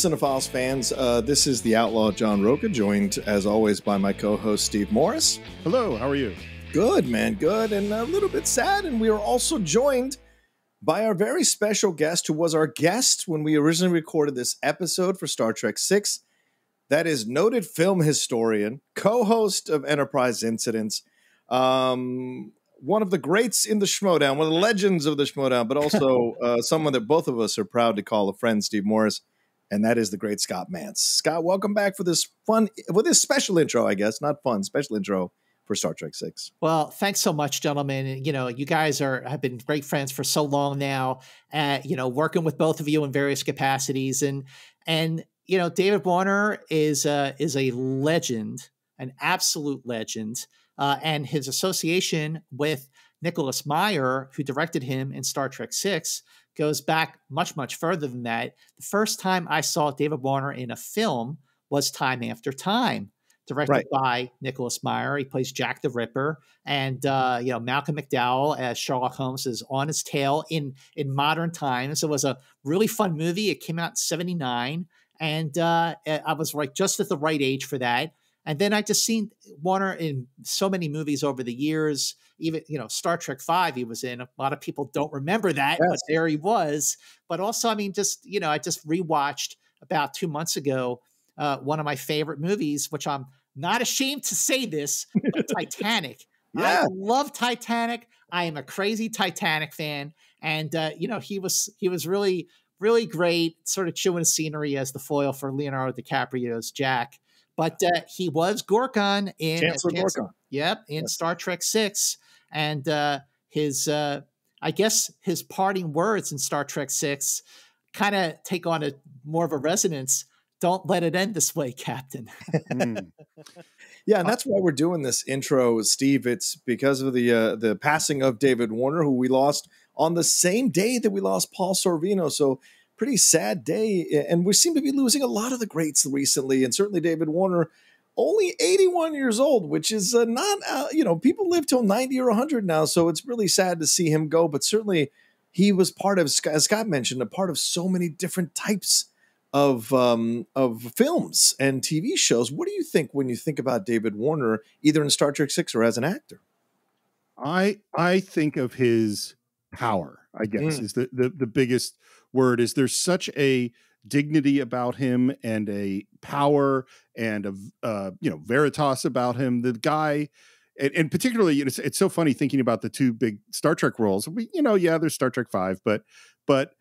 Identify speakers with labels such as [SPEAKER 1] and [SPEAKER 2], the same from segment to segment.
[SPEAKER 1] Cine-Files fans. This is the Outlaw John Roca, joined as always by my co-host Steve Morris.
[SPEAKER 2] Hello, how are you?
[SPEAKER 1] Good, man, good, and a little bit sad. And we are also joined by our very special guest, who was our guest when we originally recorded this episode for Star Trek VI. That is noted film historian, co-host of Enterprise Incidents, one of the greats in the Schmodown, one of the legends of the Schmodown, but also someone that both of us are proud to call a friend, Steve Morris, and that is the great Scott Mantz. Scott, welcome back for this this special intro, I guess, not fun, special intro for Star Trek VI.
[SPEAKER 3] Well, thanks so much, gentlemen. You know, you guys have been great friends for so long now, working with both of you in various capacities. And you know, David Warner is a legend, an absolute legend. And his association with Nicholas Meyer, who directed him in Star Trek VI, goes back much, much further than that. The first time I saw David Warner in a film was Time After Time, directed by Nicholas Meyer. He plays Jack the Ripper. And, Malcolm McDowell as Sherlock Holmes is on his tail in modern times. It was a really fun movie. It came out in 1979. And I was just at the right age for that. And then I just seen Warner in so many movies over the years. Even, Star Trek V he was in. A lot of people don't remember that, yes, but there he was. But also, I just rewatched about 2 months ago one of my favorite movies, which I'm not ashamed to say this, but Titanic. Yeah. I love Titanic. I am a crazy Titanic fan. And, he was really, really great, sort of chewing scenery as the foil for Leonardo DiCaprio's Jack. But he was Gorkon in
[SPEAKER 1] Chancellor Gorkon.
[SPEAKER 3] Yep, in Star Trek VI. And his parting words in Star Trek VI kind of take on more of a resonance. Don't let it end this way, Captain.
[SPEAKER 1] Yeah, and that's why we're doing this intro, Steve. It's because of the passing of David Warner, who we lost on the same day that we lost Paul Sorvino. So pretty sad day. And we seem to be losing a lot of the greats recently. And certainly David Warner, only 81 years old, which is not, people live till 90 or 100 now. So it's really sad to see him go. But certainly he was part of, as Scott mentioned, a part of so many different types of films and TV shows. What do you think when you think about David Warner, either in Star Trek VI or as an actor?
[SPEAKER 2] I think of his power, I guess, is the biggest word. Is there's such a dignity about him and a power and a veritas about him. The guy, and particularly, it's so funny thinking about the two big Star Trek roles. There's Star Trek V, but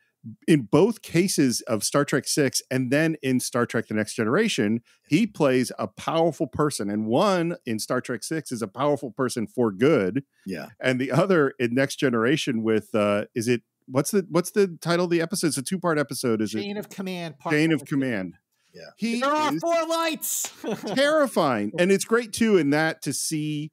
[SPEAKER 2] in both cases of Star Trek VI and then in Star Trek The Next Generation, he plays a powerful person. And one in Star Trek VI is a powerful person for good. Yeah. And the other in Next Generation with, what's the title of the episode? It's a 2-part episode.
[SPEAKER 3] Chain of Command.
[SPEAKER 2] Chain of Command. Yeah.
[SPEAKER 3] There are 4 lights.
[SPEAKER 2] Terrifying. And it's great too in that to see,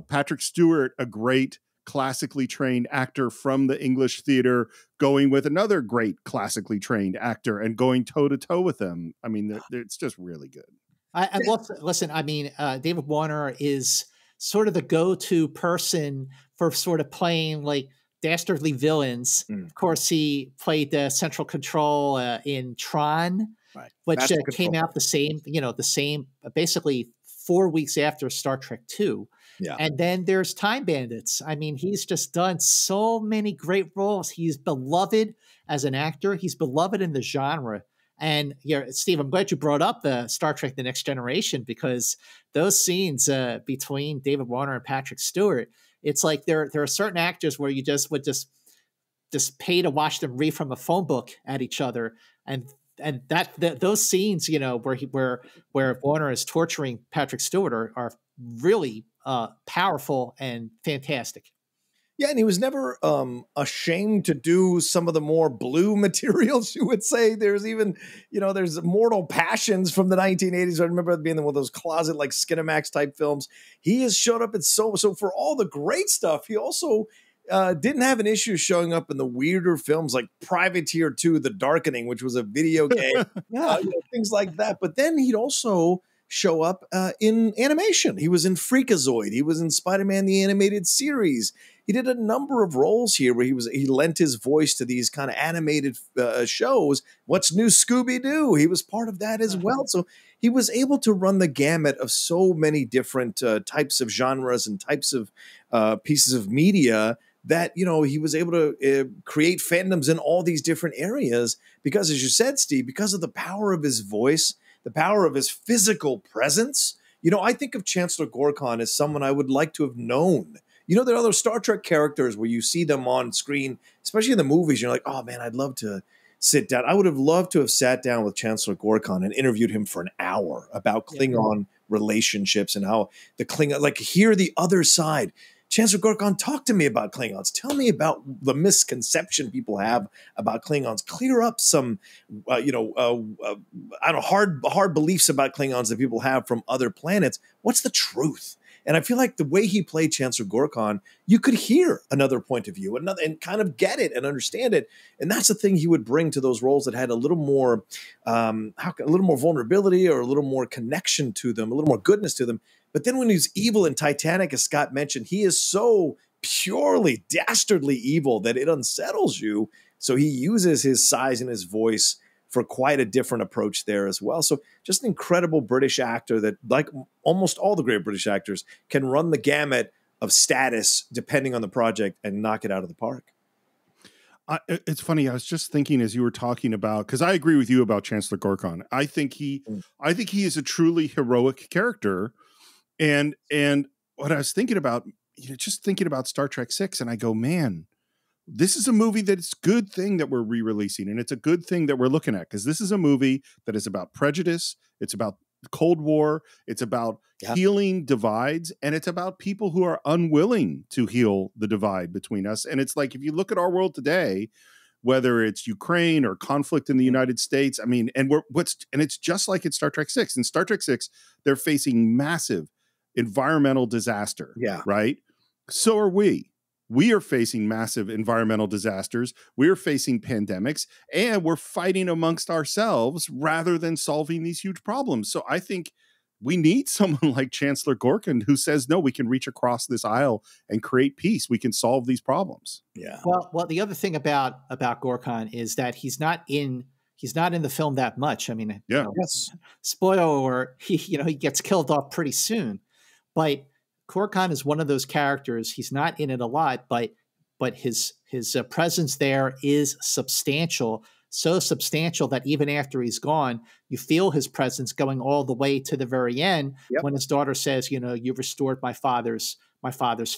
[SPEAKER 2] Patrick Stewart, a great classically trained actor from the English theater, going with another great classically trained actor and going toe-to-toe with them. It's just really good.
[SPEAKER 3] Listen, David Warner is sort of the go-to person for sort of playing like dastardly villains. Of course, he played the Central Control in Tron, which came out the same, basically 4 weeks after Star Trek II. Yeah. And then there's Time Bandits. He's just done so many great roles. He's beloved as an actor. He's beloved in the genre. And Steve, I'm glad you brought up the Star Trek The Next Generation, because those scenes between David Warner and Patrick Stewart, it's like there are certain actors where you just would just pay to watch them read from a phone book at each other. And those scenes, where Warner is torturing Patrick Stewart are really powerful and fantastic.
[SPEAKER 1] Yeah, and he was never ashamed to do some of the more blue materials, you would say. There's even, there's Mortal Passions from the 1980s. I remember it being one of those closet, like Skinamax type films. He has showed up in so for all the great stuff. He also didn't have an issue showing up in the weirder films like Privateer 2, The Darkening, which was a video game, things like that. But then he'd also show up in animation. He was in Freakazoid. He was in Spider-Man the Animated Series. He did a number of roles here where he lent his voice to these kind of animated shows. What's New Scooby-Doo? He was part of that as well. So he was able to run the gamut of so many different types of genres and types of pieces of media that, you know, he was able to create fandoms in all these different areas because, as you said, Steve, because of the power of his voice, the power of his physical presence. You know, I think of Chancellor Gorkon as someone I would like to have known. You know, there are other Star Trek characters where you see them on screen, especially in the movies. You're like, oh, man, I'd love to sit down. I would have loved to have sat down with Chancellor Gorkon and interviewed him for an hour about Klingon relationships and how the Klingon, like, hear the other side. Chancellor Gorkon, talk to me about Klingons. Tell me about the misconception people have about Klingons. Clear up some, I don't know, hard beliefs about Klingons that people have from other planets. What's the truth? And I feel like the way he played Chancellor Gorkon, you could hear another point of view, and kind of get it and understand it. And that's the thing he would bring to those roles that had a little more, a little more vulnerability or a little more connection to them, a little more goodness to them. But then when he's evil in Titanic, as Scott mentioned, he is so purely, dastardly evil that it unsettles you. So he uses his size and his voice for quite a different approach there as well. So just an incredible British actor that, like almost all the great British actors, can run the gamut of status depending on the project and knock it out of the park.
[SPEAKER 2] It's funny. I was just thinking as you were talking about, because I agree with you about Chancellor Gorkon. I think he is a truly heroic character. And what I was thinking about, just thinking about Star Trek VI, and I go, man, this is a movie that it's a good thing that we're re-releasing, and it's a good thing that we're looking at, because this is a movie that is about prejudice, it's about the Cold War, it's about healing divides, and it's about people who are unwilling to heal the divide between us. And it's like, if you look at our world today, whether it's Ukraine or conflict in the United States, I mean, and it's just like in Star Trek VI. In Star Trek VI, they're facing massive environmental disaster, right? So are we. We are facing massive environmental disasters. We're facing pandemics, and we're fighting amongst ourselves rather than solving these huge problems. So I think we need someone like Chancellor Gorkon who says, no, we can reach across this aisle and create peace. We can solve these problems.
[SPEAKER 3] Yeah. Well, the other thing about Gorkon is that he's not in the film that much. I mean, spoiler alert, he gets killed off pretty soon. But Gorkon is one of those characters. He's not in it a lot, but his presence there is substantial. So substantial that even after he's gone, you feel his presence going all the way to the very end when his daughter says, "You restored my father's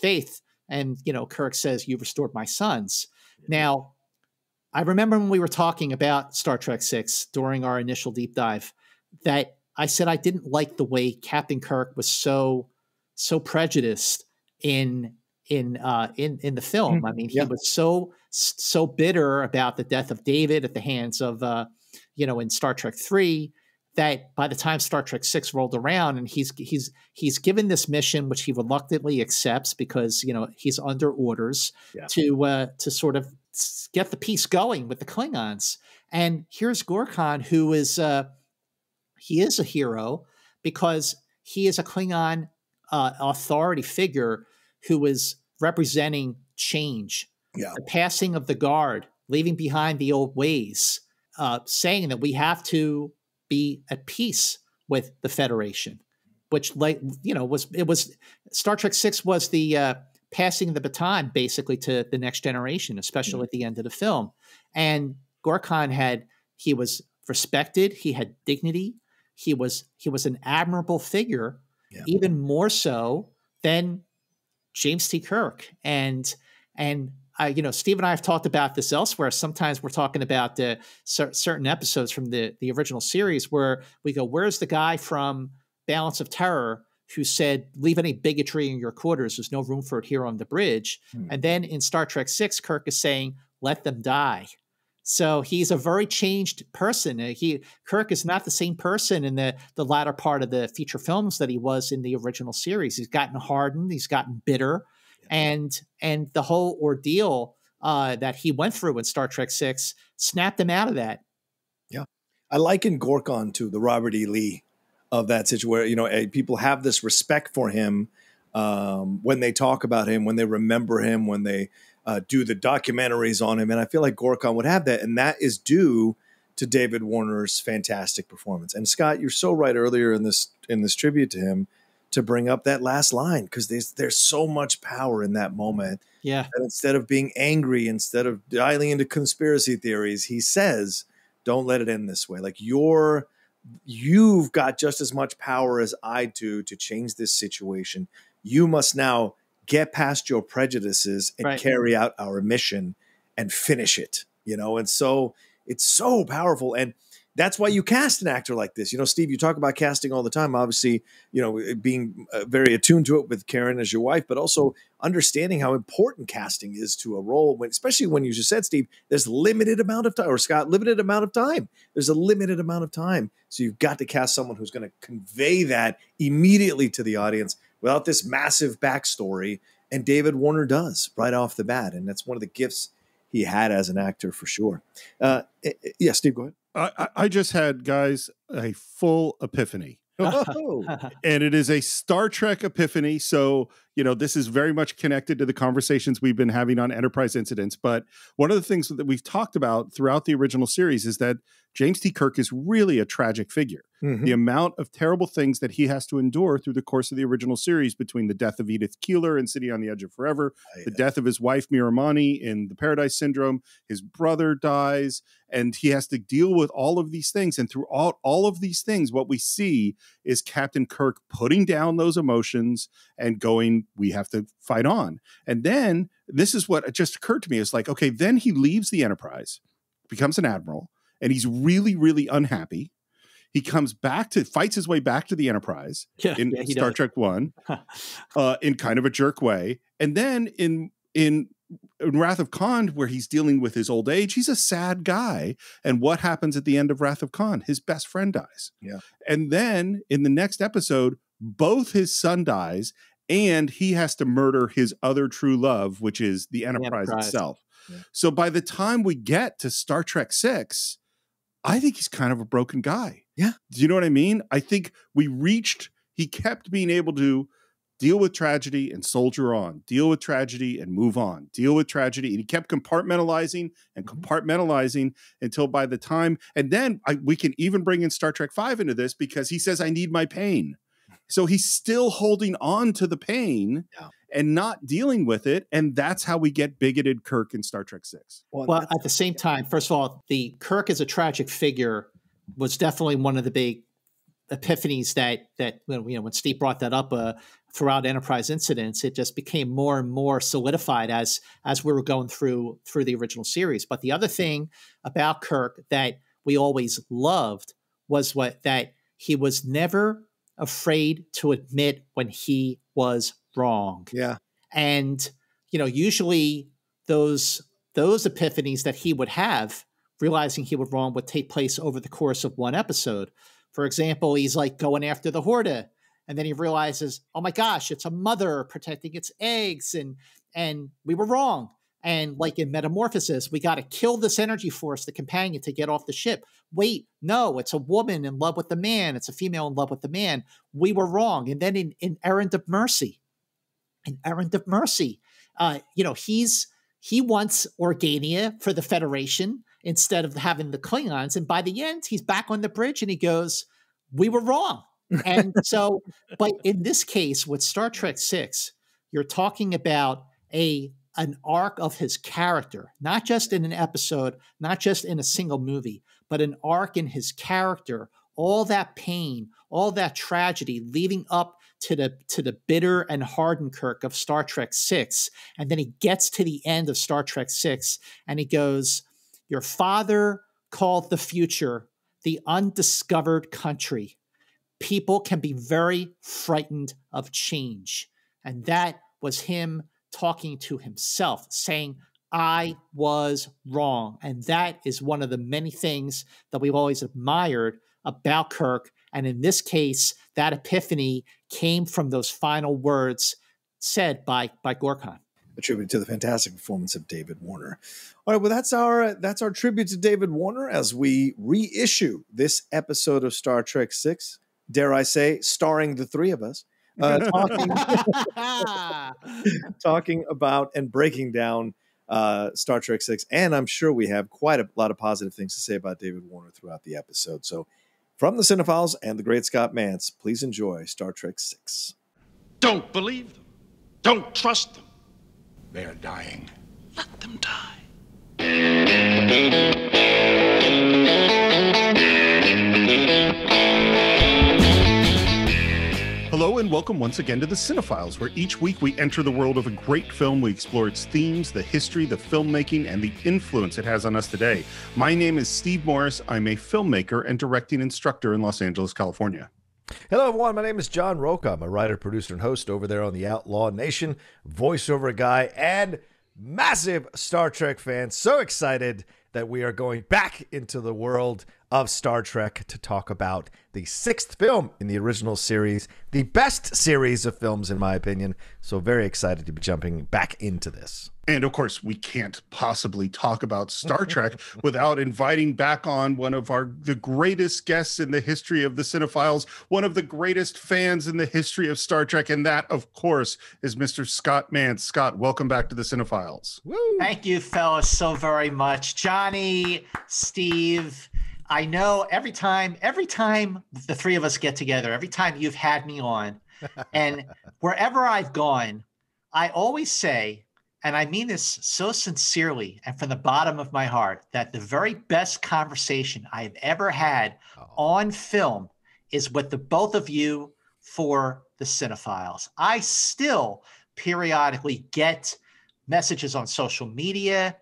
[SPEAKER 3] faith," and Kirk says, "You restored my son's." Now, I remember when we were talking about Star Trek VI during our initial deep dive that I said I didn't like the way Captain Kirk was so prejudiced in the film. I mean, he was so bitter about the death of David at the hands of in Star Trek III that by the time Star Trek VI rolled around and he's given this mission which he reluctantly accepts because he's under orders to sort of get the peace going with the Klingons. And here's Gorkon, who is he is a hero because he is a Klingon authority figure who is representing change, the passing of the guard, leaving behind the old ways, saying that we have to be at peace with the Federation, which was Star Trek VI was the passing the baton basically to the next generation, especially at the end of the film. And Gorkon he was respected, he had dignity, he was an admirable figure. Even more so than James T. Kirk. And Steve and I have talked about this elsewhere. Sometimes we're talking about certain episodes from the original series where we go, where's the guy from Balance of Terror who said, leave any bigotry in your quarters. There's no room for it here on the bridge. And then in Star Trek VI, Kirk is saying, let them die. So he's a very changed person. Kirk is not the same person in the latter part of the feature films that he was in the original series. He's gotten hardened. He's gotten bitter. And the whole ordeal that he went through in Star Trek VI snapped him out of that.
[SPEAKER 1] Yeah. I liken Gorkon to the Robert E. Lee of that situation. People have this respect for him when they talk about him, when they remember him, when they do the documentaries on him. And I feel like Gorkon would have that. And that is due to David Warner's fantastic performance. And Scott, you're so right earlier in this tribute to him to bring up that last line, because there's so much power in that moment.
[SPEAKER 3] Yeah.
[SPEAKER 1] And instead of being angry, instead of dialing into conspiracy theories, he says, don't let it end this way. Like you've got just as much power as I do to change this situation. You must now get past your prejudices and carry out our mission and finish it, And so it's so powerful. And that's why you cast an actor like this. Steve, you talk about casting all the time, obviously, being very attuned to it with Karen as your wife, but also understanding how important casting is to a role, especially when you just said, Steve, there's limited amount of time, or Scott, limited amount of time. There's a limited amount of time. So you've got to cast someone who's going to convey that immediately to the audience without this massive backstory. And David Warner does right off the bat. And that's one of the gifts he had as an actor for sure. Yeah, Steve, go ahead.
[SPEAKER 2] I just had, guys, a full epiphany. And it is a Star Trek epiphany. So, this is very much connected to the conversations we've been having on Enterprise incidents. But one of the things that we've talked about throughout the original series is that James T. Kirk is really a tragic figure. Mm-hmm. The amount of terrible things that he has to endure through the course of the original series, between the death of Edith Keeler in City on the Edge of Forever, the death of his wife Miramanee in The Paradise Syndrome, his brother dies, and he has to deal with all of these things. And throughout all of these things, what we see is Captain Kirk putting down those emotions and going, we have to fight on. And then this is what just occurred to me. It's like, okay, then he leaves the Enterprise, becomes an admiral, and he's really, really unhappy. He comes back fights his way back to the Enterprise in Star Trek One, in kind of a jerk way. And then in Wrath of Khan, where he's dealing with his old age, he's a sad guy. And what happens at the end of Wrath of Khan? His best friend dies.
[SPEAKER 1] Yeah.
[SPEAKER 2] And then in the next episode, both his son dies, and he has to murder his other true love, which is the Enterprise itself. Yeah. So by the time we get to Star Trek 6, I think he's kind of a broken guy.
[SPEAKER 1] Yeah.
[SPEAKER 2] Do you know what I mean? I think he kept being able to deal with tragedy and soldier on, deal with tragedy and move on, deal with tragedy. And he kept compartmentalizing and compartmentalizing until by the time, and then we can even bring in Star Trek 5 into this, because he says, I need my pain. So he's still holding on to the pain and not dealing with it. And that's how we get bigoted Kirk in Star Trek 6.
[SPEAKER 3] Well, at the same time, first of all, the Kirk as a tragic figure was definitely one of the big epiphanies that when Steve brought that up throughout Enterprise incidents, it just became more and more solidified as we were going through the original series. But the other thing about Kirk that we always loved was that he was never afraid to admit when he was wrong.
[SPEAKER 1] Yeah.
[SPEAKER 3] And, usually those epiphanies that he would have, realizing he was wrong, would take place over the course of one episode. For example, he's like going after the Horta, and then he realizes, oh my gosh, it's a mother protecting its eggs, and we were wrong. And like in Metamorphosis, we got to kill this energy force, the companion, to get off the ship. Wait, no, it's a woman in love with the man. It's a female in love with the man. We were wrong. And then in Errand of Mercy, he wants Organia for the Federation instead of having the Klingons. And by the end, he's back on the bridge and he goes, we were wrong. And so, but in this case with Star Trek 6, you're talking about an arc of his character, not just in an episode, not just in a single movie, but an arc in his character, all that pain, all that tragedy leading up to the bitter and hardened Kirk of Star Trek 6. And then he gets to the end of Star Trek 6 and he goes, your father called the future the undiscovered country. People can be very frightened of change. And that was him talking to himself, saying, I was wrong. And that is one of the many things that we've always admired about Kirk. And in this case, that epiphany came from those final words said by Gorkon.
[SPEAKER 1] A tribute to the fantastic performance of David Warner. All right, well, that's our tribute to David Warner as we reissue this episode of Star Trek 6, dare I say, starring the three of us, talking about and breaking down Star Trek 6. And I'm sure we have quite a lot of positive things to say about David Warner throughout the episode. So from the Cine-Files and the great Scott Mantz, please enjoy Star Trek 6.
[SPEAKER 4] Don't believe them. Don't trust them. They are dying. Let them die.
[SPEAKER 2] Hello and welcome once again to the Cine-Files, where each week we enter the world of a great film. We explore its themes, the history, the filmmaking, and the influence it has on us today. My name is Steve Morris. I'm a filmmaker and directing instructor in Los Angeles, California.
[SPEAKER 5] Hello, everyone. My name is John Roca. I'm a writer, producer, and host over there on the Outlaw Nation, voiceover guy, and massive Star Trek fan. So excited that we are going back into the world of Star Trek to talk about the sixth film in the original series, the best series of films, in my opinion. So very excited to be jumping back into this.
[SPEAKER 2] And of course, we can't possibly talk about Star Trek without inviting back on one of the greatest guests in the history of the Cine-Files, one of the greatest fans in the history of Star Trek, and that, of course, is Mr. Scott Mantz. Scott, welcome back to the Cine-Files.
[SPEAKER 3] Woo. Thank you, fellas, so very much. Johnny, Steve, I know every time the three of us get together, every time you've had me on, and wherever I've gone, I always say, and I mean this so sincerely and from the bottom of my heart, that the very best conversation I've ever had on film is with the both of you for the Cine-Files. I still periodically get messages on social media,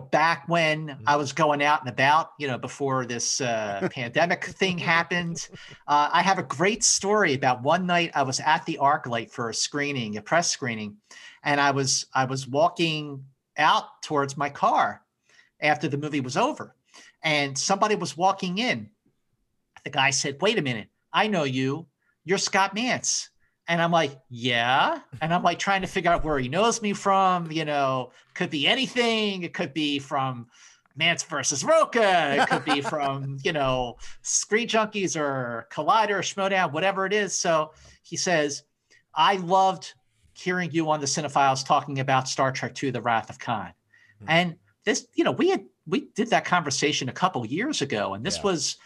[SPEAKER 3] back when I was going out and about, before this pandemic thing happened. I have a great story about one night I was at the ArcLight for a press screening, and I was walking out towards my car after the movie was over, and somebody was walking in. The guy said, "Wait a minute, I know you. You're Scott Mantz." And I'm like, yeah. And I'm like trying to figure out where he knows me from. Could be anything. It could be from Mantz versus Roca. It could be from, Screen Junkies or Collider or Schmodown, whatever it is. So he says, I loved hearing you on the Cine-Files talking about Star Trek II, The Wrath of Khan. Mm-hmm. And this, we did that conversation a couple years ago. And this was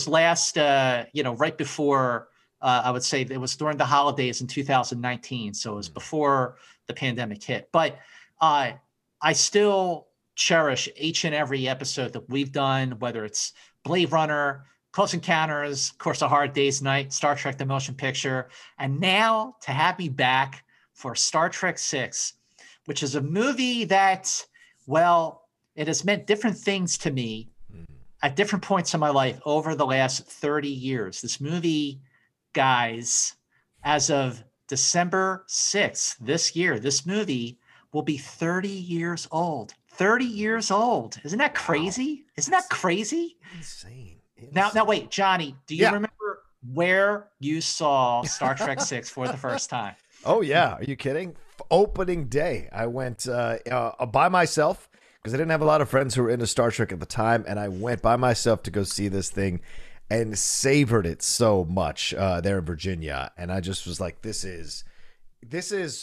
[SPEAKER 3] last, right before, I would say it was during the holidays in 2019. So it was before the pandemic hit. But I still cherish each and every episode that we've done, whether it's Blade Runner, Close Encounters, of course, A Hard Day's Night, Star Trek The Motion Picture. And now to have me back for Star Trek 6, which is a movie that, it has meant different things to me at different points in my life over the last 30 years. This movie, guys, as of December 6th this year, this movie will be 30 years old. 30 years old. Isn't that crazy? Wow. Isn't that crazy?
[SPEAKER 5] Insane.
[SPEAKER 3] Now wait, Johnny, do you remember where you saw Star Trek 6 for the first time?
[SPEAKER 5] Oh, yeah. Are you kidding? Opening day. I went by myself because I didn't have a lot of friends who were into Star Trek at the time, and I went by myself to go see this thing and savored it so much there in Virginia. And I just was like, this is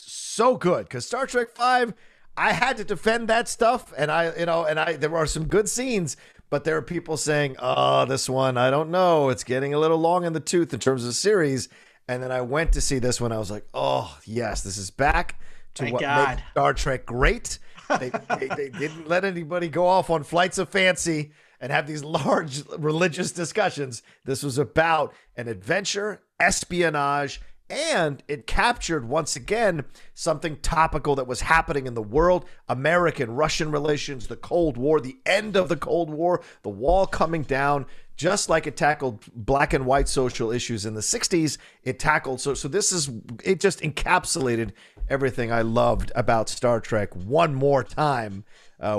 [SPEAKER 5] so good. Because Star Trek 5, I had to defend that stuff. And there are some good scenes, but there are people saying, oh, this one, I don't know. It's getting a little long in the tooth in terms of the series. And then I went to see this one. I was like, oh, yes, this is back to
[SPEAKER 3] Thank
[SPEAKER 5] what
[SPEAKER 3] God.
[SPEAKER 5] made Star Trek great. They didn't let anybody go off on flights of fancy and have these large religious discussions. This was about an adventure, espionage, and it captured, once again, something topical that was happening in the world: American-Russian relations, the Cold War, the end of the Cold War, the wall coming down. Just like it tackled black and white social issues in the 60s, it tackled. So it just encapsulated everything I loved about Star Trek one more time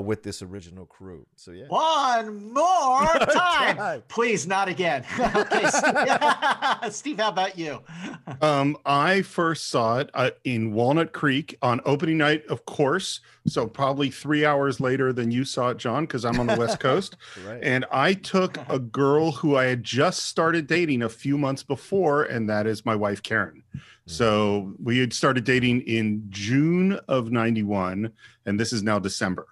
[SPEAKER 5] with this original crew. So yeah,
[SPEAKER 3] one more time, please, not again. Okay, Steve, how about you?
[SPEAKER 2] I first saw it in Walnut Creek on opening night, of course. So probably 3 hours later than you saw it, John, because I'm on the West Coast.
[SPEAKER 5] Right.
[SPEAKER 2] And I took a girl who I had just started dating a few months before, and that is my wife, Karen. So we had started dating in June of 91, and this is now December.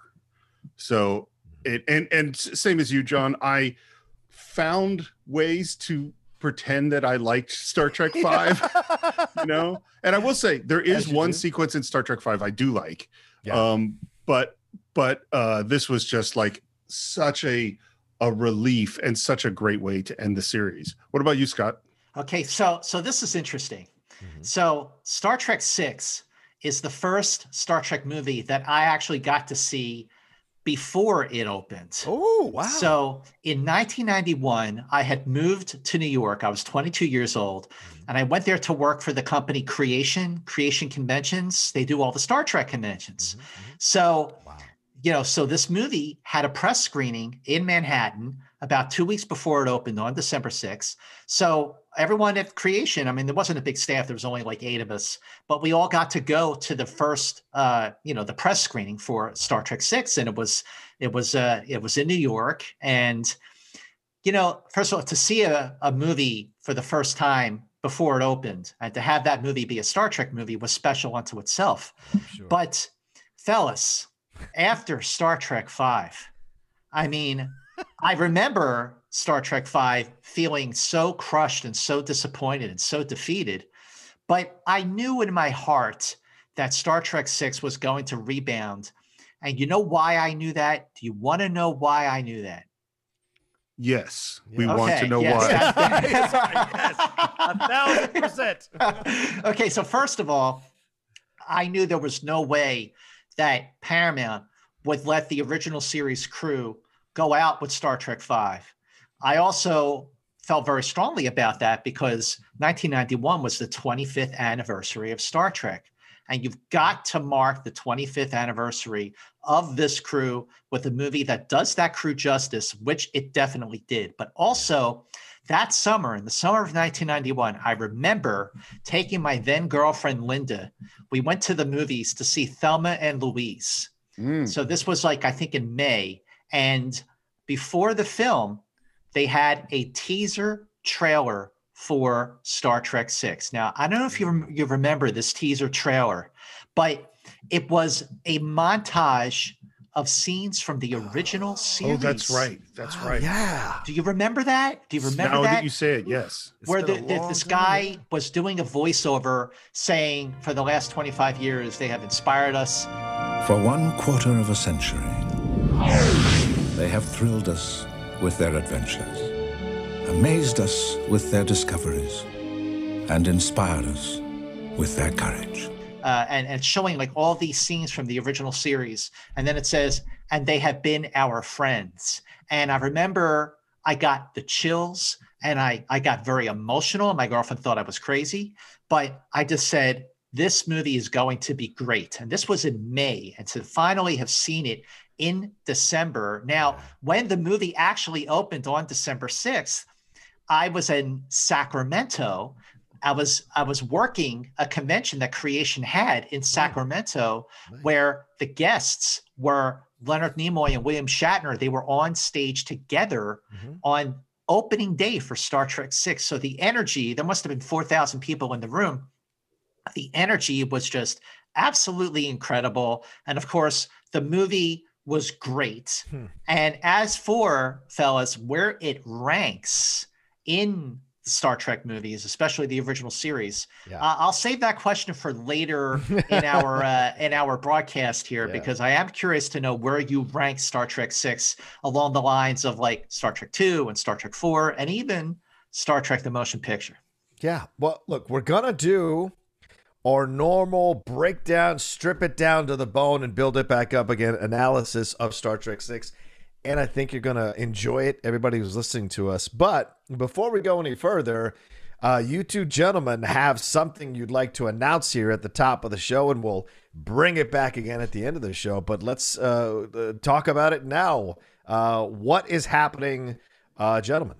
[SPEAKER 2] So and same as you, John, I found ways to pretend that I liked Star Trek V, you know? And I will say there is one sequence in Star Trek V I do like. Yeah. But this was just like such a relief and such a great way to end the series. What about you, Scott?
[SPEAKER 3] Okay, so this is interesting. So Star Trek VI is the first Star Trek movie that I actually got to see before it opened.
[SPEAKER 5] Oh, wow.
[SPEAKER 3] So in 1991, I had moved to New York. I was 22 years old, and I went there to work for the company Creation Conventions. They do all the Star Trek conventions. So, so this movie had a press screening in Manhattan about 2 weeks before it opened on December 6th. So everyone at Creation, I mean, there wasn't a big staff. There was only like 8 of us, but we all got to go to the first, the press screening for Star Trek VI. And it was in New York. And, first of all, to see a movie for the first time before it opened and to have that movie be a Star Trek movie was special unto itself. Sure. But fellas, after Star Trek V, I mean, I remember Star Trek V feeling so crushed and so disappointed and so defeated, but I knew in my heart that Star Trek VI was going to rebound. And you know why I knew that? Do you want to know why I knew that?
[SPEAKER 2] Yes, we want to know why.
[SPEAKER 5] Yes, 1,000%.
[SPEAKER 3] Okay, so first of all, I knew there was no way that Paramount would let the original series crew go out with Star Trek V. I also felt very strongly about that because 1991 was the 25th anniversary of Star Trek. And you've got to mark the 25th anniversary of this crew with a movie that does that crew justice, which it definitely did. But also that summer, in the summer of 1991, I remember taking my then girlfriend, Linda. We went to the movies to see Thelma and Louise. So this was like, I think in May. And before the film, they had a teaser trailer for Star Trek VI. Now, I don't know if you remember this teaser trailer, but it was a montage of scenes from the original series.
[SPEAKER 2] Oh, that's right. That's right.
[SPEAKER 5] Yeah.
[SPEAKER 3] Do you remember that? Do you remember
[SPEAKER 2] now
[SPEAKER 3] that?
[SPEAKER 2] Now that you say it, yes.
[SPEAKER 3] Where this guy was doing a voiceover saying, for the last 25 years, they have inspired us.
[SPEAKER 6] For 1/4 of a century, they have thrilled us with their adventures, amazed us with their discoveries, and inspired us with their courage.
[SPEAKER 3] And showing like all these scenes from the original series. And then it says, and they have been our friends. And I remember I got the chills and I got very emotional. My girlfriend thought I was crazy, but I just said, this movie is going to be great. And this was in May. And to finally have seen it in December. Now, when the movie actually opened on December 6th, I was in Sacramento. I was working a convention that Creation had in Sacramento, where the guests were Leonard Nimoy and William Shatner. They were on stage together on opening day for Star Trek VI. So the energy, there must have been 4,000 people in the room. The energy was just absolutely incredible. And of course, the movie was great. And as for, fellas, where it ranks in Star Trek movies, especially the original series, I'll save that question for later in our broadcast here, because I am curious to know where you rank Star Trek VI along the lines of like Star Trek II and Star Trek IV and even Star Trek the Motion Picture.
[SPEAKER 5] Yeah. Well, look, we're going to do our normal breakdown, strip it down to the bone and build it back up again, analysis of Star Trek VI. And I think you're going to enjoy it, everybody who's listening to us. But before we go any further, You two gentlemen have something you'd like to announce here at the top of the show, and we'll bring it back again at the end of the show. But let's talk about it now. What is happening, gentlemen?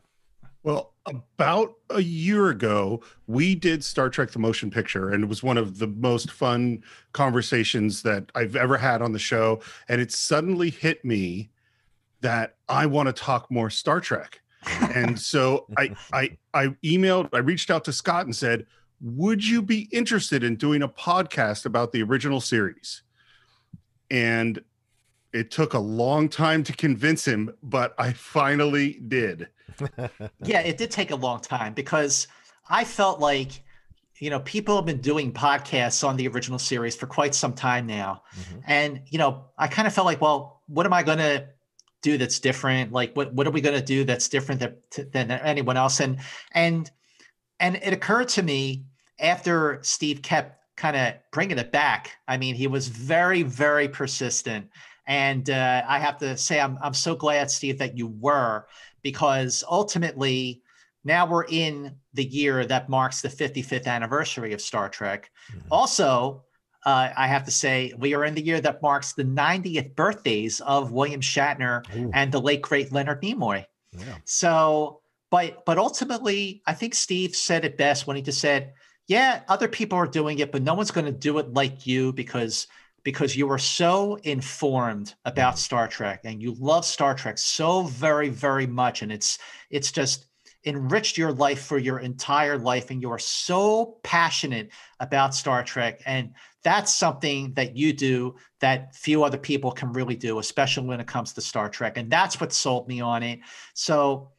[SPEAKER 2] Well, about a year ago, we did Star Trek: The Motion Picture, and it was one of the most fun conversations that I've ever had on the show. And it suddenly hit me that I want to talk more Star Trek. And so I reached out to Scott and said, would you be interested in doing a podcast about the original series? And it took a long time to convince him, but I finally did.
[SPEAKER 3] Yeah, it did take a long time because I felt like, people have been doing podcasts on the original series for quite some time now. Mm-hmm. And, I kind of felt like, well, what am I going to do that's different? Like, what are we going to do that's different than anyone else? And it occurred to me after Steve kept kind of bringing it back. I mean, he was very, very persistent. And I have to say, I'm so glad, Steve, that you were, because ultimately now we're in the year that marks the 55th anniversary of Star Trek. Mm-hmm. Also, I have to say, we are in the year that marks the 90th birthdays of William Shatner and the late, great Leonard Nimoy. Yeah. So, but ultimately, I think Steve said it best when he just said, yeah, other people are doing it, but no one's going to do it like you because you are so informed about Star Trek and you love Star Trek so very, very much. And it's just enriched your life for your entire life. And you are so passionate about Star Trek. And that's something that you do that few other people can really do, especially when it comes to Star Trek. And that's what sold me on it. So,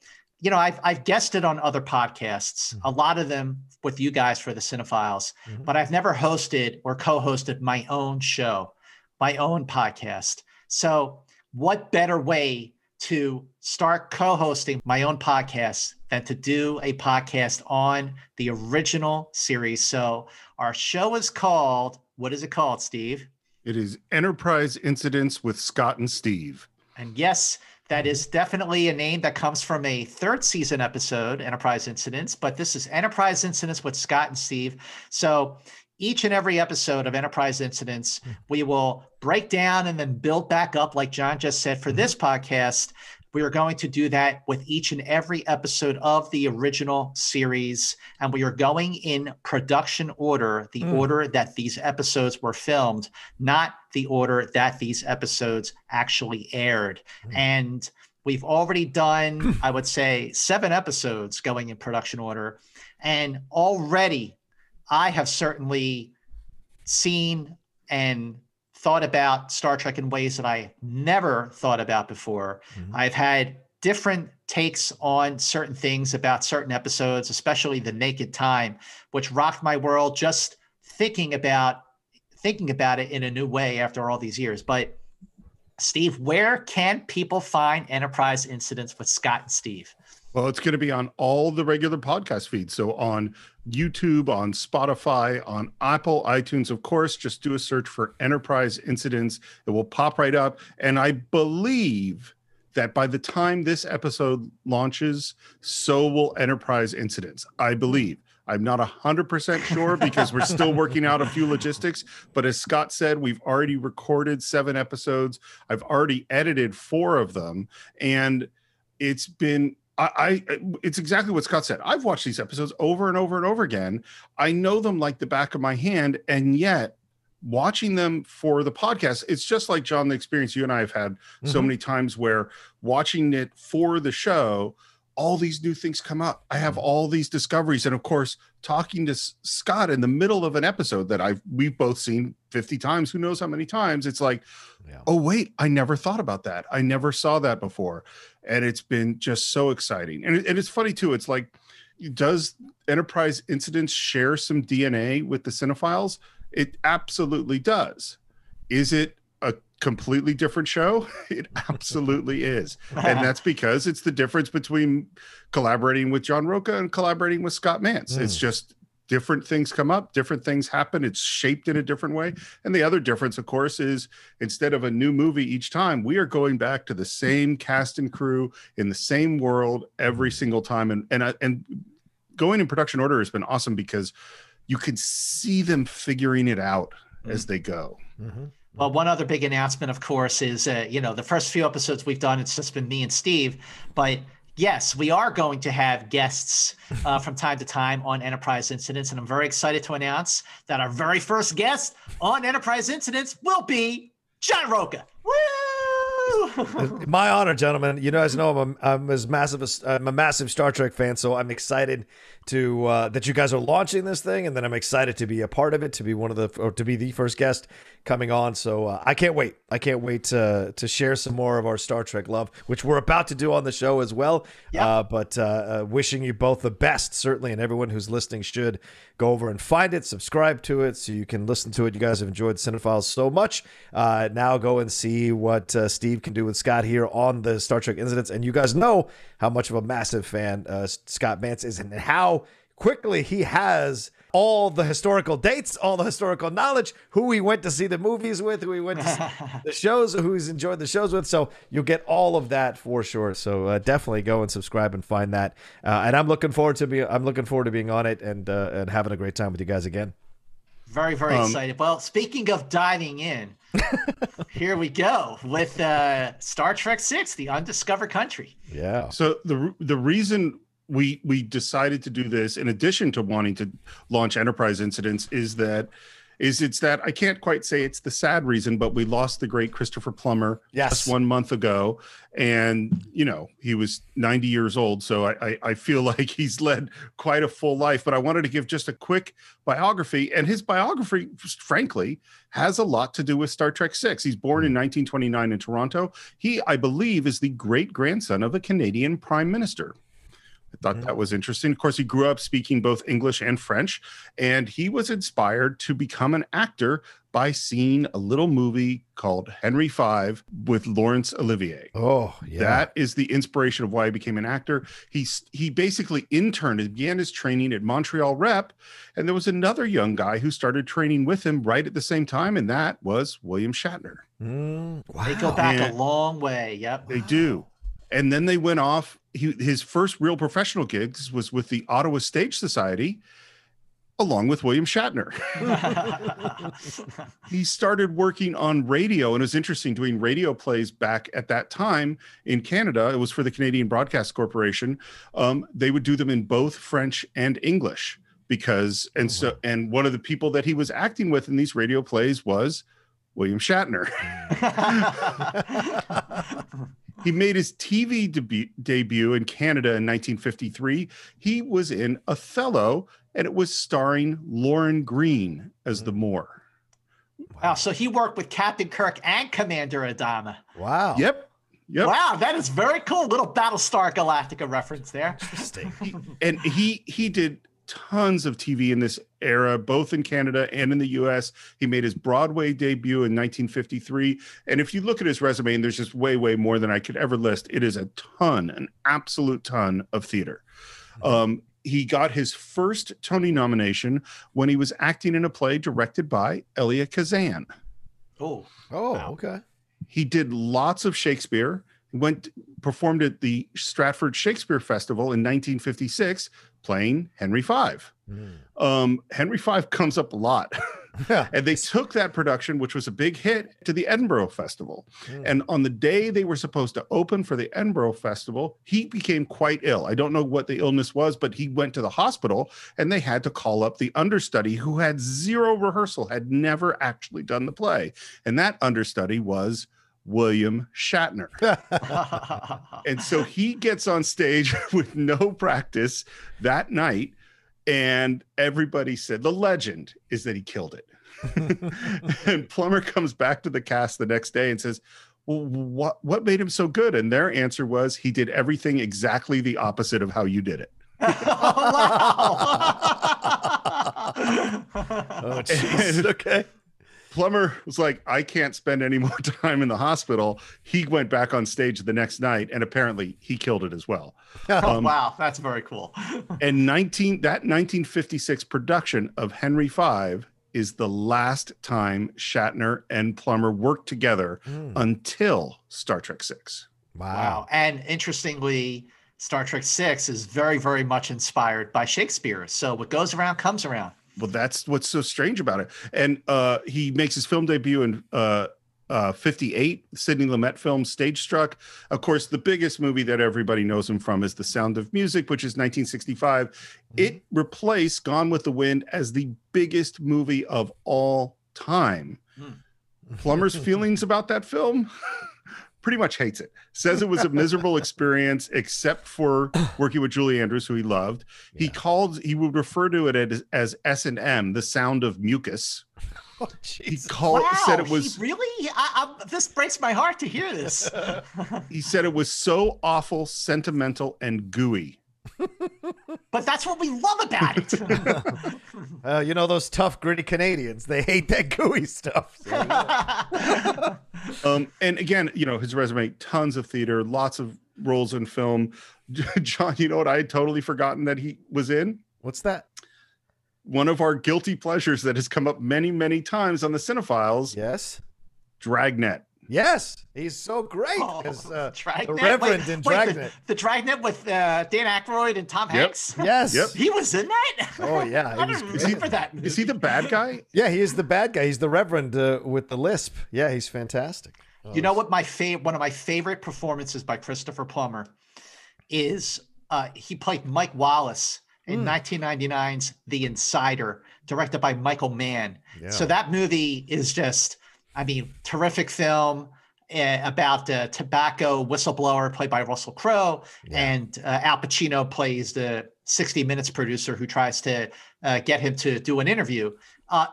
[SPEAKER 3] I've guested on other podcasts, a lot of them with you guys for the Cine-Files, but I've never hosted or co-hosted my own show, my own podcast. So what better way to start co-hosting my own podcast than to do a podcast on the original series? So our show is called, what is it called, Steve?
[SPEAKER 2] It is Enterprise Incidents with Scott and Steve.
[SPEAKER 3] And yes, that is definitely a name that comes from a third season episode, Enterprise Incidents, but this is Enterprise Incidents with Scott and Steve. So each and every episode of Enterprise Incidents, we will break down and then build back up, like John just said. For this podcast, we are going to do that with each and every episode of the original series. And we are going in production order, the order that these episodes were filmed, not the order that these episodes actually aired. And we've already done, I would say, 7 episodes going in production order. And already I have certainly seen and thought about Star Trek in ways that I never thought about before. I've had different takes on certain things about certain episodes, especially The Naked Time, which rocked my world just thinking about it in a new way after all these years. But Steve, where can people find Enterprise Incidents with Scott and Steve?
[SPEAKER 2] Well, it's going to be on all the regular podcast feeds. So on YouTube, on Spotify, on Apple, iTunes, of course, just do a search for Enterprise Incidents. It will pop right up. And I believe that by the time this episode launches, so will Enterprise Incidents. I believe. I'm not 100% sure because we're still working out a few logistics. But as Scott said, we've already recorded 7 episodes. I've already edited 4 of them. And it's been... it's exactly what Scott said. I've watched these episodes over and over and over again. I know them like the back of my hand, and yet watching them for the podcast, it's just like, John, the experience you and I have had so many times where watching it for the show, all these new things come up. I have all these discoveries. And of course, talking to Scott in the middle of an episode that we've both seen 50 times, who knows how many times, it's like, oh, wait, I never thought about that. I never saw that before. And it's been just so exciting. And it's funny too. It's like, does Enterprise Incidents share some DNA with the Cine-Files? It absolutely does. Is it a completely different show? It absolutely is. And that's because it's the difference between collaborating with John Roca and collaborating with Scott Mantz. It's just different things come up, different things happen. It's shaped in a different way. And the other difference, of course, is instead of a new movie each time, we are going back to the same cast and crew in the same world every single time. And going in production order has been awesome because you can see them figuring it out as they go.
[SPEAKER 5] Mm-hmm.
[SPEAKER 3] Well, one other big announcement, of course, is, the first few episodes we've done, it's just been me and Steve. But yes, we are going to have guests from time to time on Enterprise Incidents. And I'm very excited to announce that our very first guest on Enterprise Incidents will be John Roca. Woo!
[SPEAKER 5] My honor, gentlemen. You guys know I'm a massive Star Trek fan, so I'm excited to that you guys are launching this thing, and then I'm excited to be a part of it, to be to be the first guest coming on. So I can't wait. I can't wait to share some more of our Star Trek love, which we're about to do on the show as well. Yep. But wishing you both the best, certainly, and everyone who's listening should go over and find it, subscribe to it, so you can listen to it. You guys have enjoyed Cine-Files so much. Now go and see what Steve can do with Scott here on the Star Trek Incidents, and you guys know how much of a massive fan Scott Mantz is, and how quickly he has all the historical dates, all the historical knowledge, who he went to see the movies with, who he went to see the shows, who he's enjoyed the shows with. So you'll get all of that for sure. So definitely go and subscribe and find that. And I'm looking forward to being on it and having a great time with you guys again.
[SPEAKER 3] Very, very excited. Well, speaking of diving in, here we go with Star Trek VI, The Undiscovered Country.
[SPEAKER 5] Yeah.
[SPEAKER 2] So the reason we decided to do this, in addition to wanting to launch Enterprise Incidents, is that I can't quite say it's the sad reason, but we lost the great Christopher Plummer just 1 month ago, and he was 90 years old. So I feel like he's led quite a full life. But I wanted to give just a quick biography, and his biography, frankly, has a lot to do with Star Trek VI. He's born in 1929 in Toronto. He, I believe, is the great grandson of a Canadian prime minister. I thought that was interesting. Of course, he grew up speaking both English and French, and he was inspired to become an actor by seeing a little movie called Henry V with Laurence Olivier.
[SPEAKER 5] Oh, yeah.
[SPEAKER 2] That is the inspiration of why he became an actor. He basically interned and began his training at Montreal Rep, and there was another young guy who started training with him right at the same time, and that was William Shatner.
[SPEAKER 5] Wow.
[SPEAKER 3] They go back a long way. Yep.
[SPEAKER 2] They do. And then they went off. His first real professional gigs was with the Ottawa Stage Society, along with William Shatner. He started working on radio, and it was interesting doing radio plays back at that time in Canada. It was for the Canadian Broadcast Corporation. They would do them in both French and English and one of the people that he was acting with in these radio plays was William Shatner. He made his TV debut in Canada in 1953. He was in Othello, and it was starring Lauren Green as the Moor.
[SPEAKER 3] Wow, so he worked with Captain Kirk and Commander Adama.
[SPEAKER 5] Wow.
[SPEAKER 2] Yep.
[SPEAKER 3] Wow, that is very cool. Little Battlestar Galactica reference there.
[SPEAKER 5] Interesting.
[SPEAKER 2] He did tons of TV in this era, both in Canada and in the US. He made his Broadway debut in 1953. And if you look at his resume, and there's just way, way more than I could ever list, it is an absolute ton of theater. He got his first Tony nomination when he was acting in a play directed by Elia Kazan.
[SPEAKER 3] Oh,
[SPEAKER 5] wow. Okay.
[SPEAKER 2] He did lots of Shakespeare. Performed at the Stratford Shakespeare Festival in 1956, playing Henry V. Henry V comes up a lot. And they took that production, which was a big hit, to the Edinburgh Festival. And on the day they were supposed to open for the Edinburgh Festival, he became quite ill. I don't know what the illness was, but he went to the hospital, and they had to call up the understudy, who had zero rehearsal, had never actually done the play. And that understudy was William Shatner. And so he gets on stage with no practice that night, and everybody said the legend is that he killed it. And Plummer comes back to the cast the next day and says, well, what made him so good? And their answer was, he did everything exactly the opposite of how you did it.
[SPEAKER 3] Oh, wow.
[SPEAKER 5] Oh, geez. Okay.
[SPEAKER 2] Plummer was like, I can't spend any more time in the hospital. He went back on stage the next night, and apparently he killed it as well.
[SPEAKER 3] Wow, that's very cool.
[SPEAKER 2] And that 1956 production of Henry V is the last time Shatner and Plummer worked together until Star Trek VI.
[SPEAKER 3] Wow. And interestingly, Star Trek 6 is very, very much inspired by Shakespeare. So what goes around comes around.
[SPEAKER 2] Well, that's what's so strange about it. And he makes his film debut in 58, Sidney Lumet film Stage Struck. Of course, the biggest movie that everybody knows him from is The Sound of Music, which is 1965. It replaced Gone with the Wind as the biggest movie of all time. Plummer's feelings about that film? Pretty much hates it. Says it was a miserable experience, except for working with Julie Andrews, who he loved. Yeah. He would refer to it as S&M, the sound of mucus.
[SPEAKER 5] Oh,
[SPEAKER 2] said it was
[SPEAKER 3] really. This breaks my heart to hear this.
[SPEAKER 2] He said it was so awful, sentimental, and gooey.
[SPEAKER 3] But that's what we love about it.
[SPEAKER 5] You know, those tough, gritty Canadians, they hate that gooey stuff.
[SPEAKER 2] And again, you know, his resume, tons of theater, lots of roles in film. John, you know what I had totally forgotten that he was in?
[SPEAKER 5] What's that?
[SPEAKER 2] One of our guilty pleasures that has come up many, many times on the Cine-Files.
[SPEAKER 5] Yes.
[SPEAKER 2] Dragnet.
[SPEAKER 5] Yes, he's so great as the
[SPEAKER 3] Dragnet?
[SPEAKER 5] Reverend in Dragnet.
[SPEAKER 3] The Dragnet with Dan Aykroyd and Tom Hanks?
[SPEAKER 5] Yes.
[SPEAKER 2] Yep.
[SPEAKER 3] He was in that?
[SPEAKER 5] Oh, yeah.
[SPEAKER 3] I don't remember that movie.
[SPEAKER 2] Is he the bad guy?
[SPEAKER 5] Yeah, he is the bad guy. He's the Reverend with the lisp. Yeah, he's fantastic.
[SPEAKER 3] You know what? One of my favorite performances by Christopher Plummer is he played Mike Wallace in 1999's The Insider, directed by Michael Mann. Yeah. So that movie is just, I mean, terrific film about a tobacco whistleblower played by Russell Crowe. Yeah. And Al Pacino plays the 60 Minutes producer who tries to get him to do an interview.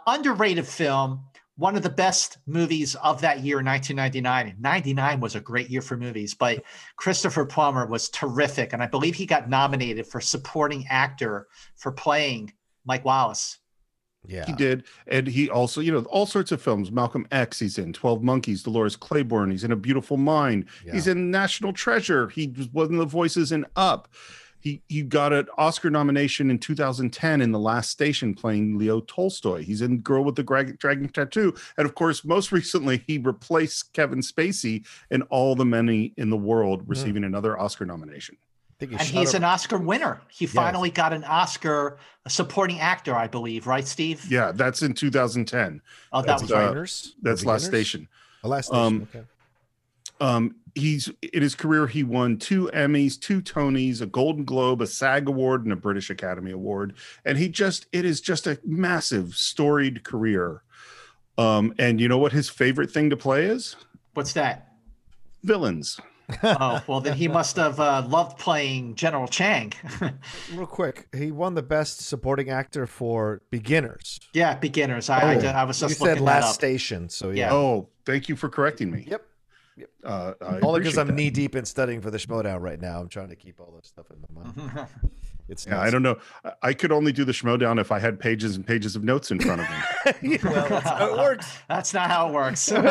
[SPEAKER 3] Underrated film, one of the best movies of that year, 1999. And 99 was a great year for movies, but Christopher Plummer was terrific. And I believe he got nominated for supporting actor for playing Mike Wallace.
[SPEAKER 2] Yeah, he did. And he also, you know, all sorts of films. Malcolm X, he's in 12 Monkeys, Dolores Claiborne, he's in A Beautiful Mind. Yeah. He's in National Treasure. He was one of the voices in Up. He got an Oscar nomination in 2010 in The Last Station playing Leo Tolstoy. He's in Girl with the Dragon Tattoo. And of course, most recently, he replaced Kevin Spacey in All the Men in the World, receiving another Oscar nomination.
[SPEAKER 3] And he's an Oscar winner. He finally got an Oscar, a supporting actor, I believe, right, Steve?
[SPEAKER 2] Yeah, that's in 2010.
[SPEAKER 3] Oh, that was
[SPEAKER 2] that's Last Station.
[SPEAKER 5] Last Station,
[SPEAKER 2] okay. He's in his career, he won 2 Emmys, 2 Tonys, a Golden Globe, a SAG Award, and a British Academy Award. And it is just a massive, storied career. And you know what his favorite thing to play is?
[SPEAKER 3] What's that?
[SPEAKER 2] Villains.
[SPEAKER 3] Oh, well, then he must have loved playing General Chang.
[SPEAKER 5] Real quick, he won the Best Supporting Actor for Beginners.
[SPEAKER 3] Yeah, Beginners. I was just looking that up.
[SPEAKER 5] You said Last Station, so yeah.
[SPEAKER 2] Oh, thank you for correcting me.
[SPEAKER 5] Yep. Only because I'm knee deep in studying for the Schmodown right now. I'm trying to keep all this stuff in my mind.
[SPEAKER 2] I don't know. I could only do the Schmodown if I had pages and pages of notes in front of me.
[SPEAKER 5] Well, that's how it works.
[SPEAKER 3] That's not how it works.
[SPEAKER 5] An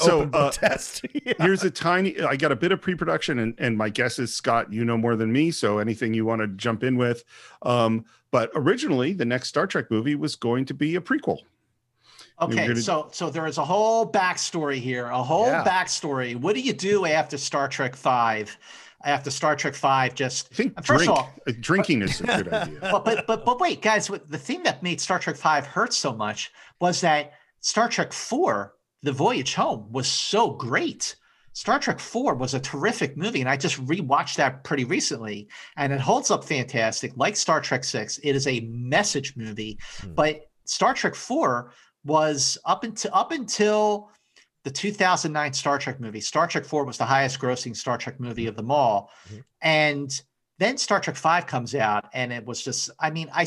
[SPEAKER 5] open book test. Yeah.
[SPEAKER 2] Here's I got a bit of pre-production, and my guess is, Scott, you know more than me, so anything you want to jump in with. But originally, the next Star Trek movie was going to be a prequel.
[SPEAKER 3] Okay, so there is a whole backstory here, backstory. What do you do after Star Trek V? After Star Trek V,
[SPEAKER 2] I think first of all, drinking is a good idea.
[SPEAKER 3] But wait, guys, the thing that made Star Trek V hurt so much was that Star Trek IV, The Voyage Home, was so great. Star Trek IV was a terrific movie, and I just rewatched that pretty recently, and it holds up fantastic. Like Star Trek VI, it is a message movie, but Star Trek IV was up until the 2009 Star Trek movie. Star Trek IV was the highest grossing Star Trek movie of them all. And then Star Trek V comes out, and it was just, I mean, I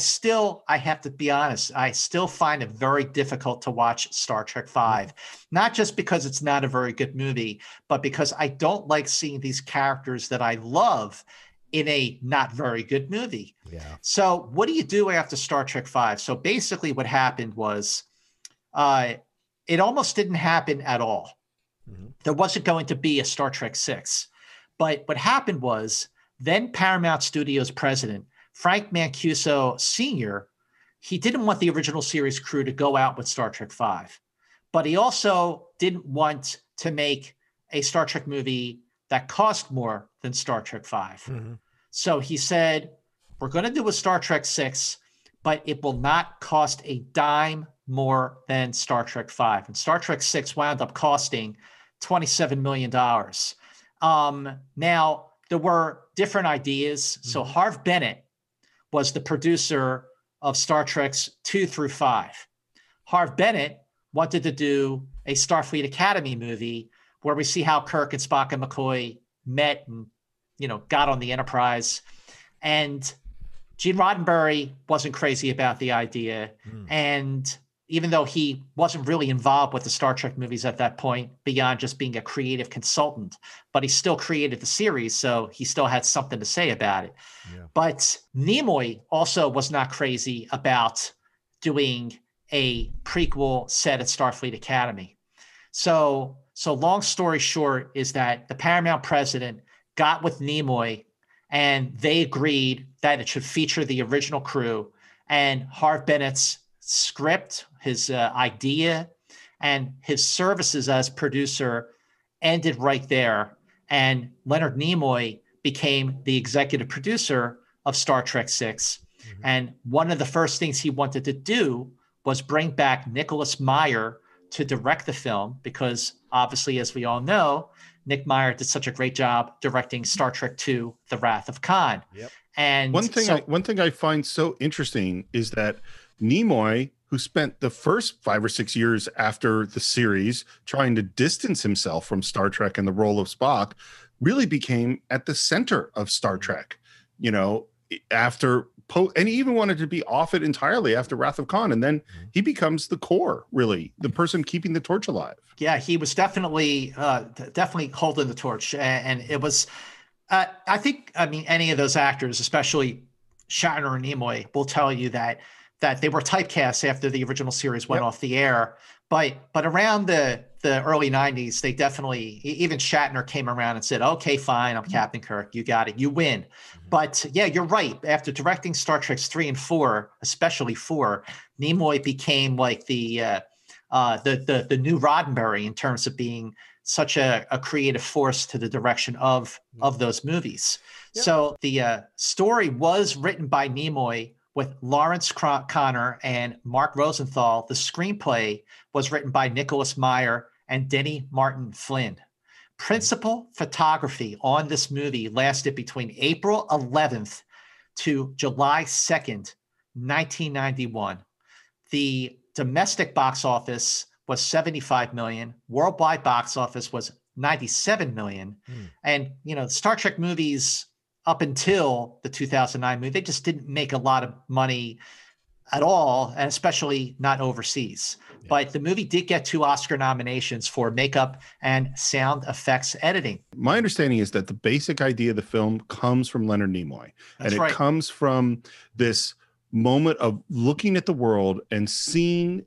[SPEAKER 3] have to be honest, I still find it very difficult to watch Star Trek V, not just because it's not a very good movie, but because I don't like seeing these characters that I love in a not very good movie. Yeah. So what do you do after Star Trek V? So basically what happened was, it almost didn't happen at all. There wasn't going to be a Star Trek VI. But what happened was, then Paramount Studios president, Frank Mancuso Sr., he didn't want the original series crew to go out with Star Trek V. But he also didn't want to make a Star Trek movie that cost more than Star Trek V. Mm-hmm. So he said, we're going to do a Star Trek VI, but it will not cost a dime more than Star Trek V. And Star Trek VI wound up costing $27 million. Now, there were different ideas. Mm-hmm. So Harve Bennett was the producer of Star Treks 2 through 5. Harve Bennett wanted to do a Starfleet Academy movie where we see how Kirk and Spock and McCoy met and, got on the Enterprise. And Gene Roddenberry wasn't crazy about the idea. And even though he wasn't really involved with the Star Trek movies at that point, beyond just being a creative consultant, but he still created the series, so he still had something to say about it. Yeah. But Nimoy also was not crazy about doing a prequel set at Starfleet Academy. So long story short is that the Paramount president got with Nimoy and they agreed that it should feature the original crew, and Harve Bennett's script, his idea, and his services as producer ended right there. And Leonard Nimoy became the executive producer of Star Trek VI. Mm-hmm. And one of the first things he wanted to do was bring back Nicholas Meyer to direct the film, because obviously, as we all know, Nick Meyer did such a great job directing Star Trek II, The Wrath of Khan. Yep. And
[SPEAKER 2] one thing I find so interesting is that Nimoy, who spent the first 5 or 6 years after the series trying to distance himself from Star Trek and the role of Spock, really became at the center of Star Trek, and he even wanted to be off it entirely after Wrath of Khan. And then he becomes the core, really, the person keeping the torch alive.
[SPEAKER 3] Yeah, he was definitely holding the torch. And it was, any of those actors, especially Shatner and Nimoy, will tell you that they were typecast after the original series went off the air. But around the early 90s, they definitely, even Shatner came around and said, okay, fine, I'm Captain Kirk. You got it. You win. Mm-hmm. But yeah, you're right. After directing Star Trek 3 and 4, especially 4, Nimoy became like the new Roddenberry in terms of being such a creative force to the direction of those movies. Yep. So the story was written by Nimoy with Lawrence Connor and Mark Rosenthal. The screenplay was written by Nicholas Meyer and Denny Martin Flynn. Principal photography on this movie lasted between April 11th to July 2nd, 1991. The domestic box office was $75 million. Worldwide box office was $97 million. And, Star Trek movies up until the 2009 movie, they just didn't make a lot of money at all, and especially not overseas. Yeah. But the movie did get 2 Oscar nominations for makeup and sound effects editing.
[SPEAKER 2] My understanding is that the basic idea of the film comes from Leonard Nimoy.
[SPEAKER 3] That's
[SPEAKER 2] and
[SPEAKER 3] right.
[SPEAKER 2] It comes from this moment of looking at the world and seeing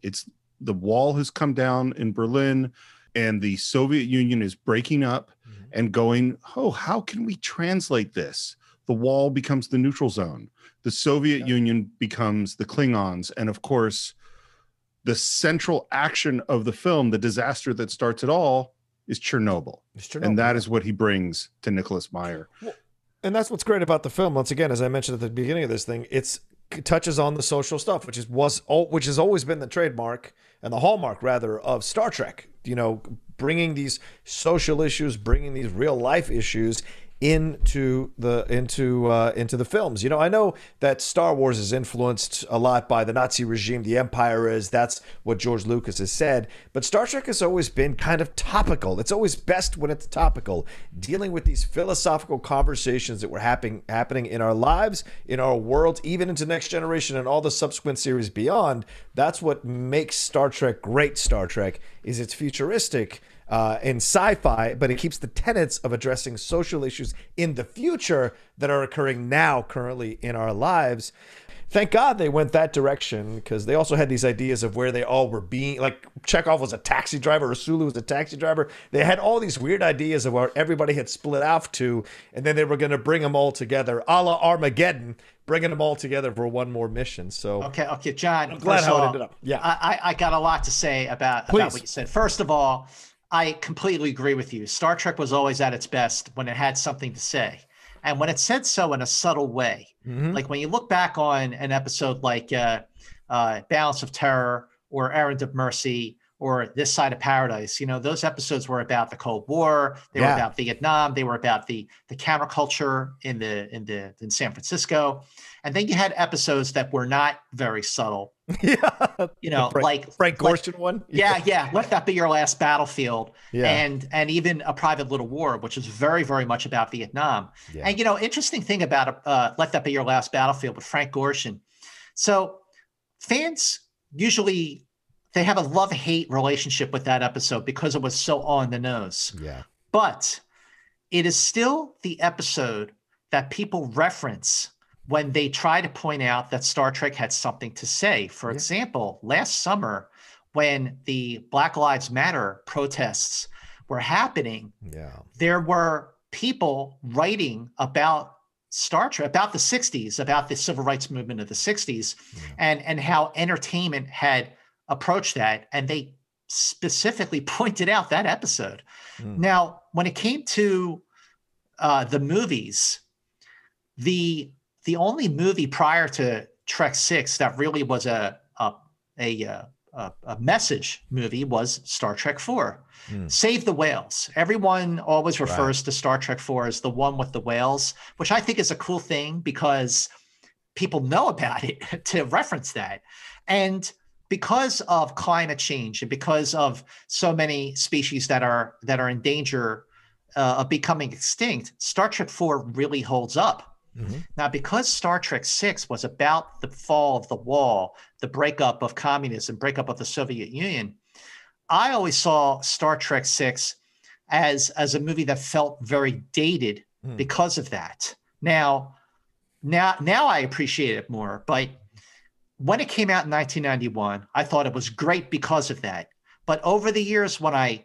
[SPEAKER 2] the wall has come down in Berlin and the Soviet Union is breaking up, and going, how can we translate this? The wall becomes the neutral zone. The Soviet Union becomes the Klingons. And of course, the central action of the film, the disaster that starts it all, is Chernobyl. And that is what he brings to Nicholas Meyer.
[SPEAKER 5] Well, and that's what's great about the film. Once again, as I mentioned at the beginning of this thing, it touches on the social stuff, which has always been the trademark and the hallmark, rather, of Star Trek. Bringing these social issues, bringing these real life issues into the films. I know that Star Wars is influenced a lot by the Nazi regime, the Empire is. That's what George Lucas has said. But Star Trek has always been kind of topical. It's always best when it's topical, dealing with these philosophical conversations that were happening in our lives, in our world, even into Next Generation and all the subsequent series beyond. That's what makes Star Trek great. Star Trek is it's futuristic in sci-fi, but it keeps the tenets of addressing social issues in the future that are occurring now, currently in our lives. Thank God they went that direction, because they also had these ideas of where they all were being, like Chekhov was a taxi driver, or Sulu was a taxi driver. They had all these weird ideas of where everybody had split off to, and then they were going to bring them all together, a la Armageddon, bringing them all together for one more mission. So
[SPEAKER 3] okay, John.
[SPEAKER 5] I'm glad how it ended up. Yeah,
[SPEAKER 3] I got a lot to say about what you said. First of all, I completely agree with you. Star Trek was always at its best when it had something to say. And when it said so in a subtle way, like when you look back on an episode like Balance of Terror or Errand of Mercy or This Side of Paradise, you know, those episodes were about the Cold War. They were about Vietnam. They were about the counterculture in San Francisco. And then you had episodes that were not very subtle. You know, like
[SPEAKER 5] Frank Gorshin one.
[SPEAKER 3] Yeah. Let That Be Your Last Battlefield. And even A Private Little War, which is very, very much about Vietnam. And, you know, interesting thing about Let That Be Your Last Battlefield with Frank Gorshin. So fans usually, they have a love-hate relationship with that episode because it was so on the nose. But it is still the episode that people reference when they try to point out that Star Trek had something to say. For example, last summer, when the Black Lives Matter protests were happening, there were people writing about Star Trek, about the 60s, about the civil rights movement of the 60s, and how entertainment had approached that. And they specifically pointed out that episode. Now, when it came to the movies, the only movie prior to Trek 6 that really was a message movie was Star Trek 4. Save the Whales. Everyone always refers to Star Trek 4 as the one with the whales, which I think is a cool thing because people know about it to reference that. And because of climate change and because of so many species that are in danger of becoming extinct, Star Trek 4 really holds up. Now, because Star Trek 6 was about the fall of the wall, the breakup of communism, breakup of the Soviet Union, I always saw Star Trek 6 as a movie that felt very dated because of that. Now I appreciate it more, but when it came out in 1991, I thought it was great because of that. But over the years, when I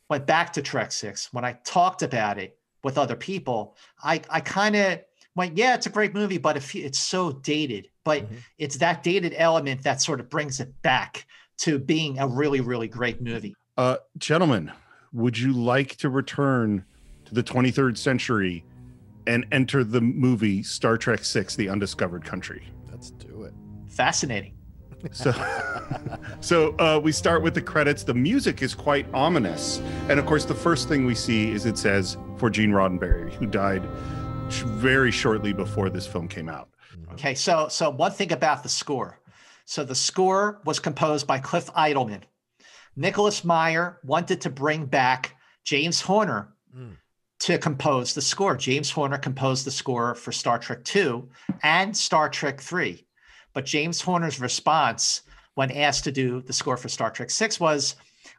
[SPEAKER 3] went back to Trek 6, when I talked about it with other people, I kind of went, yeah, it's a great movie, but it's so dated. But it's that dated element that sort of brings it back to being a really, really great movie.
[SPEAKER 2] Gentlemen, would you like to return to the 23rd century and enter the movie Star Trek 6, The Undiscovered Country?
[SPEAKER 5] Let's do it.
[SPEAKER 3] Fascinating.
[SPEAKER 2] So we start with the credits. The music is quite ominous. And of course, the first thing we see is it says for Gene Roddenberry, who died very shortly before this film came out.
[SPEAKER 3] Okay, so one thing about the score. So the score was composed by Cliff Idleman. Nicholas Meyer wanted to bring back James Horner to compose the score. James Horner composed the score for Star Trek II and Star Trek III. But James Horner's response when asked to do the score for Star Trek 6 was,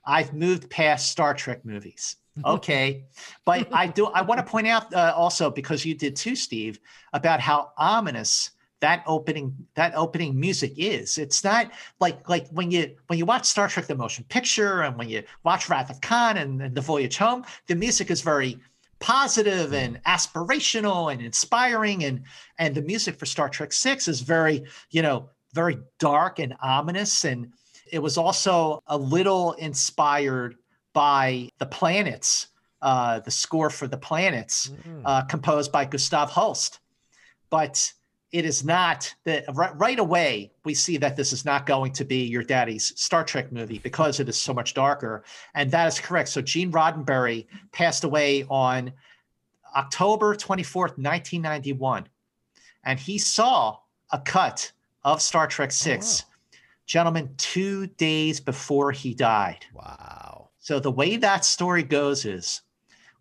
[SPEAKER 3] I've moved past Star Trek movies. Okay. But I want to point out also, because you did too, Steve, about how ominous that opening music is. It's not like when you watch Star Trek the Motion Picture and when you watch Wrath of Khan and The Voyage Home, the music is very positive and aspirational and inspiring, and the music for Star Trek 6 is very, very dark and ominous. And it was also a little inspired by The Planets, the score for The Planets, composed by Gustav Holst. But it is not that right away we see that this is not going to be your daddy's Star Trek movie because it is so much darker. And that is correct. So Gene Roddenberry passed away on October 24th, 1991. And he saw a cut of Star Trek 6, gentlemen, 2 days before he died.
[SPEAKER 5] Wow.
[SPEAKER 3] So the way that story goes is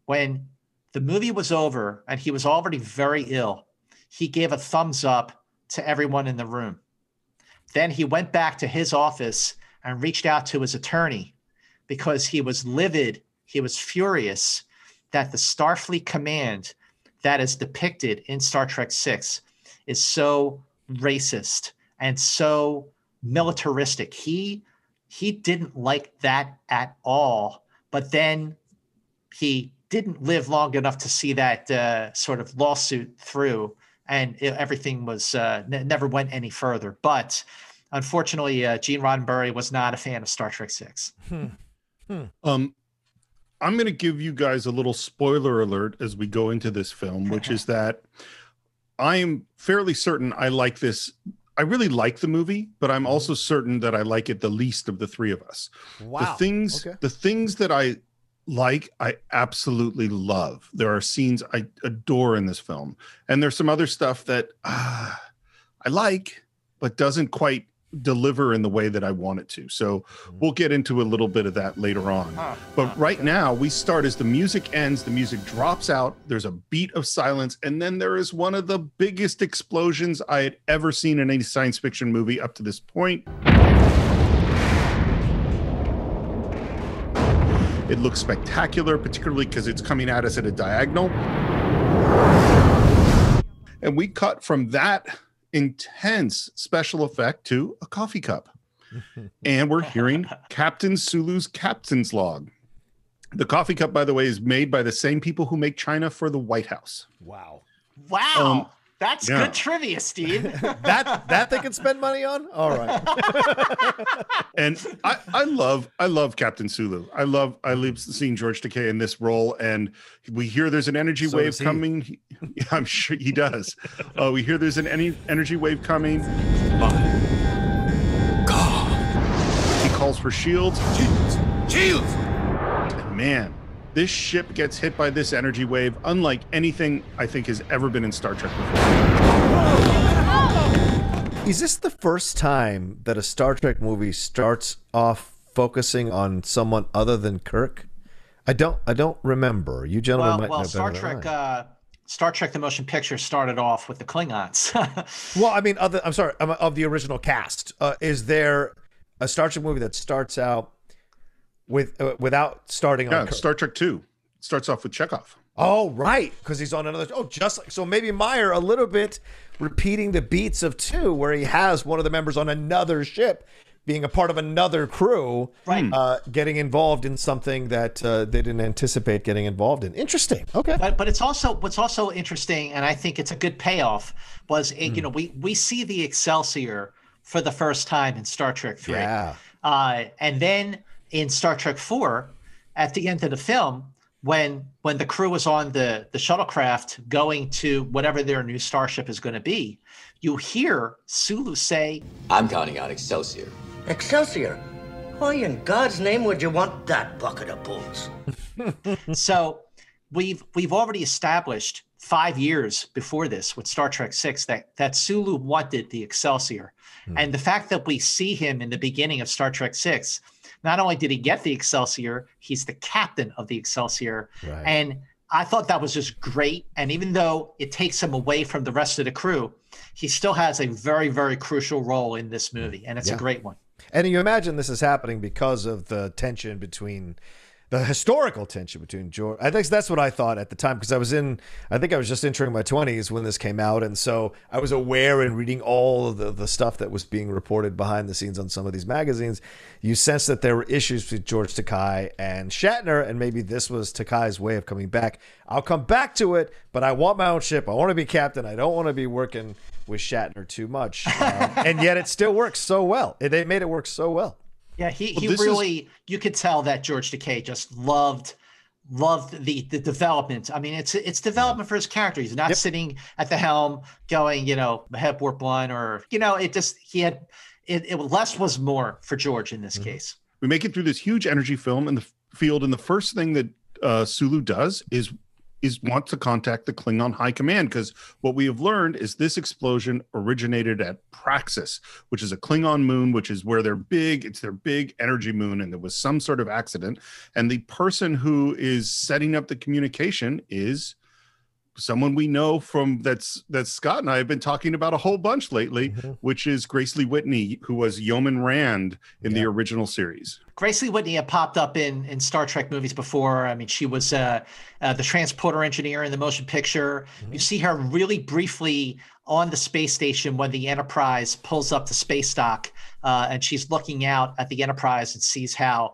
[SPEAKER 3] when the movie was over and he was already very ill, he gave a thumbs up to everyone in the room. Then he went back to his office and reached out to his attorney because he was livid. He was furious that the Starfleet command that is depicted in Star Trek 6 is so racist and so militaristic. He didn't like that at all. But then he didn't live long enough to see that sort of lawsuit through. And everything was never went any further. But unfortunately, Gene Roddenberry was not a fan of Star Trek 6.
[SPEAKER 2] I'm going to give you guys a little spoiler alert as we go into this film, which is that I am fairly certain I like this. I really like the movie, but I'm also certain that I like it the least of the three of us.
[SPEAKER 5] Wow.
[SPEAKER 2] The things that I like, I absolutely love. There are scenes I adore in this film. And there's some other stuff that I like, but doesn't quite deliver in the way that I want it to. So we'll get into a little bit of that later on. But right now we start as the music ends, the music drops out, there's a beat of silence, and then there is one of the biggest explosions I had ever seen in any science fiction movie up to this point. It looks spectacular, particularly because it's coming at us at a diagonal. And we cut from that intense special effect to a coffee cup. And we're hearing Captain Sulu's captain's log. The coffee cup, by the way, is made by the same people who make china for the White House.
[SPEAKER 5] Wow.
[SPEAKER 3] That's good trivia, Steve.
[SPEAKER 5] that they can spend money on? All right.
[SPEAKER 2] And I love Captain Sulu. I love seeing George Takei in this role, and we hear there's an energy wave coming. I'm sure he does. We hear there's an energy wave coming. My God. He calls for shields. Shields. And man, this ship gets hit by this energy wave unlike anything I think has ever been in Star Trek before.
[SPEAKER 5] Is this the first time that a Star Trek movie starts off focusing on someone other than Kirk? I don't remember. You gentlemen might know better than I.
[SPEAKER 3] Star Trek: The Motion Picture started off with the Klingons.
[SPEAKER 5] Well, I mean, of the original cast. Is there a Star Trek movie that starts out without starting on Kirk?
[SPEAKER 2] Star Trek 2 starts off with Chekhov.
[SPEAKER 5] Oh, right, because he's on another. Oh, just like so. Maybe Meyer a little bit repeating the beats of 2, where he has one of the members on another ship, being a part of another crew,
[SPEAKER 3] right?
[SPEAKER 5] Getting involved in something that they didn't anticipate getting involved in. Interesting. Okay,
[SPEAKER 3] but it's also what's also interesting, and I think it's a good payoff. Was you know we see the Excelsior for the first time in Star Trek 3, and then in Star Trek 4, at the end of the film, when the crew was on the shuttlecraft going to whatever their new starship is going to be, you hear Sulu say,
[SPEAKER 7] "I'm counting on Excelsior."
[SPEAKER 8] Excelsior? Why in God's name would you want that bucket of booze?
[SPEAKER 3] So we've already established 5 years before this with Star Trek 6 that Sulu wanted the Excelsior. And the fact that we see him in the beginning of Star Trek 6, not only did he get the Excelsior, he's the captain of the Excelsior. Right. And I thought that was just great. And even though it takes him away from the rest of the crew, he still has a very, very crucial role in this movie. And it's a great one.
[SPEAKER 5] And you imagine this is happening because of the tension between the historical tension between George. I think that's what I thought at the time, because I think I was just entering my 20s when this came out. And so I was aware and reading all of the stuff that was being reported behind the scenes on some of these magazines. You sense that there were issues with George Takei and Shatner, and maybe this was Takei's way of coming back. I'll come back to it, but I want my own ship. I want to be captain. I don't want to be working with Shatner too much. And yet it still works so well. They made it work so well.
[SPEAKER 3] Yeah, you could tell that George Takei just loved the development. I mean, it's development for his character. He's not sitting at the helm going, head warp 1 or, less was more for George in this case.
[SPEAKER 2] We make it through this huge energy film in the field, and the first thing that Sulu does is want to contact the Klingon High Command, because what we have learned is this explosion originated at Praxis, which is a Klingon moon, which is where it's their big energy moon, and there was some sort of accident. And the person who is setting up the communication is someone we know from that Scott and I have been talking about a whole bunch lately, which is Gracie Whitney, who was Yeoman Rand in the original series.
[SPEAKER 3] Gracie Whitney had popped up in Star Trek movies before. I mean, she was the transporter engineer in the motion picture. You see her really briefly on the space station when the Enterprise pulls up the space dock, and she's looking out at the Enterprise and sees how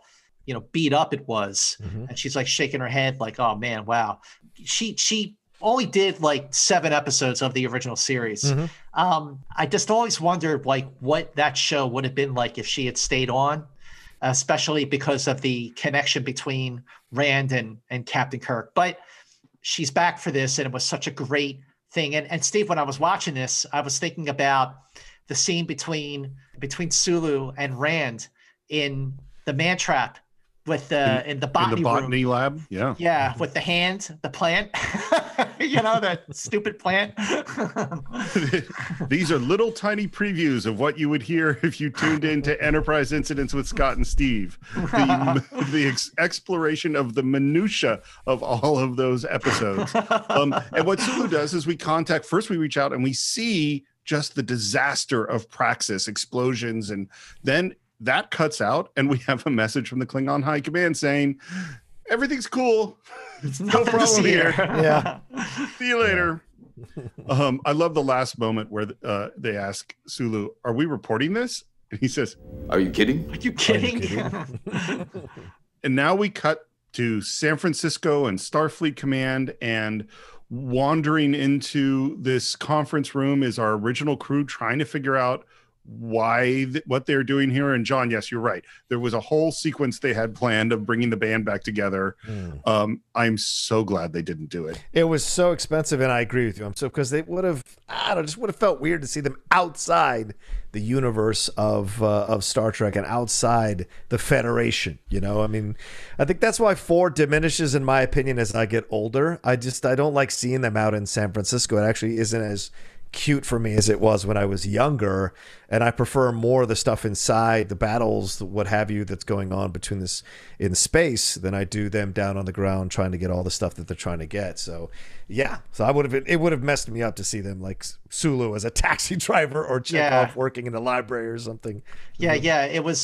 [SPEAKER 3] beat up it was. And she's like shaking her head like, oh man, wow. She only did like 7 episodes of the original series. I just always wondered like what that show would have been like if she had stayed on. especially because of the connection between Rand and Captain Kirk. But she's back for this, and it was such a great thing. And Steve, when I was watching this, I was thinking about the scene between Sulu and Rand in the man trap with in the botany room.
[SPEAKER 2] Lab.
[SPEAKER 3] Yeah, with the plant, that stupid plant.
[SPEAKER 2] These are little tiny previews of what you would hear if you tuned into Enterprise Incidents with Scott and Steve. The exploration of the minutia of all of those episodes. And what Sulu does is we reach out and we see just the disaster of Praxis explosions, and then that cuts out, and we have a message from the Klingon High Command saying, everything's cool. No problem here.
[SPEAKER 5] Yeah.
[SPEAKER 2] See you later. I love the last moment where they ask Sulu, are we reporting this? And he says,
[SPEAKER 7] Are you kidding?
[SPEAKER 3] Are you kidding?
[SPEAKER 2] And now we cut to San Francisco and Starfleet Command, and wandering into this conference room is our original crew trying to figure out what they're doing here. And John, yes, you're right. There was a whole sequence they had planned of bringing the band back together. I'm so glad they didn't do it.
[SPEAKER 5] It was so expensive, and I agree with you. Because they would have, just would have felt weird to see them outside the universe of Star Trek and outside the Federation. I think that's why 4 diminishes, in my opinion, as I get older. I don't like seeing them out in San Francisco. It actually isn't as cute for me as it was when I was younger, and I prefer more of the stuff inside the battles, what have you, that's going on between this in space than I do them down on the ground trying to get all the stuff that they're trying to get. So it would have messed me up to see them like Sulu as a taxi driver or Chekhov working in a library or something.
[SPEAKER 3] It was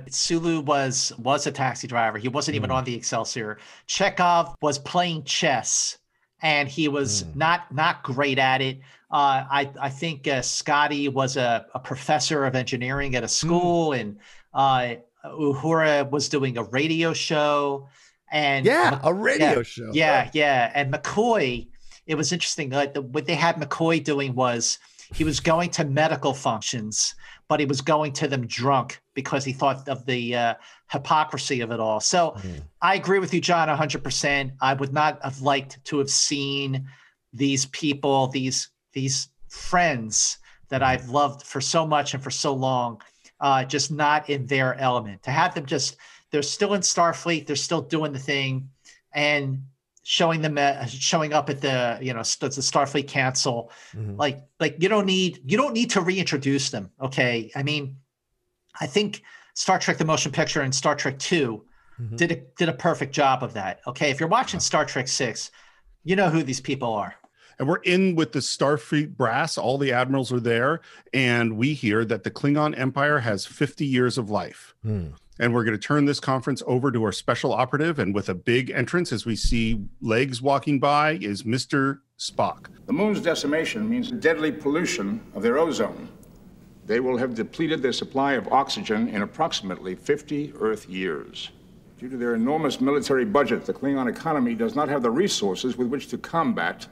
[SPEAKER 3] Sulu was a taxi driver. He wasn't even on the Excelsior. Chekhov was playing chess, and he was not great at it. I think Scotty was a professor of engineering at a school, and Uhura was doing a radio show. And
[SPEAKER 5] a radio show.
[SPEAKER 3] And McCoy, it was interesting. What they had McCoy doing was he was going to medical functions, but he was going to them drunk because he thought of the hypocrisy of it all. So I agree with you, John, 100%. I would not have liked to have seen these people, these friends that I've loved for so much and for so long, just not in their element. To have them they're still in Starfleet, they're still doing the thing, and showing up at the Starfleet Council, like you don't need to reintroduce them. Okay, I mean, I think Star Trek: The Motion Picture and Star Trek II did a perfect job of that. Okay, if you're watching Star Trek VI, you know who these people are.
[SPEAKER 2] And we're in with the Starfleet brass. All the admirals are there. And we hear that the Klingon Empire has 50 years of life. And we're going to turn this conference over to our special operative. And with a big entrance, as we see legs walking by, is Mr. Spock.
[SPEAKER 4] The moon's decimation means deadly pollution of their ozone. They will have depleted their supply of oxygen in approximately 50 Earth years. Due to their enormous military budget, the Klingon economy does not have the resources with which to combat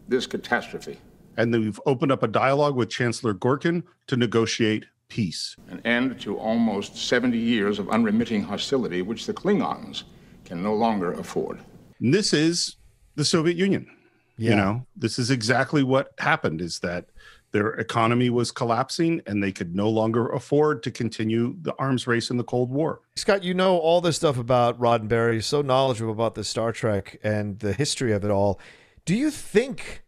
[SPEAKER 4] this catastrophe.
[SPEAKER 2] And then we've opened up a dialogue with Chancellor Gorkon to negotiate peace.
[SPEAKER 4] An end to almost 70 years of unremitting hostility, which the Klingons can no longer afford.
[SPEAKER 2] And this is the Soviet Union. This is exactly what happened, is that their economy was collapsing and they could no longer afford to continue the arms race in the Cold War.
[SPEAKER 5] Scott, you know all this stuff about Roddenberry. You're so knowledgeable about the Star Trek and the history of it all. Do you think,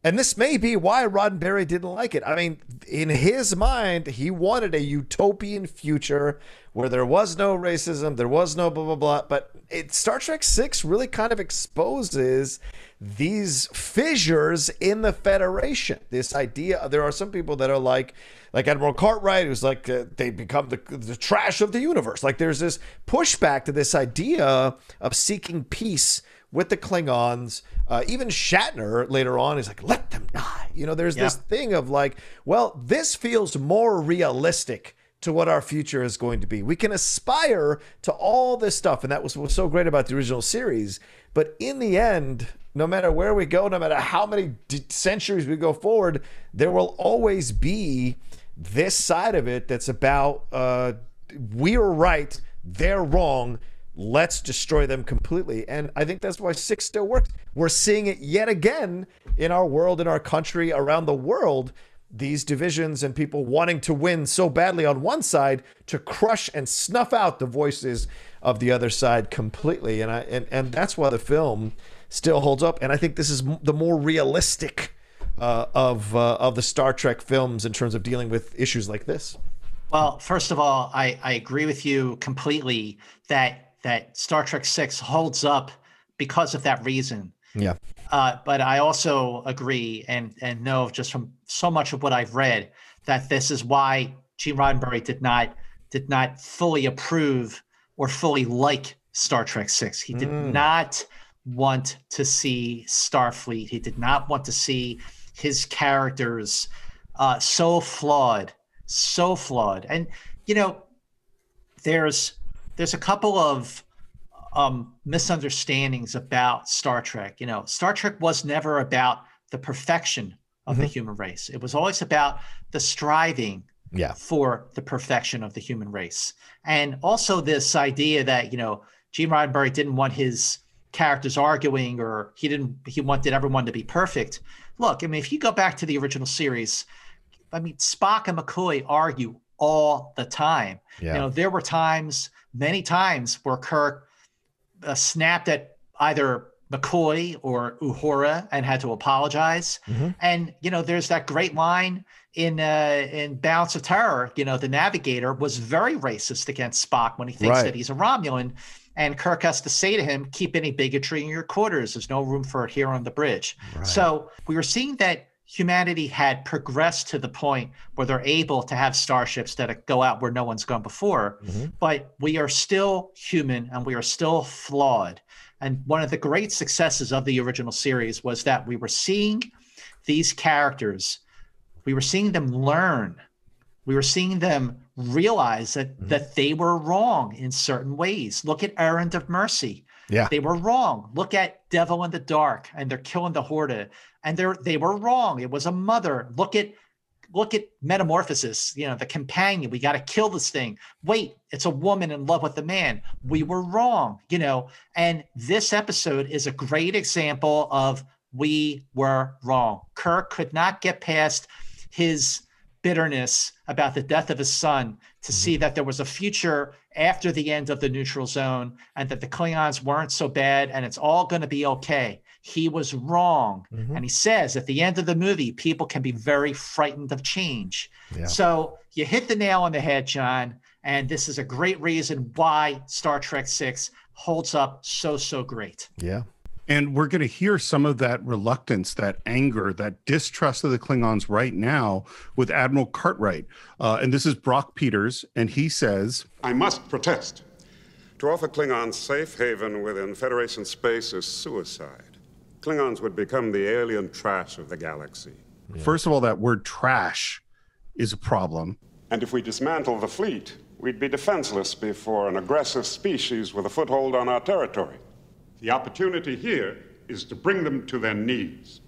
[SPEAKER 5] and this may be why Roddenberry didn't like it, I mean, in his mind, he wanted a utopian future where there was no racism, there was no blah, blah, blah, but Star Trek VI really kind of exposes these fissures in the Federation. This idea, there are some people that are like Admiral Cartwright, who's like, they become the trash of the universe. Like there's this pushback to this idea of seeking peace with the Klingons. Even Shatner later on is like, let them die. There's this thing of like, well, this feels more realistic to what our future is going to be. We can aspire to all this stuff. And that was what's so great about the original series. But in the end, no matter where we go, no matter how many centuries we go forward, there will always be this side of it that's about we're right, they're wrong. Let's destroy them completely. And I think that's why 6 still works. We're seeing it yet again in our world, in our country, around the world, these divisions and people wanting to win so badly on one side to crush and snuff out the voices of the other side completely. And that's why the film still holds up. And I think this is the more realistic of the Star Trek films in terms of dealing with issues like this.
[SPEAKER 3] Well, first of all, I agree with you completely that Star Trek 6 holds up because of that reason.
[SPEAKER 5] Yeah.
[SPEAKER 3] But I also agree and know just from so much of what I've read that this is why Gene Roddenberry did not fully approve or fully like Star Trek 6. He did not want to see Starfleet. He did not want to see his characters so flawed. And, there's a couple of misunderstandings about Star Trek. Star Trek was never about the perfection of the human race. It was always about the striving for the perfection of the human race. And also this idea that, Gene Roddenberry didn't want his characters arguing, or he wanted everyone to be perfect. Look, if you go back to the original series, Spock and McCoy argue all the time.
[SPEAKER 5] Yeah.
[SPEAKER 3] There were many times where Kirk snapped at either McCoy or Uhura and had to apologize. And, there's that great line in Balance of Terror, the navigator was very racist against Spock when he thinks that he's a Romulan. And Kirk has to say to him, keep any bigotry in your quarters. There's no room for it here on the bridge. Right. So we were seeing that humanity had progressed to the point where they're able to have starships that go out where no one's gone before. But we are still human and we are still flawed. And one of the great successes of the original series was that we were seeing these characters, we were seeing them learn. We were seeing them realize that they were wrong in certain ways. Look at Errand of Mercy.
[SPEAKER 5] Yeah.
[SPEAKER 3] They were wrong. Look at Devil in the Dark, and they're killing the Horta, and they were wrong. It was a mother. Look at Metamorphosis, the companion. We got to kill this thing. Wait, it's a woman in love with a man. We were wrong, and this episode is a great example of we were wrong. Kirk could not get past his bitterness about the death of his son to see that there was a future after the end of the neutral zone and that the Klingons weren't so bad and it's all going to be okay. He was wrong. And he says at the end of the movie, people can be very frightened of change. Yeah. So you hit the nail on the head, John. And this is a great reason why Star Trek 6 holds up so great.
[SPEAKER 5] Yeah.
[SPEAKER 2] And we're going to hear some of that reluctance, that anger, that distrust of the Klingons right now with Admiral Cartwright. And this is Brock Peters, and he says,
[SPEAKER 9] I must protest. To offer Klingons safe haven within Federation space is suicide. Klingons would become the alien trash of the galaxy.
[SPEAKER 2] Yeah. First of all, that word trash is a problem.
[SPEAKER 9] And if we dismantle the fleet, we'd be defenseless before an aggressive species with a foothold on our territory. The opportunity here is to bring them to their knees.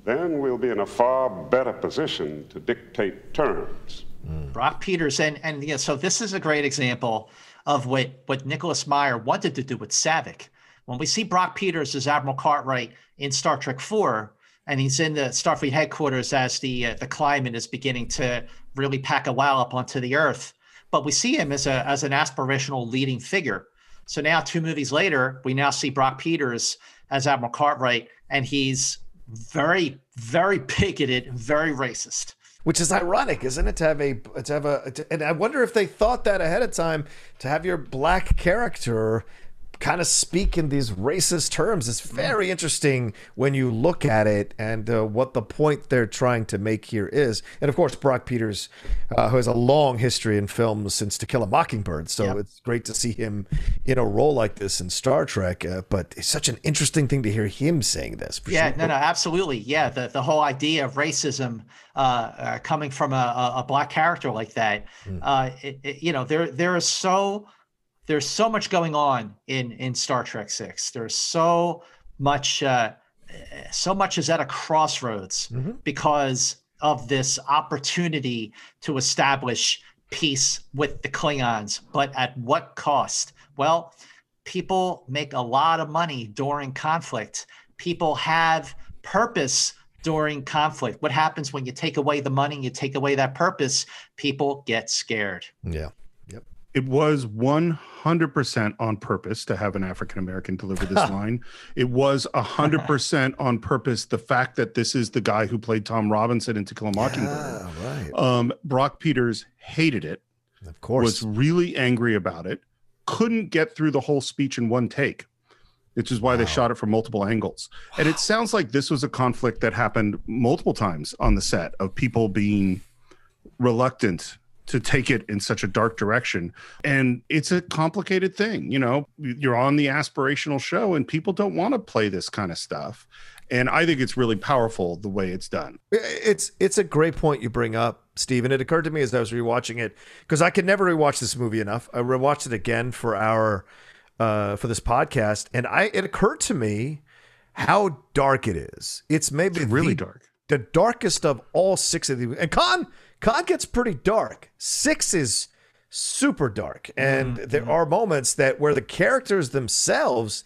[SPEAKER 9] Then we'll be in a far better position to dictate terms.
[SPEAKER 3] Brock Peters, and so this is a great example of what Nicholas Meyer wanted to do with Savick. When we see Brock Peters as Admiral Cartwright in Star Trek IV, and he's in the Starfleet headquarters as the climate is beginning to really pack a wallop onto the Earth, but we see him as an aspirational leading figure. So now 2 movies later, we now see Brock Peters as Admiral Cartwright, and he's very, very bigoted, very racist.
[SPEAKER 5] Which is ironic, isn't it? And I wonder if they thought that ahead of time, to have your black character kind of speak in these racist terms. It's very interesting when you look at it and what the point they're trying to make here is. And of course, Brock Peters, who has a long history in films since To Kill a Mockingbird. So it's great to see him in a role like this in Star Trek. But it's such an interesting thing to hear him saying this.
[SPEAKER 3] Yeah, no, absolutely. Yeah, the whole idea of racism coming from a black character like that. There's so much going on in Star Trek 6. There's so much is at a crossroads because of this opportunity to establish peace with the Klingons, but at what cost? Well, people make a lot of money during conflict. People have purpose during conflict. What happens when you take away the money, you take away that purpose? People get scared.
[SPEAKER 5] Yeah. Yep.
[SPEAKER 2] It was 100% on purpose to have an African-American deliver this line. It was 100% on purpose. The fact that this is the guy who played Tom Robinson in To Kill a Mockingbird.
[SPEAKER 5] Right.
[SPEAKER 2] Brock Peters hated it.
[SPEAKER 5] Of course.
[SPEAKER 2] Was really angry about it. Couldn't get through the whole speech in one take, which is why they shot it from multiple angles. And it sounds like this was a conflict that happened multiple times on the set, of people being reluctant to take it in such a dark direction. And it's a complicated thing. You know, you're on the aspirational show and people don't want to play this kind of stuff. And I think it's really powerful the way it's done.
[SPEAKER 5] It's a great point you bring up, Steve. And it occurred to me as I was rewatching it, because I could never rewatch this movie enough. I rewatched it again for this podcast, and it occurred to me how dark it is. It's maybe
[SPEAKER 2] really dark,
[SPEAKER 5] the darkest of all 6 of the. And Con gets pretty dark. 6 is super dark, and there are moments where the characters themselves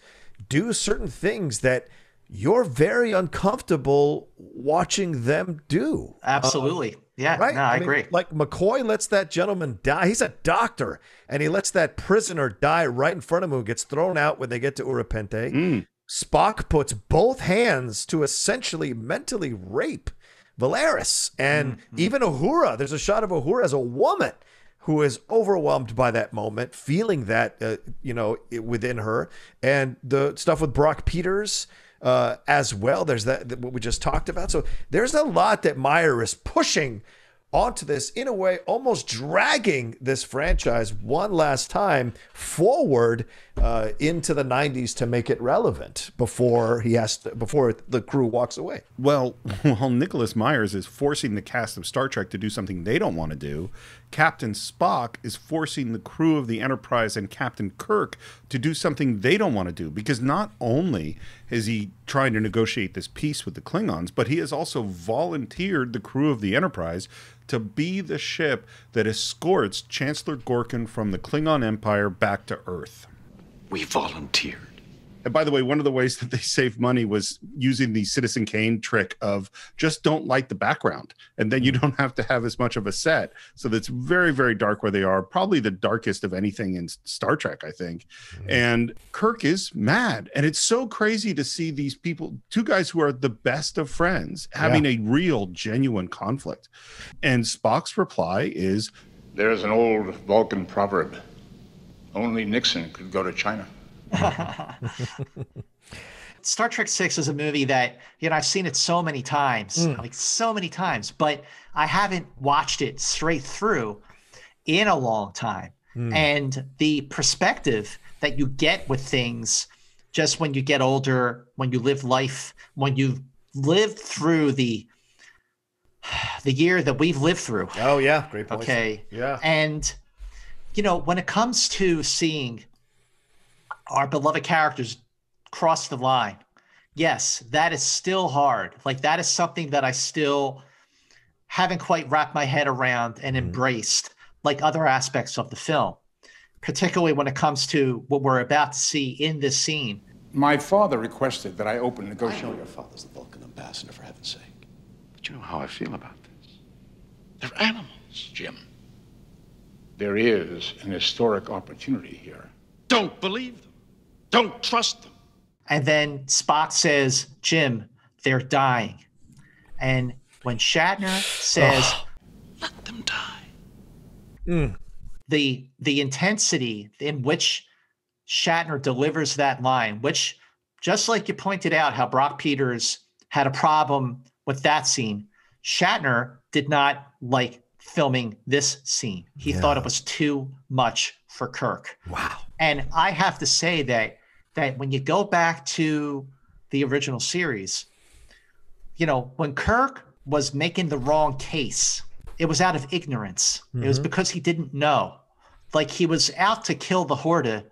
[SPEAKER 5] do certain things that you're very uncomfortable watching them do.
[SPEAKER 3] Absolutely. Yeah,
[SPEAKER 5] right?
[SPEAKER 3] No, I agree.
[SPEAKER 5] Like McCoy lets that gentleman die. He's a doctor, and he lets that prisoner die right in front of him, who gets thrown out when they get to Urapente. Spock puts both hands to essentially mentally rape Valeris. And even Uhura, there's a shot of Uhura as a woman who is overwhelmed by that moment, feeling that, within her. And the stuff with Brock Peters as well. There's that what we just talked about. So there's a lot that Meyer is pushing onto this, in a way, almost dragging this franchise one last time forward into the 90s to make it relevant before the crew walks away.
[SPEAKER 2] Well, while Nicholas Myers is forcing the cast of Star Trek to do something they don't want to do, Captain Spock is forcing the crew of the Enterprise and Captain Kirk to do something they don't want to do, because not only is he trying to negotiate this peace with the Klingons, but he has also volunteered the crew of the Enterprise to be the ship that escorts Chancellor Gorkon from the Klingon Empire back to Earth.
[SPEAKER 10] We volunteered.
[SPEAKER 2] And by the way, one of the ways that they saved money was using the Citizen Kane trick of just don't light the background, and then you don't have to have as much of a set. So that's very, very dark where they are. Probably the darkest of anything in Star Trek, I think. And Kirk is mad. And it's so crazy to see these people, 2 guys who are the best of friends, having a real, genuine conflict. And Spock's reply is,
[SPEAKER 4] There's an old Vulcan proverb. Only Nixon could go to China.
[SPEAKER 3] Star Trek 6 is a movie that, I've seen it so many times, but I haven't watched it straight through in a long time. And the perspective that you get with things just when you get older, when you live life, when you've lived through the year that we've lived through.
[SPEAKER 5] Oh, yeah. Great point.
[SPEAKER 3] Okay.
[SPEAKER 5] Yeah.
[SPEAKER 3] And, when it comes to seeing our beloved characters cross the line, yes, that is still hard. Like, that is something that I still haven't quite wrapped my head around and embraced, like other aspects of the film, particularly when it comes to what we're about to see in this scene.
[SPEAKER 4] My father requested that I open negotiations.
[SPEAKER 10] I know your father's the Vulcan ambassador, for heaven's sake. But you know how I feel about this. They're animals, Jim.
[SPEAKER 4] There is an historic opportunity here.
[SPEAKER 10] Don't believe them. Don't trust them.
[SPEAKER 3] And then Spock says, Jim, they're dying. And when Shatner says,
[SPEAKER 10] let them die.
[SPEAKER 3] The intensity in which Shatner delivers that line, which, just like you pointed out how Brock Peters had a problem with that scene, Shatner did not like filming this scene. He thought it was too much for Kirk.
[SPEAKER 5] Wow.
[SPEAKER 3] And I have to say that when you go back to the original series, when Kirk was making the wrong case, it was out of ignorance. It was because he didn't know. Like, he was out to kill the Horta.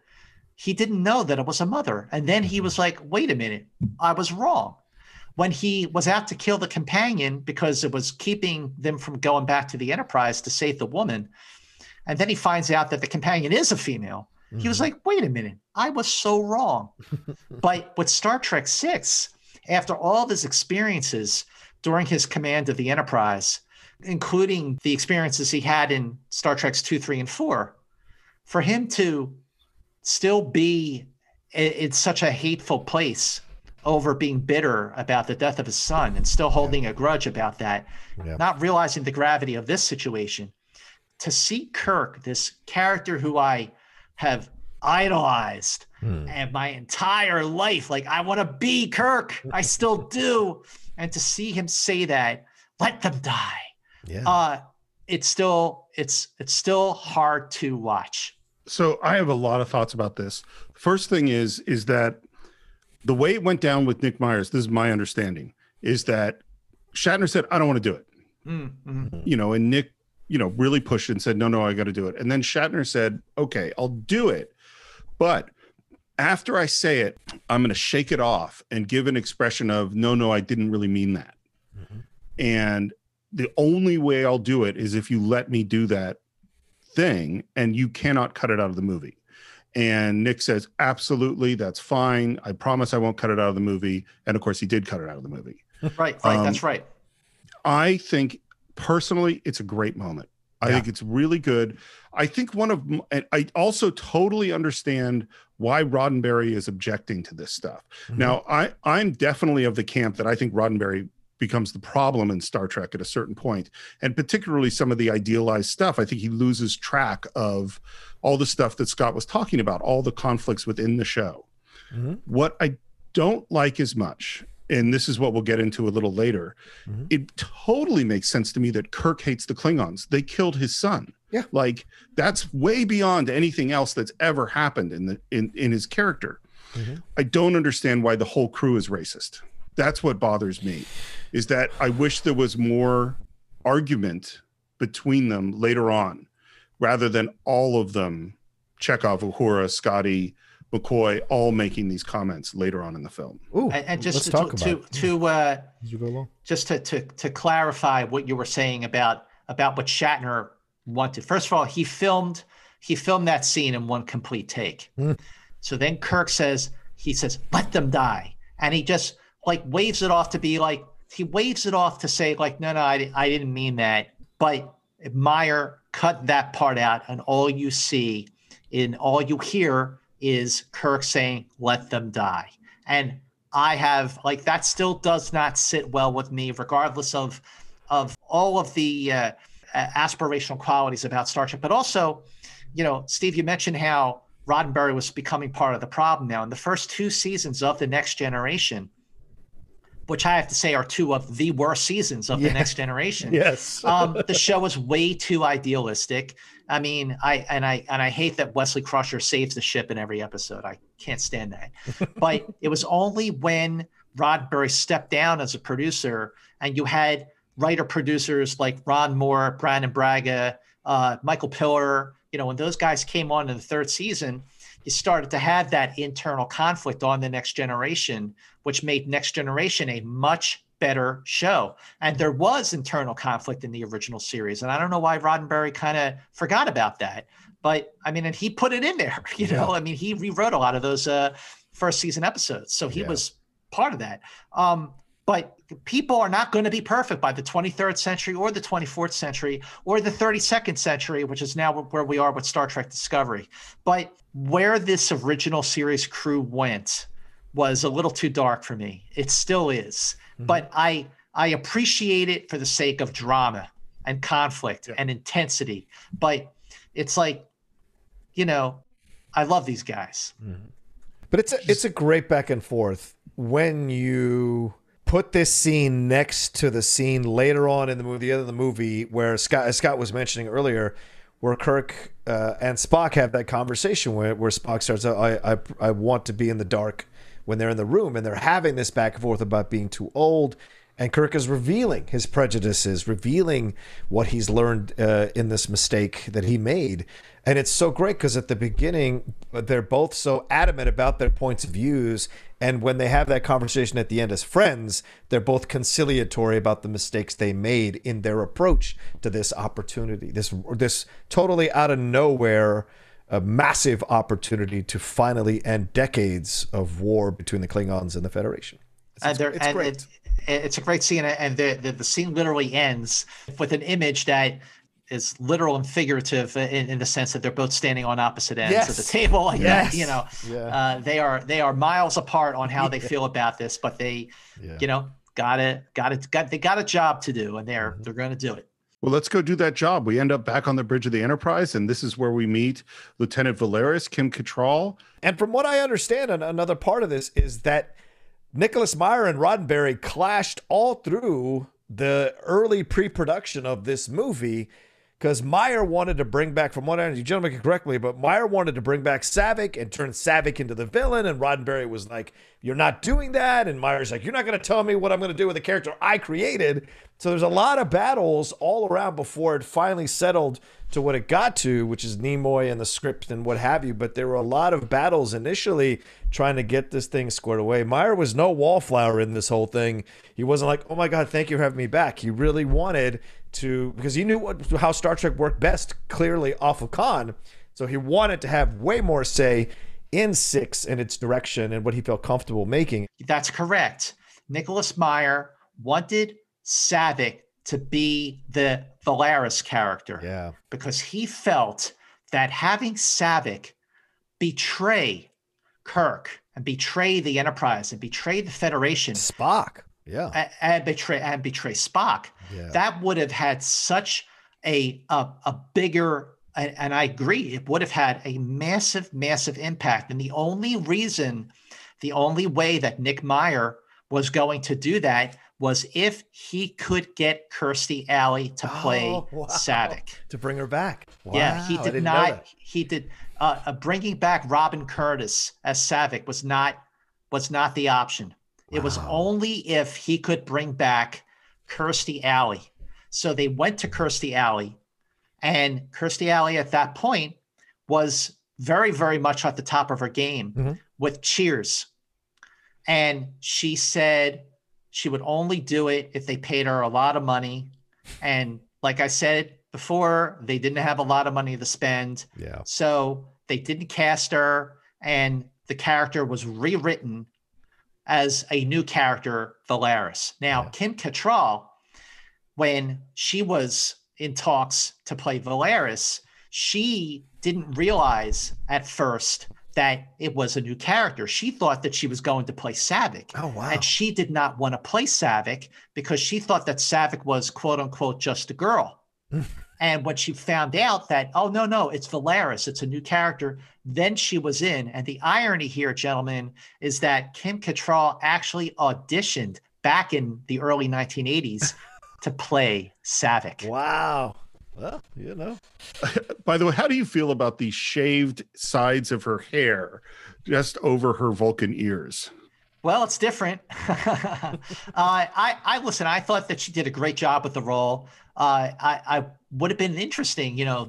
[SPEAKER 3] He didn't know that it was a mother. And then he was like, wait a minute, I was wrong. When he was out to kill the companion because it was keeping them from going back to the Enterprise to save the woman, And then he finds out that the companion is a female. He was like, wait a minute, I was so wrong. But with Star Trek VI, after all of his experiences during his command of the Enterprise, including the experiences he had in Star Treks 2, 3, and 4, for him to still be in such a hateful place over being bitter about the death of his son and still holding a grudge about that, not realizing the gravity of this situation, to see Kirk, this character who I have idolized and my entire life, like I want to be Kirk, I still do, and to see him say that, let them die, it's still hard to watch.
[SPEAKER 2] So I have a lot of thoughts about this. First thing is that the way it went down with Nick Myers, this is my understanding, is that Shatner said, I don't want to do it. And Nick, really pushed and said, no, I got to do it. And then Shatner said, okay, I'll do it. But after I say it, I'm going to shake it off and give an expression of, no, I didn't really mean that. And the only way I'll do it is if you let me do that thing, and you cannot cut it out of the movie. And Nick says, absolutely, that's fine. I promise I won't cut it out of the movie. And of course, he did cut it out of the movie.
[SPEAKER 3] Right. That's right.
[SPEAKER 2] I think personally, it's a great moment. I think it's really good. I think I also totally understand why Roddenberry is objecting to this stuff. Now, I'm definitely of the camp that I think Roddenberry becomes the problem in Star Trek at a certain point, and particularly some of the idealized stuff. I think he loses track of all the stuff that Scott was talking about, all the conflicts within the show. What I don't like as much, and this is what we'll get into a little later, it totally makes sense to me that Kirk hates the Klingons. They killed his son.
[SPEAKER 1] Yeah.
[SPEAKER 2] Like, that's way beyond anything else that's ever happened in his character. I don't understand why the whole crew is racist. That's what bothers me, is that I wish there was more argument between them later on, rather than all of them, Chekhov, Uhura, Scotty, McCoy, all making these comments later on in the film.
[SPEAKER 3] Ooh, and just to clarify what you were saying about what Shatner wanted. First of all, he filmed that scene in one complete take. So then Kirk says, let them die. And he just waves it off to be like, he waves it off to say like, no, I didn't mean that. But Meyer cut that part out, and all you hear is Kirk saying, let them die. And I have that still does not sit well with me, regardless of all of the aspirational qualities about Star Trek. But also, Steve, you mentioned how Roddenberry was becoming part of the problem now. In the first 2 seasons of The Next Generation, which I have to say are 2 of the worst seasons of The Next Generation.
[SPEAKER 1] Yes.
[SPEAKER 3] The show was way too idealistic. I mean, I hate that Wesley Crusher saves the ship in every episode. I can't stand that. But it was only when Roddenberry stepped down as a producer, and you had writer-producers like Ron Moore, Brandon Braga, Michael Piller, when those guys came on in the 3rd season, you started to have that internal conflict on The Next Generation, which made Next Generation a much better show. And there was internal conflict in the original series. And I don't know why Roddenberry kind of forgot about that. But I mean, and he put it in there, I mean, he rewrote a lot of those first season episodes. So he was part of that. But people are not going to be perfect by the 23rd century or the 24th century or the 32nd century, which is now where we are with Star Trek Discovery. But where this original series crew went was a little too dark for me. It still is. But I appreciate it for the sake of drama and conflict and intensity. But it's like, I love these guys.
[SPEAKER 5] But it's a great back and forth when you put this scene next to the scene later on in the movie, where Scott was mentioning earlier, where Kirk and Spock have that conversation where Spock starts, I want to be in the dark, when they're in the room and they're having this back and forth about being too old. And Kirk is revealing his prejudices, revealing what he's learned in this mistake that he made. And it's so great because at the beginning, they're both so adamant about their points of views. And when they have that conversation at the end as friends, they're both conciliatory about the mistakes they made in their approach to this opportunity, this totally out of nowhere, a massive opportunity to finally end decades of war between the Klingons and the Federation. It's great.
[SPEAKER 3] It's a great scene, and the scene literally ends with an image that is literal and figurative in the sense that they're both standing on opposite ends of the table. Like that, you know, they are miles apart on how they feel about this, but they, you know, they got a job to do, and they're going to do it.
[SPEAKER 2] Well, let's go do that job. We end up back on the bridge of the Enterprise, and this is where we meet Lieutenant Valeris, Kim Cattrall.
[SPEAKER 5] And from what I understand, another part of this is that Nicholas Meyer and Roddenberry clashed all through the early pre-production of this movie, because Meyer wanted to bring back, from what I understand, you gentlemen can correct me, but Meyer wanted to bring back Saavik and turn Saavik into the villain, and Roddenberry was like, you're not doing that, and Meyer's like, you're not going to tell me what I'm going to do with the character I created. So there's a lot of battles all around before it finally settled to what it got to, which is Nimoy and the script and what have you, but there were a lot of battles initially trying to get this thing squared away. Meyer was no wallflower in this whole thing. He wasn't like, oh my God, thank you for having me back. He really wanted to, because he knew how Star Trek worked best, clearly off of Khan. So he wanted to have way more say in 6 and its direction and what he felt comfortable making.
[SPEAKER 3] That's correct. Nicholas Meyer wanted Saavik to be the Valeris character, because he felt that having Saavik betray Kirk and betray the Enterprise and betray the Federation,
[SPEAKER 5] Spock,
[SPEAKER 3] and betray Spock, that would have had such a bigger, and I agree, it would have had a massive impact. And the only way that Nick Meyer was going to do that was if he could get Kirstie Alley to play Saavik,
[SPEAKER 5] to bring her back. Wow,
[SPEAKER 3] yeah, he did not. He did. Bringing back Robin Curtis as Saavik was not the option. It was only if he could bring back Kirstie Alley. So they went to Kirstie Alley, and Kirstie Alley at that point was very, very much at the top of her game with Cheers. And she said she would only do it if they paid her a lot of money. And like I said before, they didn't have a lot of money to spend. So they didn't cast her, and the character was rewritten as a new character, Valeris. Now, Kim Cattrall, when she was in talks to play Valeris, she didn't realize at first that it was a new character. She thought that she was going to play Saavik.
[SPEAKER 5] Oh, wow.
[SPEAKER 3] And she did not want to play Saavik because she thought that Saavik was, quote unquote, just a girl. And when she found out that, oh, no, it's Valeris, it's a new character, then she was in. And the irony here, gentlemen, is that Kim Cattrall actually auditioned back in the early 1980s to play Saavik.
[SPEAKER 5] Wow. Well, you know.
[SPEAKER 2] By the way, how do you feel about the shaved sides of her hair just over her Vulcan ears?
[SPEAKER 3] Well, it's different. I listen, I thought that she did a great job with the role. I would have been interesting, you know,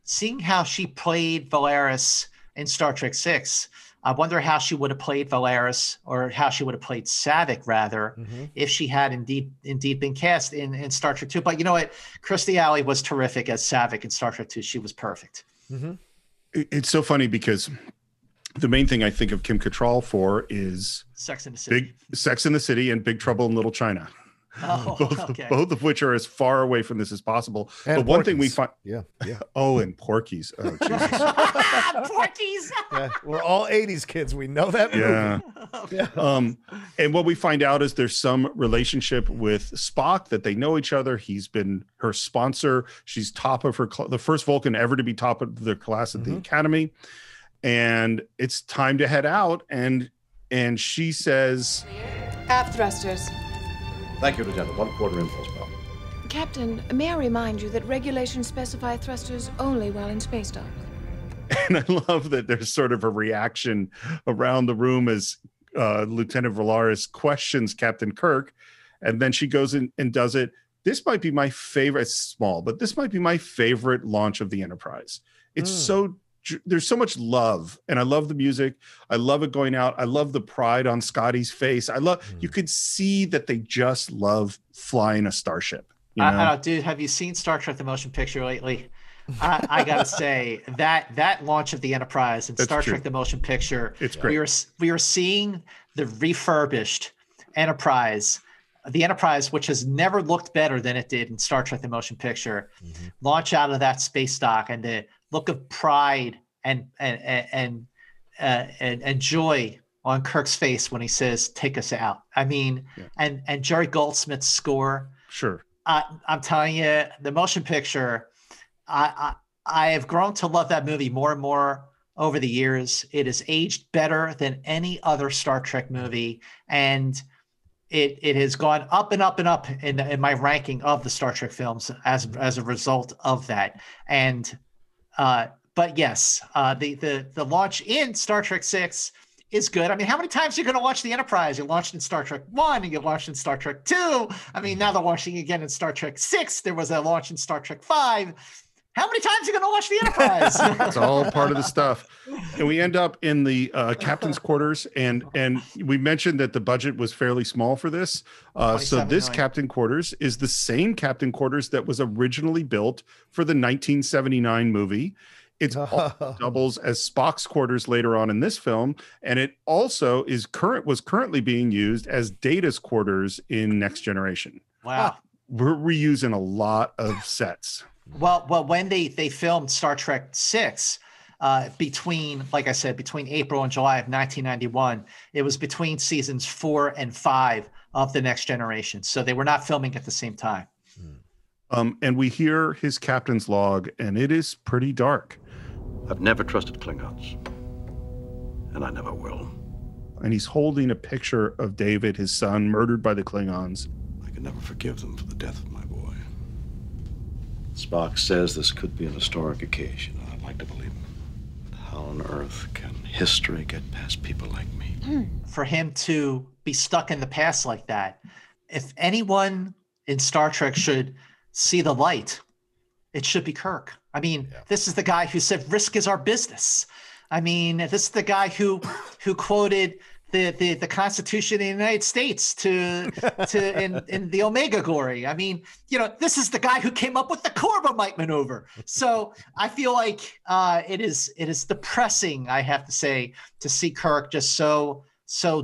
[SPEAKER 3] seeing how she played Valeris in Star Trek 6. I wonder how she would have played Valeris, or how she would have played Saavik, rather, if she had indeed been cast in Star Trek 2. But you know what? Kirstie Alley was terrific as Saavik in Star Trek 2. She was perfect.
[SPEAKER 2] It's so funny because the main thing I think of Kim Cattrall for is
[SPEAKER 3] Sex in the City.
[SPEAKER 2] Sex in the City and Big Trouble in Little China.
[SPEAKER 3] Oh,
[SPEAKER 2] both of which are as far away from this as possible.
[SPEAKER 5] And
[SPEAKER 2] but one
[SPEAKER 5] Porky's.
[SPEAKER 2] thing we find, oh, and Porky's. Oh, Jesus.
[SPEAKER 3] Porky's.
[SPEAKER 5] We're all 80s kids. We know that movie.
[SPEAKER 2] And what we find out is there's some relationship with Spock, that they know each other. He's been her sponsor. She's top of her the first Vulcan ever to be top of the class at the Academy. And it's time to head out. And she says,
[SPEAKER 11] Aft thrusters.
[SPEAKER 10] Thank you, Lieutenant. 1/4 impulse power.
[SPEAKER 11] Captain, may I remind you that regulations specify thrusters only while in space dock.
[SPEAKER 2] And I love that there's sort of a reaction around the room as Lieutenant Valeris questions Captain Kirk. and then she goes in and does it. This might be my favorite. It's small, but this might be my favorite launch of the Enterprise. It's there's so much love, and I love the music. I love it going out. I love the pride on Scotty's face. You could see that they just love flying a starship. You know?
[SPEAKER 3] Dude, have you seen Star Trek: The Motion Picture lately? I gotta say that launch of the Enterprise and Star Trek: The Motion Picture,
[SPEAKER 2] it's great.
[SPEAKER 3] We are seeing the refurbished Enterprise. The Enterprise, which has never looked better than it did in Star Trek: The Motion Picture, launch out of that space dock, and the look of pride and joy on Kirk's face when he says, "Take us out." I mean, and Jerry Goldsmith's score.
[SPEAKER 2] Sure.
[SPEAKER 3] I'm telling you, the motion picture. I have grown to love that movie more and more over the years. It has aged better than any other Star Trek movie, and it has gone up and up and up in my ranking of the Star Trek films as a result of that. And but yes, the launch in Star Trek 6 is good. I mean, how many times are you going to watch the Enterprise? You launched in Star Trek 1 and you launched in Star Trek 2. I mean, now they're launching again in Star Trek 6. There was a launch in Star Trek 5. How many times are you going to watch the Enterprise?
[SPEAKER 2] It's all part of the stuff. And we end up in the captain's quarters. And we mentioned that the budget was fairly small for this. So this captain quarters is the same captain quarters that was originally built for the 1979 movie. It doubles as Spock's quarters later on in this film. And it also was currently being used as Data's quarters in Next Generation.
[SPEAKER 3] Wow.
[SPEAKER 2] We're reusing a lot of sets.
[SPEAKER 3] Well, when they filmed Star Trek 6, between April and July of 1991, it was between seasons 4 and 5 of the Next Generation. So they were not filming at the same time.
[SPEAKER 2] And we hear his captain's log, and it is pretty dark.
[SPEAKER 10] I've never trusted Klingons, and I never will.
[SPEAKER 2] And he's holding a picture of David, his son, murdered by the Klingons.
[SPEAKER 10] I can never forgive them for the death of my boy. Spock says this could be an historic occasion, and I'd like to believe him. But how on earth can history get past people like me?
[SPEAKER 3] For him to be stuck in the past like that, if anyone in Star Trek should see the light, it should be Kirk. I mean, this is the guy who said, "Risk is our business." I mean, this is the guy who quoted the Constitution of the United States in the Omega Glory. I mean, this is the guy who came up with the Corbomite maneuver. So I feel like it is depressing, I have to say, to see Kirk just so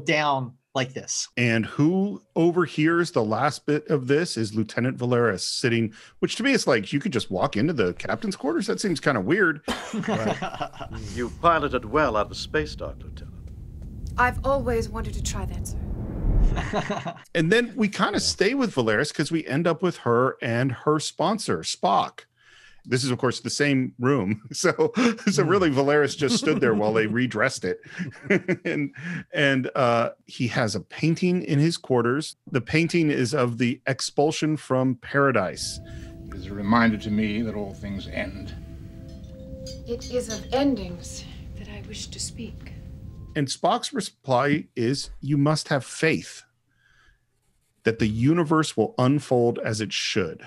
[SPEAKER 3] down like this.
[SPEAKER 2] And who overhears the last bit of this is Lieutenant Valeris sitting, which to me is like, you could just walk into the captain's quarters. That seems kind of weird.
[SPEAKER 10] You piloted well out of space, Dr. Lieutenant.
[SPEAKER 11] I've always wanted to try that, sir.
[SPEAKER 2] And then we kind of stay with Valeris because we end up with her and her sponsor, Spock. This is, of course, the same room. So really, Valeris just stood there while they redressed it. and he has a painting in his quarters. The painting is of the expulsion from paradise.
[SPEAKER 4] It is a reminder to me that all things end.
[SPEAKER 11] It is of endings that I wish to speak.
[SPEAKER 2] And Spock's reply is, you must have faith that the universe will unfold as it should.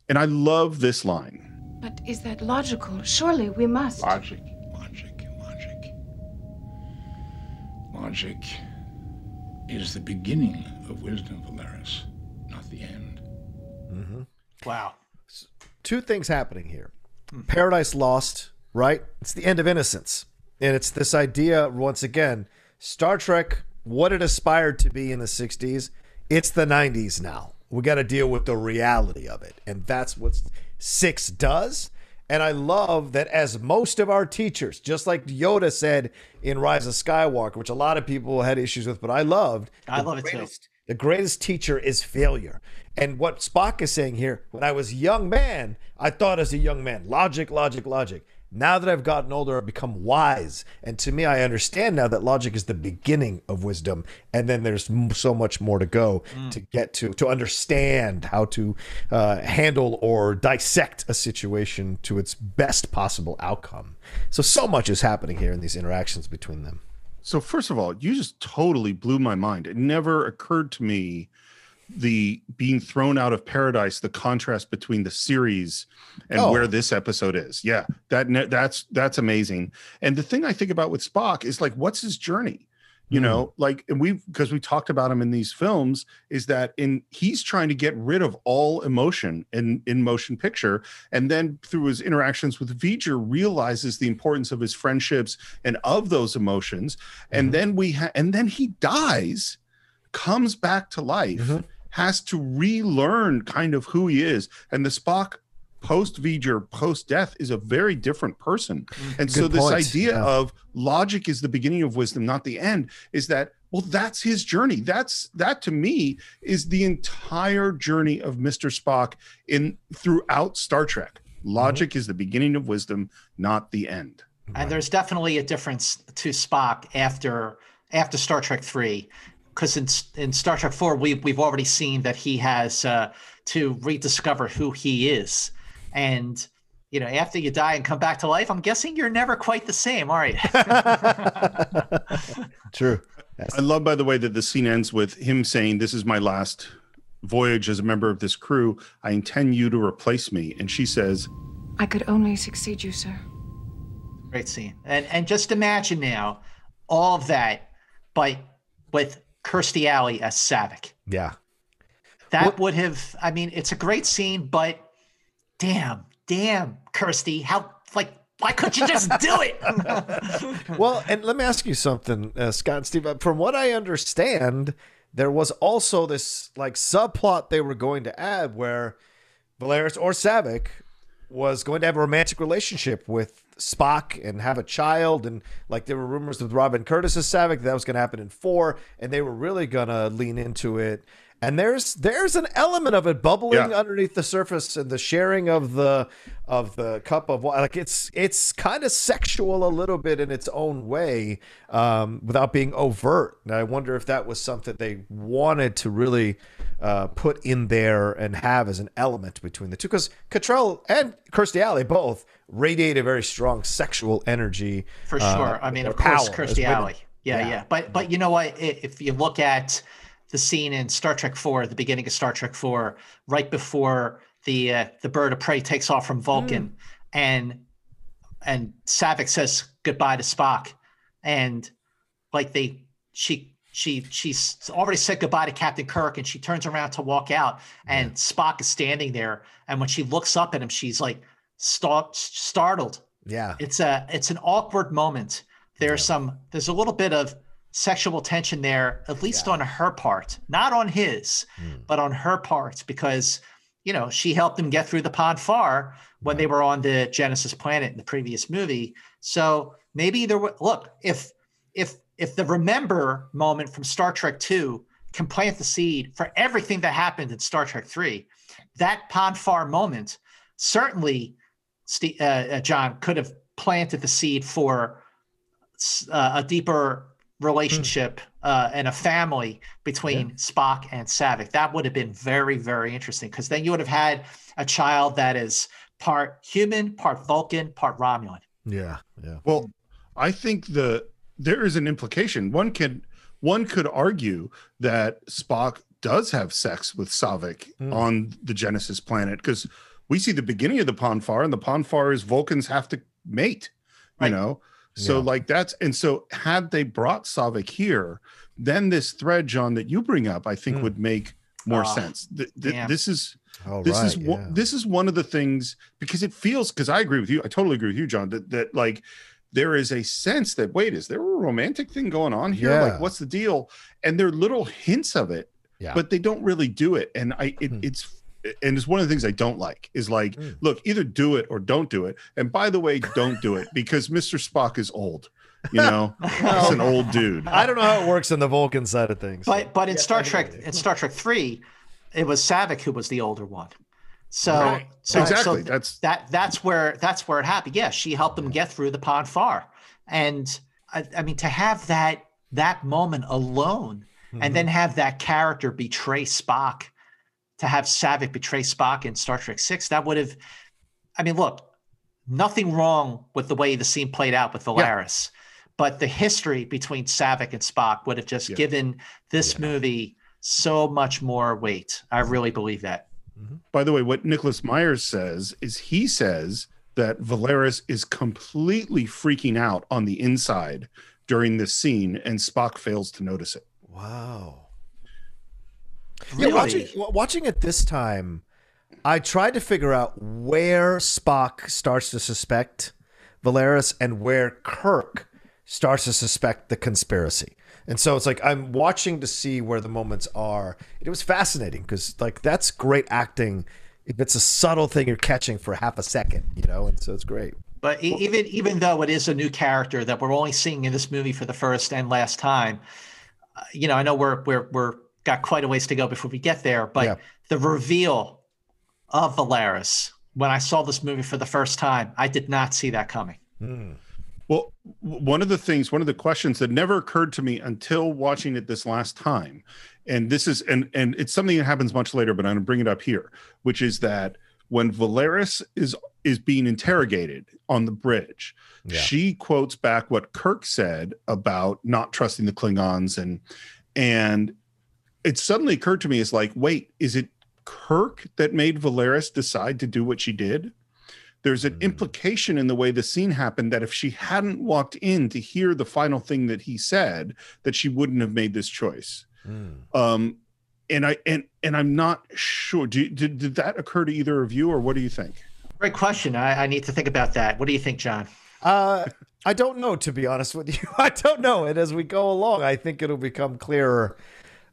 [SPEAKER 2] And I love this line.
[SPEAKER 11] But is that logical? Surely we must.
[SPEAKER 4] Logic is the beginning of wisdom, Valeris, not the end.
[SPEAKER 5] Mm-hmm.
[SPEAKER 3] Wow.
[SPEAKER 5] Two things happening here. Paradise Lost, right? It's the end of innocence. And it's this idea, once again, Star Trek, what it aspired to be in the 60s, it's the 90s now. We got to deal with the reality of it. And that's what 6 does. And I love that, as most of our teachers, just like Yoda said in Rise of Skywalker, which a lot of people had issues with, but I loved.
[SPEAKER 3] I love it too.
[SPEAKER 5] The greatest teacher is failure. And what Spock is saying here, when I was a young man, I thought as a young man, logic. Now that I've gotten older, I've become wise. And to me, I understand now that logic is the beginning of wisdom. And then there's so much more to go to get to understand how to handle or dissect a situation to its best possible outcome. So much is happening here in these interactions between them.
[SPEAKER 2] So first of all, you just totally blew my mind. It never occurred to me the being thrown out of paradise, the contrast between the series and where this episode is. Yeah, that's amazing. And the thing I think about with Spock is like, what's his journey? You know, like, and because we talked about him in these films, is that he's trying to get rid of all emotion in motion picture, and then through his interactions with V'ger realizes the importance of his friendships and of those emotions, and then and then he dies, comes back to life, has to relearn kind of who he is, and the Spock post V'ger, post death, is a very different person. And so this idea of logic is the beginning of wisdom, not the end, is that, well, that's his journey. That to me is the entire journey of Mr. Spock throughout Star Trek. Logic is the beginning of wisdom, not the end.
[SPEAKER 3] And there's definitely a difference to Spock after Star Trek 3, because in Star Trek 4 we've already seen that he has to rediscover who he is. And, you know, after you die and come back to life, I'm guessing you're never quite the same, are you?
[SPEAKER 5] True.
[SPEAKER 2] I love, by the way, that the scene ends with him saying, "This is my last voyage as a member of this crew. I intend you to replace me." And she says,
[SPEAKER 11] "I could only succeed you, sir."
[SPEAKER 3] Great scene. And just imagine now all of that, but with Kirstie Alley as Saavik.
[SPEAKER 5] Yeah.
[SPEAKER 3] That would have, I mean, it's a great scene, but damn, Kirstie, why couldn't you just do it?
[SPEAKER 5] Well, and let me ask you something, Scott and Steve. From what I understand, there was also this like subplot they were going to add where Valeris or Saavik was going to have a romantic relationship with Spock and have a child, and like there were rumors with Robin Curtis as Saavik that was going to happen in 4, and they were really going to lean into it. And there's an element of it bubbling underneath the surface, and the sharing of the cup of water. Like it's kind of sexual a little bit in its own way, without being overt. And I wonder if that was something they wanted to really put in there and have as an element between the two, because Cottrell and Kirstie Alley both radiate a very strong sexual energy.
[SPEAKER 3] For sure. I mean, of course, Kirstie Alley. Yeah. But you know what? If you look at the scene in Star Trek 4, the beginning of Star Trek 4, right before the bird of prey takes off from Vulcan, and Saavik says goodbye to Spock, and like she's already said goodbye to Captain Kirk, and she turns around to walk out, and Spock is standing there, and when she looks up at him, she's like startled. Yeah, it's an awkward moment. There's a little bit of sexual tension there, at least on her part, not on his, but on her part, because, you know, she helped him get through the Pon farr when they were on the Genesis planet in the previous movie. So maybe if the remember moment from Star Trek 2 can plant the seed for everything that happened in Star Trek 3, that Pon farr moment certainly, John, could have planted the seed for a deeper relationship and a family between Spock and Saavik. That would have been very, very interesting, because then you would have had a child that is part human, part Vulcan, part Romulan.
[SPEAKER 5] Yeah.
[SPEAKER 2] Well, I think there is an implication. One could argue that Spock does have sex with Saavik on the Genesis planet, because we see the beginning of the Pon farr, and the Pon farr is Vulcans have to mate, you know. So like so had they brought Saavik here, then this thread, John, that you bring up, I think would make more sense. This is one of the things, because it feels, because I agree with you, I totally agree with you, John, that like there is a sense that, wait, is there a romantic thing going on here? Like, what's the deal? And there are little hints of it, but they don't really do it. And it's one of the things I don't like is like, look, either do it or don't do it. And by the way, don't do it, because Mr. Spock is old, you know, he's an old dude.
[SPEAKER 5] I don't know how it works on the Vulcan side of things.
[SPEAKER 3] But in Star Trek 3, it was Saavik who was the older one. So
[SPEAKER 2] exactly.
[SPEAKER 3] That's where it happened. Yeah, she helped him get through the Pon farr. And I mean, to have that moment alone, and then have that character betray Spock, to have Saavik betray Spock in Star Trek 6, that would have, I mean, look, nothing wrong with the way the scene played out with Valeris, but the history between Saavik and Spock would have just given this movie so much more weight. I really believe that.
[SPEAKER 2] By the way, what Nicholas Myers says is he says that Valeris is completely freaking out on the inside during this scene, and Spock fails to notice it.
[SPEAKER 5] Wow.
[SPEAKER 3] Really?
[SPEAKER 5] Yeah, watching it this time, I tried to figure out where Spock starts to suspect Valeris and where Kirk starts to suspect the conspiracy. And so it's like I'm watching to see where the moments are. It was fascinating because like that's great acting if it's a subtle thing you're catching for half a second, you know, and so it's great.
[SPEAKER 3] But even though it is a new character that we're only seeing in this movie for the first and last time, you know, I know we're got quite a ways to go before we get there, but the reveal of Valeris, when I saw this movie for the first time, I did not see that coming.
[SPEAKER 2] Well, one of the questions that never occurred to me until watching it this last time, and this is, and it's something that happens much later, but I'm going to bring it up here, which is that when Valeris is being interrogated on the bridge, she quotes back what Kirk said about not trusting the Klingons, and it suddenly occurred to me, it's like, wait, is it Kirk that made Valeris decide to do what she did? There's an implication in the way the scene happened that if she hadn't walked in to hear the final thing that he said, that she wouldn't have made this choice. And I'm not sure. Did that occur to either of you, or what do you think?
[SPEAKER 3] Great question. I need to think about that. What do you think, John?
[SPEAKER 5] I don't know, to be honest with you. I don't know. And as we go along, I think it'll become clearer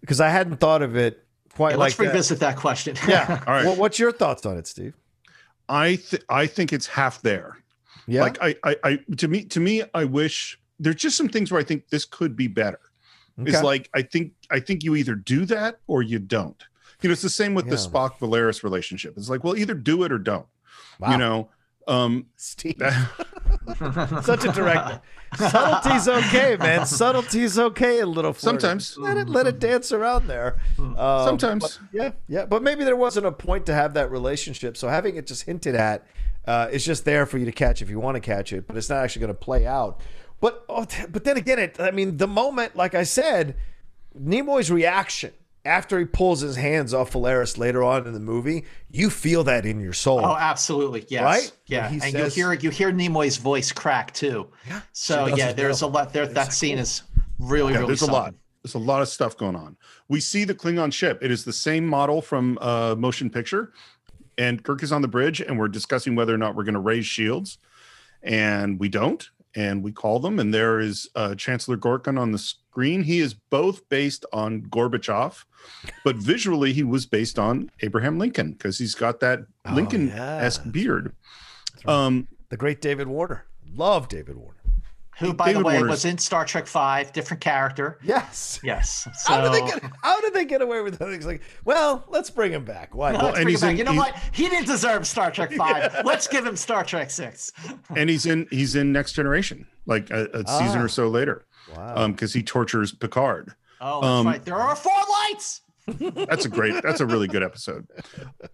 [SPEAKER 5] because I hadn't thought of it quite like that.
[SPEAKER 3] Let's revisit that question.
[SPEAKER 5] Yeah.
[SPEAKER 2] All right.
[SPEAKER 5] Well, what's your thoughts on it, Steve?
[SPEAKER 2] I think it's half there.
[SPEAKER 5] Yeah.
[SPEAKER 2] Like to me, I wish there's just some things where I think this could be better. Okay. It's like, I think you either do that or you don't. You know, it's the same with the Spock Valeris relationship. It's like, well, either do it or don't. Wow. You know,
[SPEAKER 5] Steve, such a director. Subtlety's okay, man. Subtlety's okay. A little flirty.
[SPEAKER 2] Sometimes
[SPEAKER 5] let it dance around there.
[SPEAKER 2] Sometimes,
[SPEAKER 5] yeah. But maybe there wasn't a point to have that relationship. So having it just hinted at is just there for you to catch if you want to catch it, but it's not actually going to play out. But then again, the moment, like I said, Nimoy's reaction after he pulls his hands off Valeris later on in the movie, you feel that in your soul.
[SPEAKER 3] Oh, absolutely. Yes.
[SPEAKER 5] Right?
[SPEAKER 3] Yeah. And you hear Nimoy's voice crack too. Yeah. So there's a lot there. That scene is really
[SPEAKER 2] there's
[SPEAKER 3] something.
[SPEAKER 2] a lot. There's a lot of stuff going on. We see the Klingon ship. It is the same model from Motion Picture. And Kirk is on the bridge and we're discussing whether or not we're going to raise shields. And we don't. And we call them, and there is Chancellor Gorkon on the screen. He is both based on Gorbachev, but visually he was based on Abraham Lincoln because he's got that Lincoln-esque beard.
[SPEAKER 5] Right. The great David Warner. Love David Warner.
[SPEAKER 3] Who, by the way, was in Star Trek V, different character.
[SPEAKER 5] Yes.
[SPEAKER 3] Yes. So,
[SPEAKER 5] how did they get away with that? It's like, well, let's bring him back. Why?
[SPEAKER 3] Let's bring him back. You know what? He didn't deserve Star Trek V. Let's give him Star Trek VI.
[SPEAKER 2] And he's in Next Generation, like a season or so later. Wow. Because he tortures Picard.
[SPEAKER 3] Oh, that's right. There are 4 lights.
[SPEAKER 2] That's a really good episode.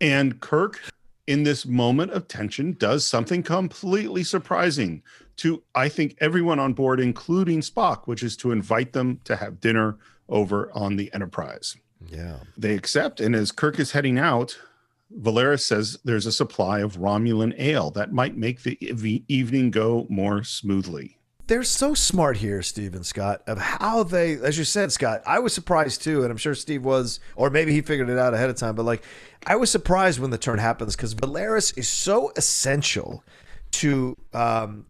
[SPEAKER 2] And Kirk, in this moment of tension, does something completely surprising to, I think, everyone on board, including Spock, which is to invite them to have dinner over on the Enterprise.
[SPEAKER 5] Yeah.
[SPEAKER 2] They accept, and as Kirk is heading out, Valeris says there's a supply of Romulan ale that might make the evening go more smoothly.
[SPEAKER 5] They're so smart here, Steve and Scott, of how they, as you said, Scott, I was surprised too, and I'm sure Steve was, or maybe he figured it out ahead of time, but like, I was surprised when the turn happens because Valeris is so essential to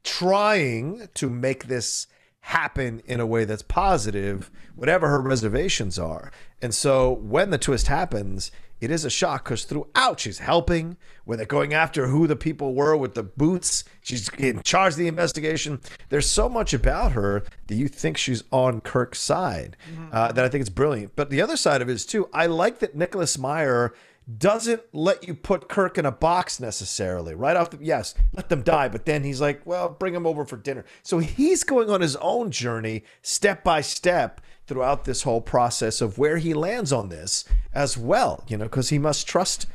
[SPEAKER 5] trying to make this happen in a way that's positive, whatever her reservations are. And so when the twist happens, it is a shock because throughout she's helping when they're going after who the people were with the boots. She's in charge of the investigation. There's so much about her that you think she's on Kirk's side that I think it's brilliant. But the other side of it is too, I like that Nicholas Meyer doesn't let you put Kirk in a box necessarily. Right off yes, let them die. But then he's like, well, bring him over for dinner. So he's going on his own journey step by step throughout this whole process of where he lands on this as well, you know, because he must trust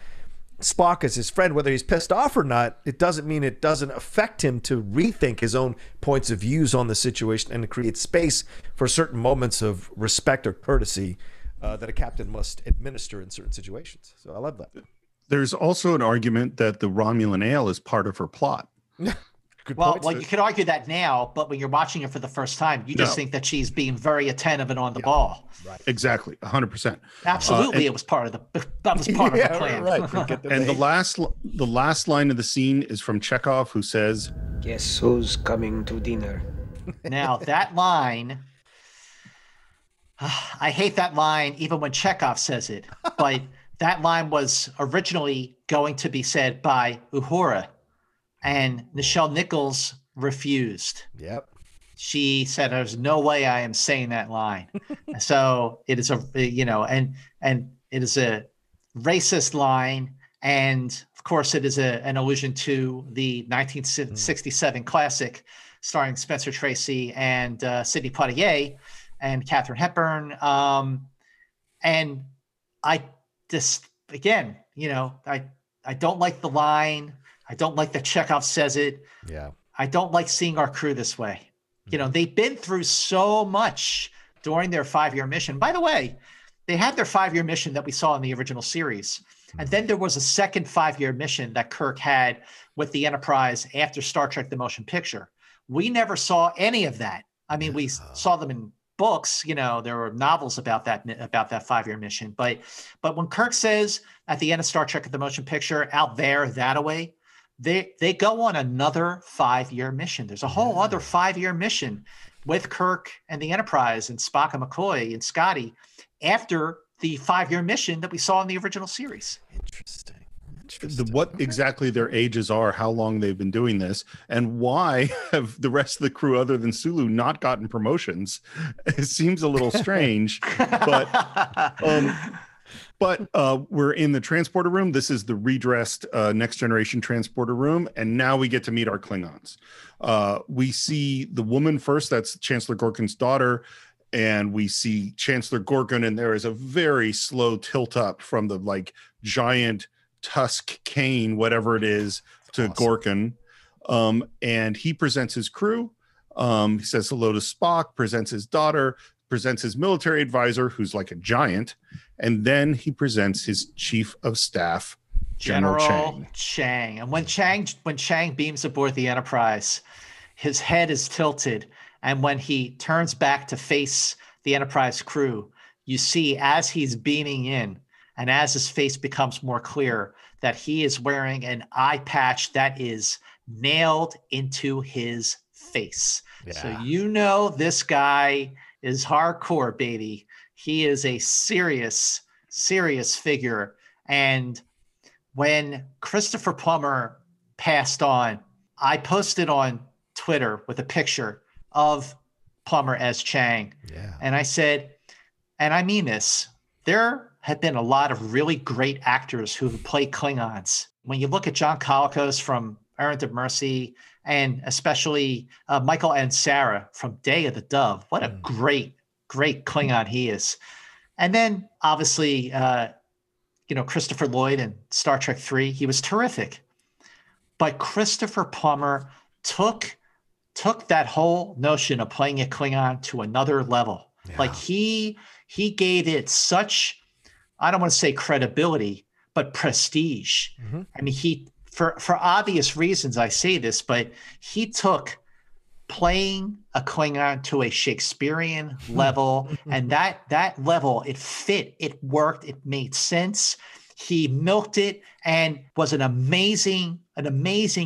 [SPEAKER 5] Spock as his friend, whether he's pissed off or not. It doesn't mean it doesn't affect him to rethink his own points of views on the situation and to create space for certain moments of respect or courtesy that a captain must administer in certain situations. So I love that.
[SPEAKER 2] There's also an argument that the Romulan ale is part of her plot.
[SPEAKER 5] Good
[SPEAKER 3] well,
[SPEAKER 5] point.
[SPEAKER 3] you could argue that now, but when you're watching it for the first time, you just think that she's being very attentive and on the ball.
[SPEAKER 5] Right.
[SPEAKER 2] Exactly, 100%.
[SPEAKER 3] Absolutely, it was part of the plan.
[SPEAKER 5] Right.
[SPEAKER 2] And the last line of the scene is from Chekhov, who says,
[SPEAKER 12] "Guess who's coming to dinner?"
[SPEAKER 3] Now that line, I hate that line even when Chekhov says it, but that line was originally going to be said by Uhura, and Nichelle Nichols refused.
[SPEAKER 5] Yep.
[SPEAKER 3] She said, "There's no way I am saying that line." So it is and it is a racist line, and of course it is an allusion to the 1967 classic starring Spencer Tracy and Sidney Poitier and Katharine Hepburn. And I just, again, I don't like the line. I don't like that Chekhov says it.
[SPEAKER 5] Yeah.
[SPEAKER 3] I don't like seeing our crew this way. They've been through so much during their 5-year mission. By the way, they had their 5-year mission that we saw in the original series. And then there was a second 5-year mission that Kirk had with the Enterprise after Star Trek: The Motion Picture. We never saw any of that. I mean, we saw them in books, there were novels about that 5-year mission. But when Kirk says at the end of Star Trek: The Motion Picture, out there, that away, they go on another 5-year mission. There's a whole other 5-year mission with Kirk and the Enterprise and Spock and McCoy and Scotty after the 5-year mission that we saw in the original series.
[SPEAKER 5] Interesting.
[SPEAKER 2] What exactly their ages are, how long they've been doing this, and why have the rest of the crew, other than Sulu, not gotten promotions? It seems a little strange, but we're in the transporter room. This is the redressed Next Generation transporter room, and now we get to meet our Klingons. We see the woman first, that's Chancellor Gorkon's daughter, and we see Chancellor Gorkon, and there is a very slow tilt up from the giant tusk cane, whatever it is, to Gorkon. And he presents his crew. He says hello to Spock, presents his daughter, presents his military advisor, who's like a giant, and then he presents his chief of staff, General
[SPEAKER 3] Chang. And when Chang beams aboard the Enterprise, his head is tilted, and when he turns back to face the Enterprise crew, you see as he's beaming in, and as his face becomes more clear, that he is wearing an eye patch that is nailed into his face. Yeah. So this guy is hardcore, baby. He is a serious, serious figure. And when Christopher Plummer passed on, I posted on Twitter with a picture of Plummer as Chang.
[SPEAKER 5] Yeah.
[SPEAKER 3] And I said, and I mean this, there have been a lot of really great actors who have played Klingons. When you look at John Colicos from Errand of Mercy, and especially Michael Ansara from Day of the Dove, what a great, great Klingon he is. And then obviously, Christopher Lloyd in Star Trek 3, he was terrific. But Christopher Plummer took that whole notion of playing a Klingon to another level. Yeah. He gave it such, I don't want to say credibility, but prestige. Mm-hmm. I mean, for obvious reasons, I say this, but he took playing a Klingon to a Shakespearean level, and that level, it fit, it worked, it made sense. He milked it and was an amazing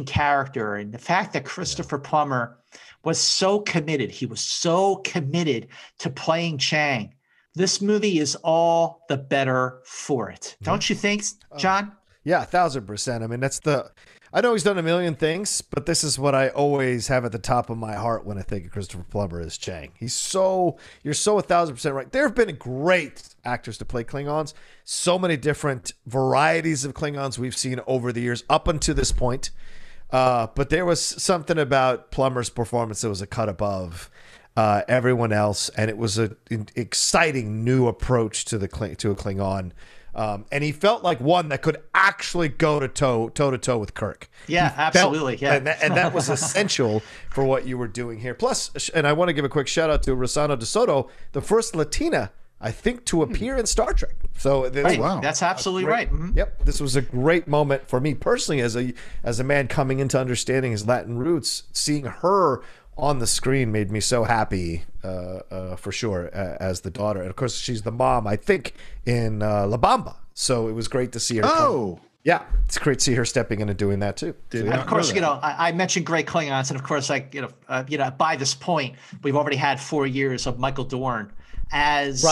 [SPEAKER 3] character. And the fact that Christopher Plummer was so committed, he was so committed to playing Chang. This movie is all the better for it. Don't you think, John?
[SPEAKER 5] Yeah, 1,000%. I mean, I know he's done a million things, but this is what I always have at the top of my heart when I think of Christopher Plummer as Chang. You're so 1,000% right. There have been great actors to play Klingons. So many different varieties of Klingons we've seen over the years up until this point. But there was something about Plummer's performance that was a cut above everyone else, and it was an exciting new approach to a Klingon. And he felt like one that could actually go toe to toe with Kirk.
[SPEAKER 3] Yeah, absolutely. Yeah,
[SPEAKER 5] and that was essential for what you were doing here. Plus, and I want to give a quick shout out to Rossano De Soto, the first Latina I think, to appear in Star Trek. So
[SPEAKER 3] right. Wow. That's absolutely right. Mm-hmm.
[SPEAKER 5] Yep. This was a great moment for me personally as a man coming into understanding his Latin roots. Seeing her on the screen made me so happy, for sure, as the daughter. And of course, she's the mom, I think, in La Bamba. So it was great to see her.
[SPEAKER 2] Oh.
[SPEAKER 5] Yeah, it's great to see her stepping in and doing that too.
[SPEAKER 3] And of course, I mentioned great Klingons, and of course, by this point, we've already had 4 years of Michael Dorn as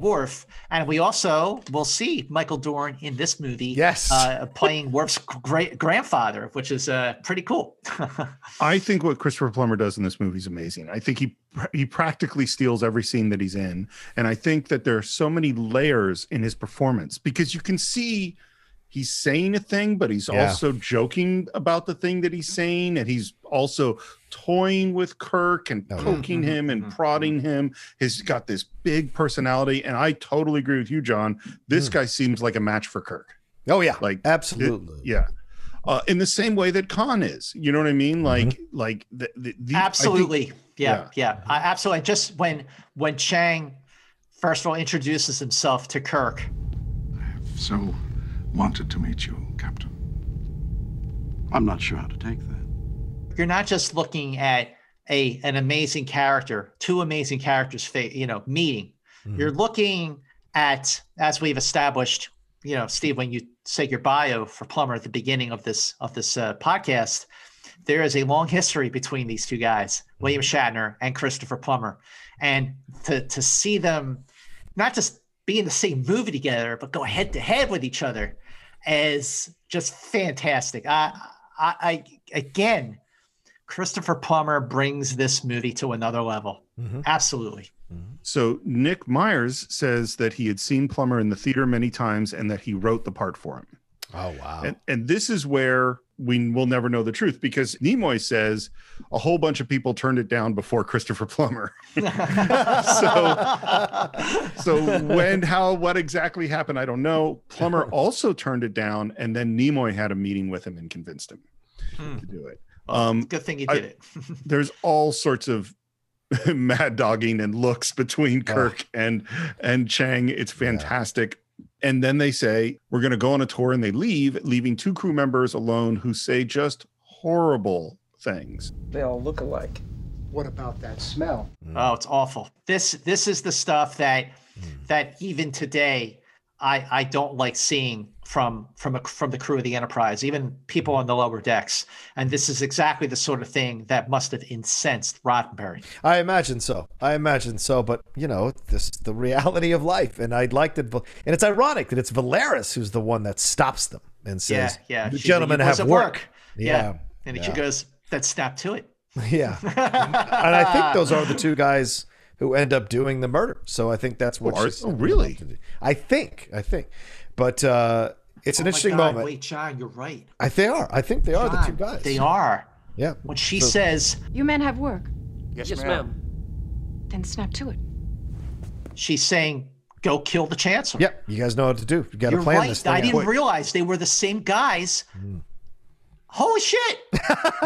[SPEAKER 3] Worf, and we also will see Michael Dorn in this movie.
[SPEAKER 5] Yes,
[SPEAKER 3] playing Worf's great grandfather, which is pretty cool.
[SPEAKER 2] I think what Christopher Plummer does in this movie is amazing. I think he practically steals every scene that he's in, and I think that there are so many layers in his performance because you can see he's saying a thing, but he's also joking about the thing that he's saying, and he's also toying with Kirk and poking him and prodding him. He's got this big personality, and I totally agree with you, John. This guy seems like a match for Kirk.
[SPEAKER 5] Oh yeah,
[SPEAKER 2] like
[SPEAKER 5] absolutely.
[SPEAKER 2] In the same way that Khan is. You know what I mean? Like
[SPEAKER 3] absolutely. I absolutely. Just when Chang first of all introduces himself to Kirk.
[SPEAKER 4] So wanted to meet you, Captain.
[SPEAKER 10] I'm not sure how to take that.
[SPEAKER 3] You're not just looking at an amazing character, two amazing characters, meeting. You're looking at, as we've established, Steve, when you say your bio for Plummer at the beginning of this podcast, there is a long history between these two guys, William Shatner and Christopher Plummer, and to see them not just be in the same movie together, but go head to head with each other is just fantastic. I again, Christopher Plummer brings this movie to another level. Absolutely.
[SPEAKER 2] So Nick Myers says that he had seen Plummer in the theater many times and that he wrote the part for him.
[SPEAKER 5] Oh, wow.
[SPEAKER 2] And this is where we will never know the truth, because Nimoy says a whole bunch of people turned it down before Christopher Plummer. so what exactly happened, I don't know. Plummer also turned it down, and then Nimoy had a meeting with him and convinced him to do it.
[SPEAKER 3] Good thing he did it.
[SPEAKER 2] There's all sorts of mad dogging and looks between Kirk and Chang. It's fantastic. And then they say, we're going to go on a tour, and they leave, leaving two crew members alone who say just horrible things.
[SPEAKER 12] They all look alike. What about that smell?
[SPEAKER 3] Oh, it's awful. This is the stuff that even today I don't like seeing from the crew of the Enterprise, even people on the lower decks. And this is exactly the sort of thing that must have incensed Roddenberry.
[SPEAKER 5] I imagine so. But this is the reality of life, and I'd like that. And it's ironic that it's Valeris who's the one that stops them and says, "You gentlemen have work."
[SPEAKER 3] And he goes, "Then snap to it."
[SPEAKER 5] Yeah, and I think those are the two guys who end up doing the murder. So I think that's what.
[SPEAKER 2] Oh, really?
[SPEAKER 5] I think. But it's an interesting moment.
[SPEAKER 3] Wait, John, you're right.
[SPEAKER 5] I think they are the two guys.
[SPEAKER 3] They are.
[SPEAKER 5] Yeah.
[SPEAKER 3] When she says,
[SPEAKER 11] "You men have work."
[SPEAKER 12] Yes, ma'am.
[SPEAKER 11] Then snap to it.
[SPEAKER 3] She's saying, "Go kill the Chancellor."
[SPEAKER 5] Yep. You guys know what to do. You got to plan this thing.
[SPEAKER 3] I didn't realize they were the same guys. Holy shit!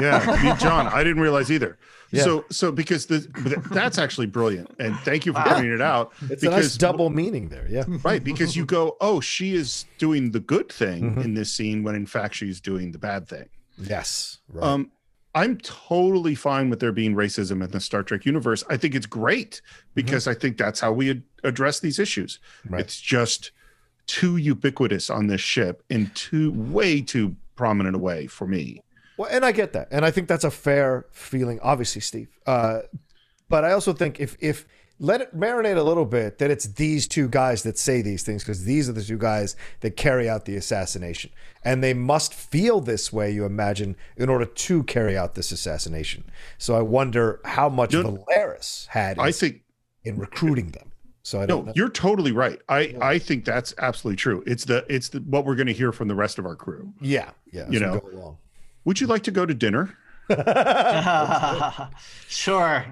[SPEAKER 2] Yeah, John, I didn't realize either. Yeah. So because that's actually brilliant, and thank you for pointing it out.
[SPEAKER 5] It's a nice double meaning there. Yeah,
[SPEAKER 2] right. Because you go, oh, she is doing the good thing in this scene when in fact she's doing the bad thing.
[SPEAKER 5] Yes. Right.
[SPEAKER 2] I'm totally fine with there being racism in the Star Trek universe. I think it's great because I think that's how we address these issues. Right. It's just too ubiquitous on this ship in way too prominent a way for me.
[SPEAKER 5] Well, and I get that, and I think that's a fair feeling, obviously, Steve. But I also think if let it marinate a little bit that it's these two guys that say these things, because these are the two guys that carry out the assassination, and they must feel this way, you imagine, in order to carry out this assassination. So I wonder how much Valeris had in recruiting them. So I don't know.
[SPEAKER 2] You're totally right. I think that's absolutely true. It's what we're going to hear from the rest of our crew.
[SPEAKER 5] Yeah. Go along.
[SPEAKER 2] Would you like to go to dinner?
[SPEAKER 3] Sure.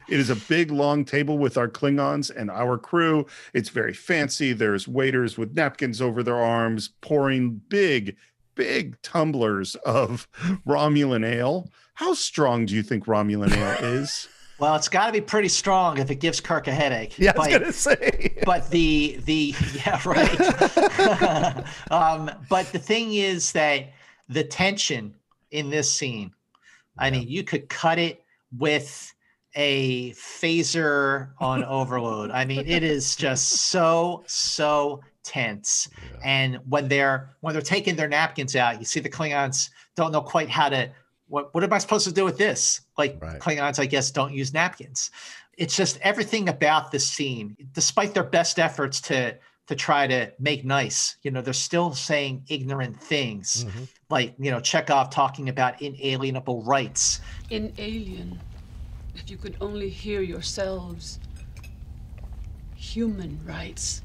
[SPEAKER 2] It is a big, long table with our Klingons and our crew. It's very fancy. There's waiters with napkins over their arms, pouring big, big tumblers of Romulan ale. How strong do you think Romulan ale is?
[SPEAKER 3] Well, it's got to be pretty strong if it gives Kirk a headache.
[SPEAKER 5] Yeah, I was going to say.
[SPEAKER 3] But yeah, right. But the thing is that the tension in this scene, I mean, you could cut it with a phaser on overload. I mean, it is just so tense. Yeah. And when they're taking their napkins out, you see the Klingons don't know quite how to, what am I supposed to do with this? Like Klingons, I guess, don't use napkins. It's just everything about this scene, despite their best efforts to try to make nice, they're still saying ignorant things. Mm-hmm. Like, Chekhov talking about inalienable rights.
[SPEAKER 13] Inalien. If you could only hear yourselves. Human rights.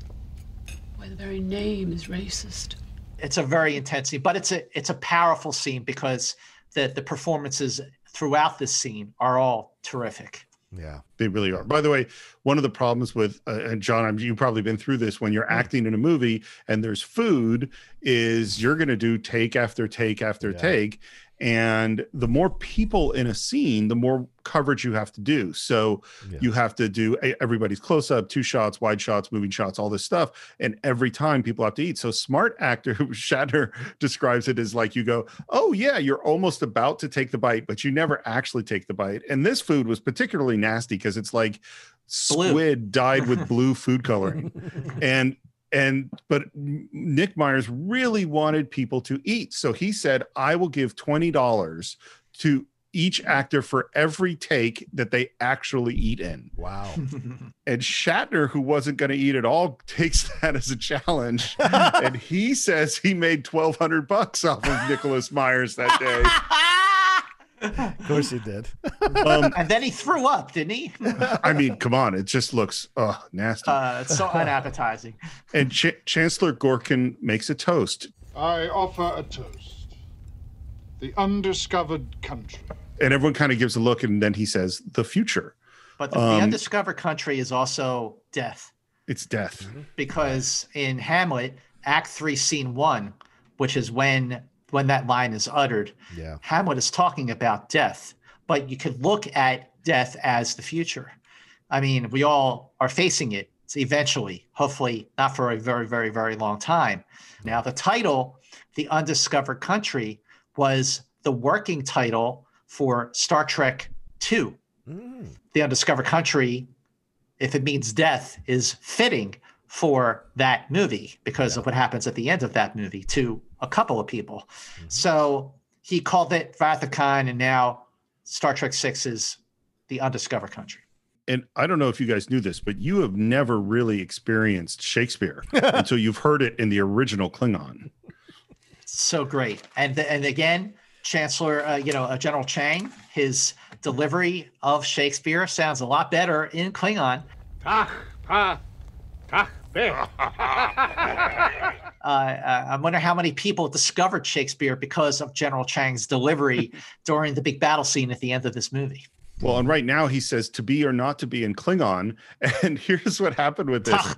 [SPEAKER 13] Why, the very name is racist.
[SPEAKER 3] It's a very intense scene, but it's a powerful scene because the performances throughout this scene are all terrific.
[SPEAKER 2] Yeah, they really are. By the way, one of the problems with, and John, you've probably been through this, when you're acting in a movie and there's food, is you're going to do take after take after take. And the more people in a scene, the more coverage you have to do. So you have to do everybody's close up, 2 shots, wide shots, moving shots, all this stuff. And every time people have to eat. So smart actor, Shatner describes it as like, you go, oh yeah, you're almost about to take the bite, but you never actually take the bite. And this food was particularly nasty because it's like squid dyed with blue food coloring. But Nick Myers really wanted people to eat. So he said, I will give $20 to each actor for every take that they actually eat in.
[SPEAKER 5] Wow.
[SPEAKER 2] And Shatner, who wasn't going to eat at all, takes that as a challenge. And he says he made $1,200 off of Nicholas Myers that day.
[SPEAKER 5] Of course he did.
[SPEAKER 3] And then he threw up, didn't he?
[SPEAKER 2] I mean, come on. It just looks nasty.
[SPEAKER 3] It's so unappetizing.
[SPEAKER 2] And Chancellor Gorkon makes a toast.
[SPEAKER 14] I offer a toast. The undiscovered country.
[SPEAKER 2] And everyone kind of gives a look, and then he says, the future.
[SPEAKER 3] But the undiscovered country is also death.
[SPEAKER 2] It's death.
[SPEAKER 3] Because in Hamlet, Act 3, Scene 1, which is when that line is uttered, Hamlet is talking about death, but you could look at death as the future. I mean, we all are facing it eventually, hopefully not for a very, very, very long time. Now, the title, The Undiscovered Country, was the working title for Star Trek II. The Undiscovered Country, if it means death, is fitting for that movie because of what happens at the end of that movie to a couple of people. So he called it Wrath of Khan, and now Star Trek VI is The Undiscovered Country.
[SPEAKER 2] And I don't know if you guys knew this, but you have never really experienced Shakespeare until you've heard it in the original Klingon.
[SPEAKER 3] So great. And again, Chancellor, General Chang, his delivery of Shakespeare sounds a lot better in Klingon. I wonder how many people discovered Shakespeare because of General Chang's delivery during the big battle scene at the end of this movie.
[SPEAKER 2] Well, and right now he says to be or not to be in Klingon. And here's what happened with this.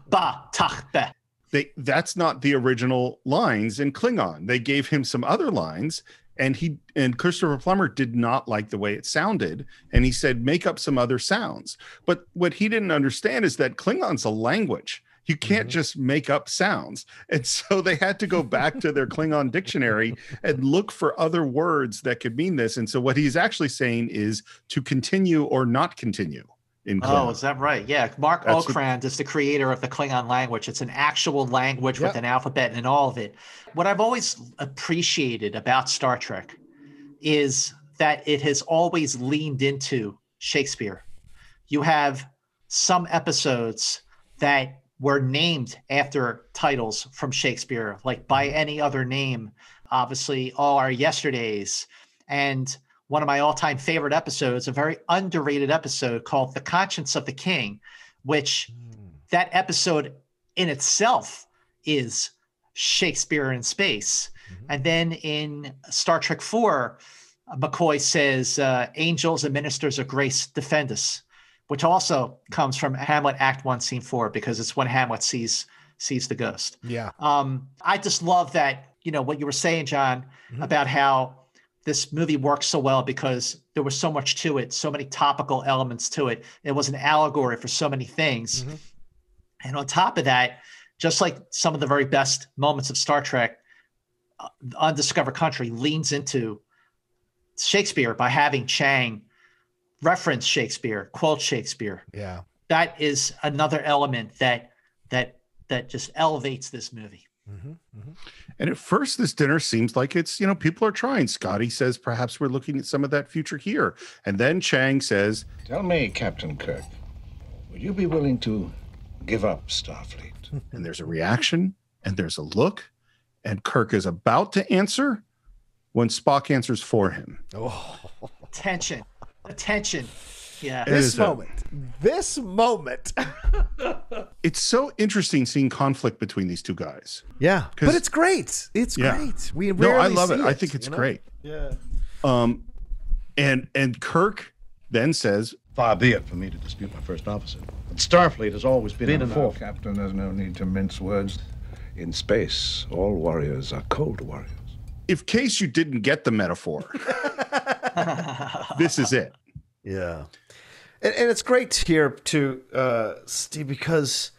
[SPEAKER 2] That's not the original lines in Klingon. They gave him some other lines, and Christopher Plummer did not like the way it sounded. And he said, make up some other sounds. But what he didn't understand is that Klingon's a language. You can't just make up sounds. And so they had to go back to their Klingon dictionary and look for other words that could mean this. And so what he's actually saying is to continue or not continue in Klingon.
[SPEAKER 3] Oh, is that right? Yeah. Mark Okrand is the creator of the Klingon language. It's an actual language with an alphabet and all of it. What I've always appreciated about Star Trek is that it has always leaned into Shakespeare. You have some episodes that were named after titles from Shakespeare, like By Any Other Name, obviously All Our Yesterdays, and one of my all-time favorite episodes, a very underrated episode called The Conscience of the King, which that episode in itself is Shakespeare in space. And then in Star Trek IV, McCoy says, angels and ministers of grace defend us, which also comes from Hamlet Act 1, Scene 4, because it's when Hamlet sees the ghost.
[SPEAKER 5] Yeah.
[SPEAKER 3] I just love that, what you were saying, John, about how this movie works so well because there was so much to it, so many topical elements to it. It was an allegory for so many things. Mm-hmm. And on top of that, just like some of the very best moments of Star Trek, Undiscovered Country leans into Shakespeare by having Chang reference Shakespeare, quote Shakespeare.
[SPEAKER 5] Yeah.
[SPEAKER 3] That is another element that just elevates this movie.
[SPEAKER 5] Mm-hmm, mm-hmm.
[SPEAKER 2] And at first, this dinner seems like it's, people are trying. Scotty says, perhaps we're looking at some of that future here. And then Chang says,
[SPEAKER 15] tell me, Captain Kirk, would you be willing to give up Starfleet?
[SPEAKER 2] And there's a reaction, and there's a look, and Kirk is about to answer when Spock answers for him.
[SPEAKER 5] Oh.
[SPEAKER 3] Attention. Yeah.
[SPEAKER 5] This moment.
[SPEAKER 2] It's so interesting seeing conflict between these two guys.
[SPEAKER 5] Yeah. But it's great. It's great. We rarely
[SPEAKER 2] I love
[SPEAKER 5] see
[SPEAKER 2] it. I think it's great.
[SPEAKER 5] Yeah.
[SPEAKER 2] And Kirk then says,
[SPEAKER 10] far be it for me to dispute my first officer, but Starfleet has always been in the forefront.
[SPEAKER 15] Captain, there's no need to mince words. In space, all warriors are cold warriors.
[SPEAKER 2] In case you didn't get the metaphor, this is it.
[SPEAKER 5] Yeah. And it's great here to Steve, because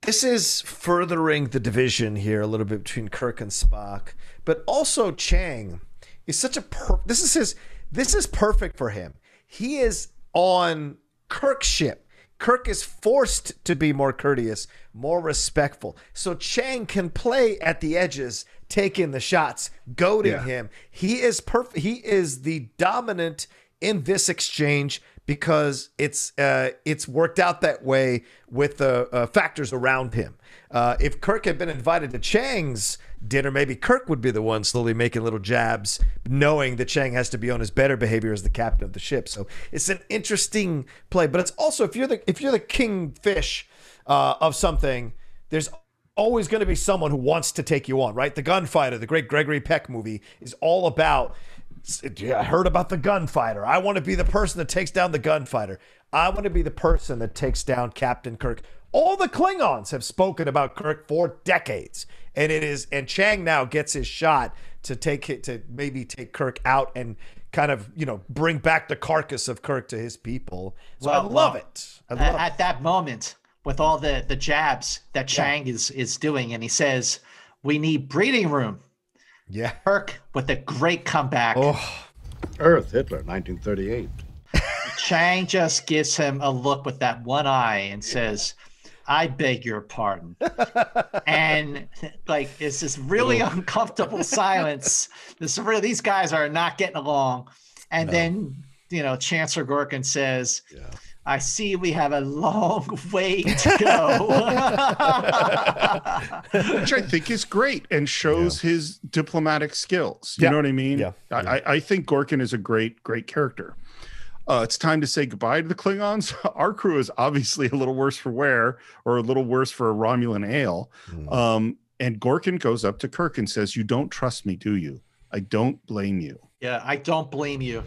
[SPEAKER 5] this is furthering the division here a little bit between Kirk and Spock, but also Chang is such a this is perfect for him. He is on Kirk's ship. Kirk is forced to be more courteous, more respectful. So Chang can play at the edges, take in the shots, goading him. He is perfect. He is the dominant in this exchange because it's worked out that way with the factors around him. If Kirk had been invited to Chang's dinner, maybe Kirk would be the one slowly making little jabs, knowing that Chang has to be on his better behavior as the captain of the ship. So it's an interesting play, but it's also if you're the kingfish of something, there's always going to be someone who wants to take you on, right? The Gunfighter, the great Gregory Peck movie, is all about. I heard about the gunfighter. I want to be the person that takes down the gunfighter. I want to be the person that takes down Captain Kirk. All the Klingons have spoken about Kirk for decades, and Chang now gets his shot to maybe take Kirk out and kind of bring back the carcass of Kirk to his people. So I love it.
[SPEAKER 3] At that moment, with all the jabs that Chang is doing, and he says, "We need breathing room."
[SPEAKER 5] Yeah.
[SPEAKER 3] Kirk with a great comeback.
[SPEAKER 5] Oh.
[SPEAKER 10] Earth, Hitler, 1938.
[SPEAKER 3] Chang just gives him a look with that one eye and says, I beg your pardon. And it's this really uncomfortable silence. These guys are not getting along. And then, Chancellor Gorkon says, I see we have a long way to go.
[SPEAKER 2] Which I think is great and shows his diplomatic skills. You know what I mean?
[SPEAKER 5] Yeah.
[SPEAKER 2] I think Gorkon is a great character. It's time to say goodbye to the Klingons. Our crew is obviously a little worse for wear, or a little worse for a Romulan ale. And Gorkon goes up to Kirk and says, you don't trust me, do you? I don't blame you.
[SPEAKER 3] Yeah, I don't blame you.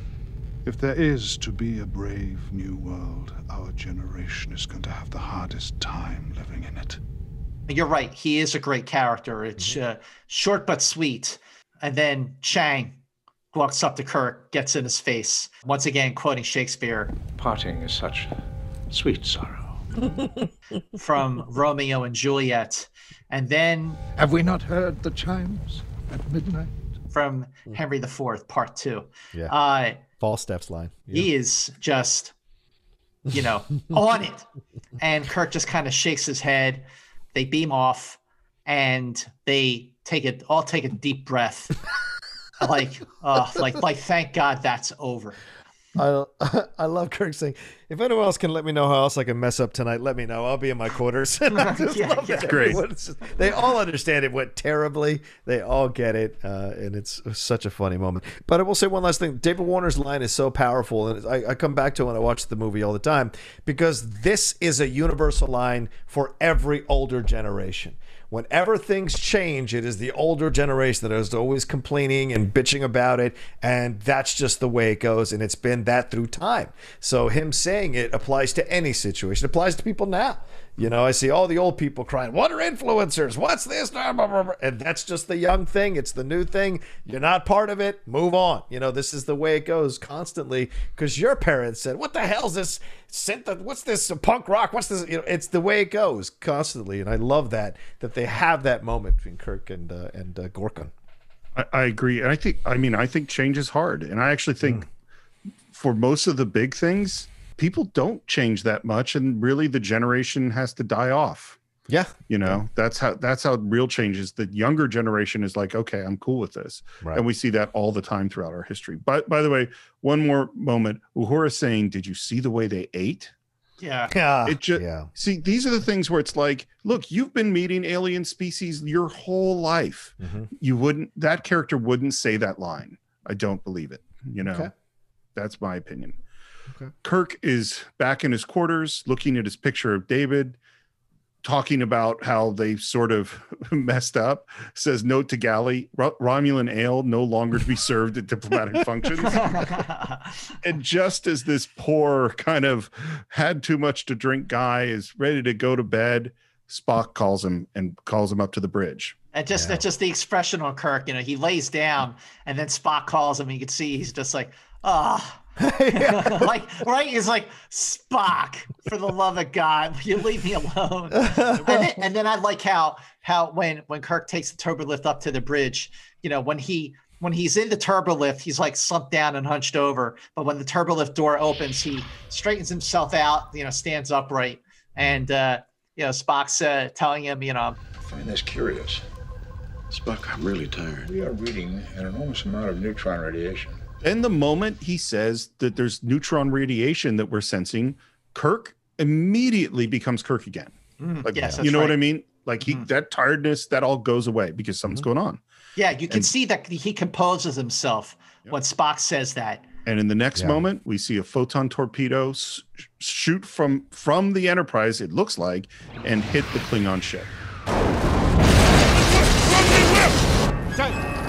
[SPEAKER 14] If there is to be a brave new world, our generation is going to have the hardest time living in it.
[SPEAKER 3] You're right. He is a great character. It's short but sweet. And then Chang walks up to Kirk, gets in his face. Once again, quoting Shakespeare.
[SPEAKER 15] Parting is such sweet sorrow.
[SPEAKER 3] From Romeo and Juliet. And then...
[SPEAKER 15] Have we not heard the chimes at midnight?
[SPEAKER 3] From Henry IV, Part 2.
[SPEAKER 5] Yeah. Falstaff's line. Yeah.
[SPEAKER 3] He is just, on it. And Kirk just kind of shakes his head. They beam off, and they take a deep breath. like thank God that's over.
[SPEAKER 5] I love Kirk saying, if anyone else can let me know how else I can mess up tonight, let me know. I'll be in my quarters.
[SPEAKER 2] It's great.
[SPEAKER 5] They all understand it went terribly. They all get it. And it's such a funny moment. But I will say one last thing. David Warner's line is so powerful. And I come back to it when I watch the movie all the time, because this is a universal line for every older generation. Whenever things change, it is the older generation that is always complaining and bitching about it. And that's just the way it goes. And it's been that through time. So him saying saying it applies to any situation. It applies to people now. You know, I see all the old people crying, what are influencers? What's this? And that's just the young thing. It's the new thing. You're not part of it. Move on. You know, this is the way it goes constantly, because your parents said, what the hell is this? What's this punk rock? What's this? You know, it's the way it goes constantly. And I love that they have that moment between Kirk and Gorkon.
[SPEAKER 2] I agree. And I think change is hard. And I actually think for most of the big things, people don't change that much, and really the generation has to die off.
[SPEAKER 5] Yeah.
[SPEAKER 2] You know, that's how real change is. The younger generation is like, okay, I'm cool with this. Right. And we see that all the time throughout our history. But by the way, one more moment, Uhura saying, did you see the way they ate?
[SPEAKER 3] Yeah.
[SPEAKER 2] See, these are the things where it's like, look, you've been meeting alien species your whole life. That character wouldn't say that line. I don't believe it. You know, that's my opinion. Okay. Kirk is back in his quarters, looking at his picture of David, talking about how they sort of messed up. Says, note to galley, Romulan ale no longer to be served at diplomatic functions. And just as this poor kind of had too much to drink guy is ready to go to bed, Spock calls him up to the bridge.
[SPEAKER 3] And just the expression on Kirk, you know, he lays down and then Spock calls him. And you can see he's just like, like, right? He's like, Spock, for the love of God, will you leave me alone? And then I like how when Kirk takes the turbolift up to the bridge, you know, when he's in the turbolift, he's like slumped down and hunched over. But when the turbolift door opens, he straightens himself out, you know, stands upright. And, you know, Spock's telling him, you know,
[SPEAKER 4] I find this curious.
[SPEAKER 10] Spock, I'm really tired.
[SPEAKER 4] We are reading an enormous amount of neutron radiation.
[SPEAKER 2] And the moment he says that there's neutron radiation that we're sensing, Kirk immediately becomes Kirk again. Like,
[SPEAKER 3] yes,
[SPEAKER 2] you know what I mean? Like that tiredness, that all goes away because something's going on.
[SPEAKER 3] Yeah, you can see that he composes himself when Spock says that.
[SPEAKER 2] And in the next moment, we see a photon torpedo shoot from the Enterprise, it looks like, and hit the Klingon ship.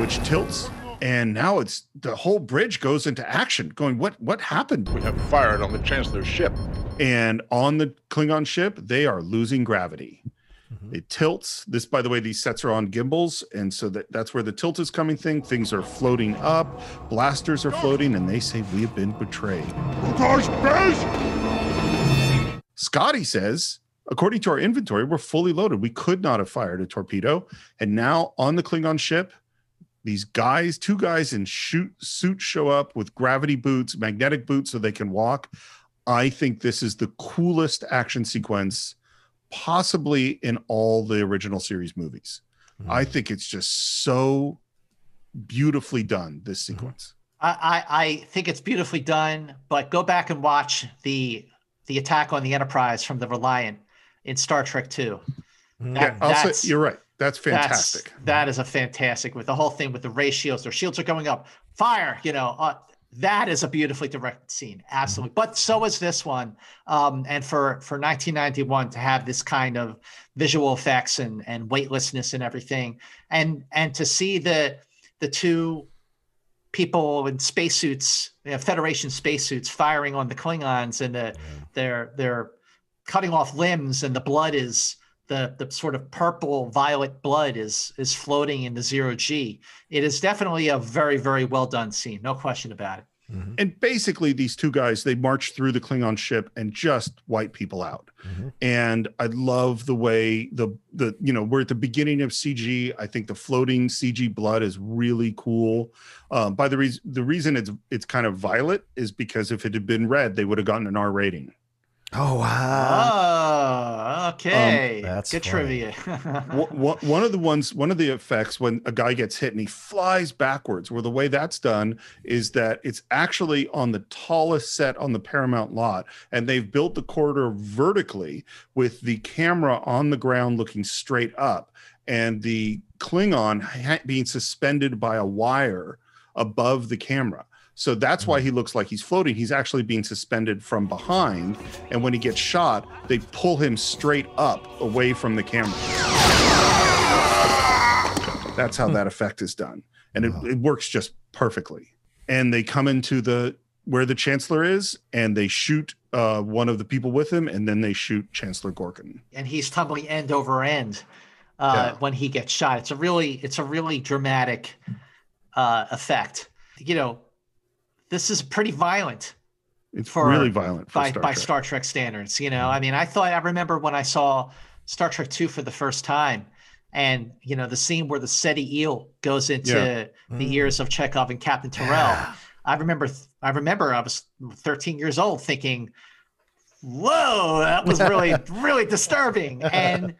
[SPEAKER 2] Which tilts. And now it's the whole bridge goes into action, going, what happened?
[SPEAKER 4] We have fired on the Chancellor's ship.
[SPEAKER 2] And on the Klingon ship, they are losing gravity. It tilts. This, by the way, these sets are on gimbals. And so that's where the tilt is coming thing. Things are floating up. Blasters are floating. And they say, we have been betrayed. Scotty says, according to our inventory, we're fully loaded. We could not have fired a torpedo. And now on the Klingon ship, these guys, two guys in suits show up with gravity boots, magnetic boots so they can walk. I think this is the coolest action sequence possibly in all the original series movies. I think it's just so beautifully done, this sequence.
[SPEAKER 3] I think it's beautifully done, but go back and watch the attack on the Enterprise from the Reliant in Star Trek II.
[SPEAKER 2] You're right. That's fantastic.
[SPEAKER 3] That is a fantastic, with the whole thing with the ratios, their shields are going up, fire, you know, that is a beautifully directed scene. Absolutely. But so is this one. And for 1991 to have this kind of visual effects and weightlessness and everything, and to see the two people in spacesuits, you know, Federation spacesuits firing on the Klingons, and they're cutting off limbs, and the blood is the sort of purple violet blood is floating in the 0G. It is definitely a very, very well done scene. No question about it.
[SPEAKER 2] And basically these two guys, they march through the Klingon ship and just wipe people out. And I love the way the you know, we're at the beginning of CG. I think the floating CG blood is really cool. By the reason it's kind of violet is because if it had been red, they would have gotten an R rating.
[SPEAKER 5] Oh, wow.
[SPEAKER 3] Oh, okay.
[SPEAKER 5] That's
[SPEAKER 3] good
[SPEAKER 5] funny.
[SPEAKER 3] trivia.
[SPEAKER 2] One of the effects when a guy gets hit and he flies backwards, where the way that's done is that it's actually on the tallest set on the Paramount lot, and they've built the corridor vertically with the camera on the ground looking straight up, and the Klingon being suspended by a wire above the camera. So that's why he looks like he's floating. He's actually being suspended from behind. And when he gets shot, they pull him straight up away from the camera. That's how that effect is done. And it works just perfectly. And they come into where the Chancellor is, and they shoot one of the people with him, and then they shoot Chancellor Gorkon.
[SPEAKER 3] And he's tumbling end over end when he gets shot. It's a really dramatic effect. You know, this is pretty violent.
[SPEAKER 2] It's really violent
[SPEAKER 3] by Star Trek standards. You know, I mean, I remember when I saw Star Trek II for the first time, and you know, the scene where the SETI eel goes into the ears of Chekhov and Captain Terrell. I remember I was 13 years old thinking, whoa, that was really, really disturbing. And,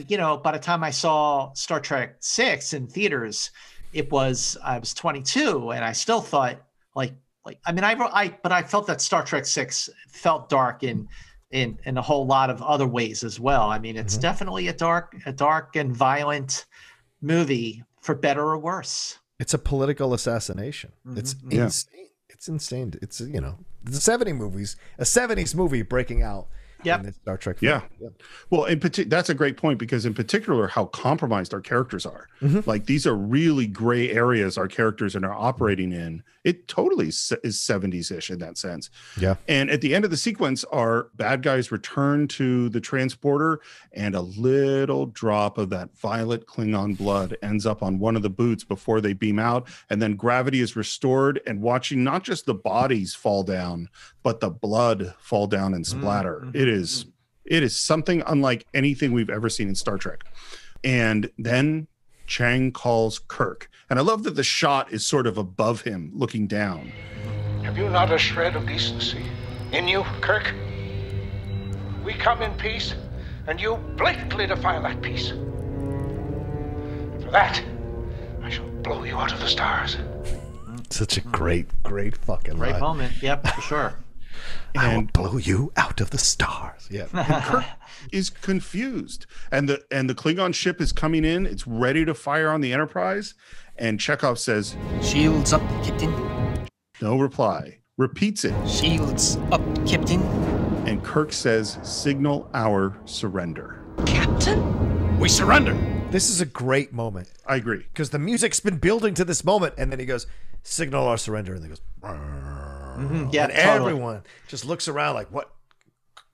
[SPEAKER 3] you know, by the time I saw Star Trek VI in theaters, I was 22, and I still thought but I felt that Star Trek VI felt dark in a whole lot of other ways as well. I mean, it's definitely a dark and violent movie, for better or worse.
[SPEAKER 5] It's a political assassination. It's insane. It's insane. It's, you know, the 70s movie breaking out. in Star Trek film.
[SPEAKER 2] Well, that's a great point, because in particular, how compromised our characters are. Like, these are really gray areas our characters are operating in. It totally is 70s-ish in that sense. And at the end of the sequence, our bad guys return to the transporter, and a little drop of that violet Klingon blood ends up on one of the boots before they beam out, and then gravity is restored, and watching not just the bodies fall down, but the blood fall down and splatter. It is something unlike anything we've ever seen in Star Trek. And then Chang calls Kirk. And I love that the shot is sort of above him, looking down.
[SPEAKER 16] Have you not a shred of decency in you, Kirk? We come in peace, and you blatantly defile that peace. For that, I shall blow you out of the stars.
[SPEAKER 5] Such a great fucking line.
[SPEAKER 3] Moment. Yep, for sure.
[SPEAKER 5] I will blow you out of the stars.
[SPEAKER 2] And Kirk is confused, and the Klingon ship is coming in. It's ready to fire on the Enterprise, and Chekhov says, "Shields up, Captain." No reply. Repeats it. "Shields up, Captain." And Kirk says, "Signal our surrender."
[SPEAKER 5] Captain,
[SPEAKER 2] we surrender.
[SPEAKER 5] This is a great moment.
[SPEAKER 2] I agree,
[SPEAKER 5] because the music's been building to this moment, and then he goes, "Signal our surrender," and he goes,
[SPEAKER 3] Yeah,
[SPEAKER 5] and everyone just looks around like, what?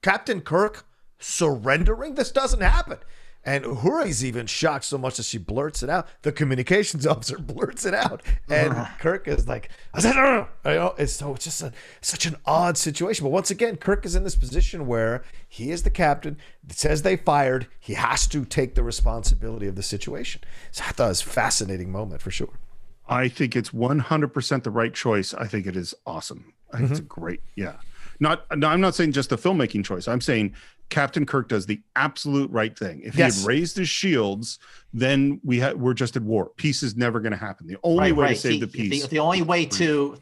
[SPEAKER 5] Captain Kirk surrendering? This doesn't happen. And Uhura's even shocked so much that she blurts it out. The communications officer blurts it out. And Kirk is like, it's just such an odd situation. But once again, Kirk is in this position where he is the captain. It says they fired. He has to take the responsibility of the situation. So I thought it was a fascinating moment for sure.
[SPEAKER 2] I think it's 100% the right choice. I think it is awesome. I think it's a great, I'm not saying just the filmmaking choice. I'm saying Captain Kirk does the absolute right thing. If he had raised his shields, then we're just at war. Peace is never going to happen. The only way to save the peace.
[SPEAKER 3] The only way to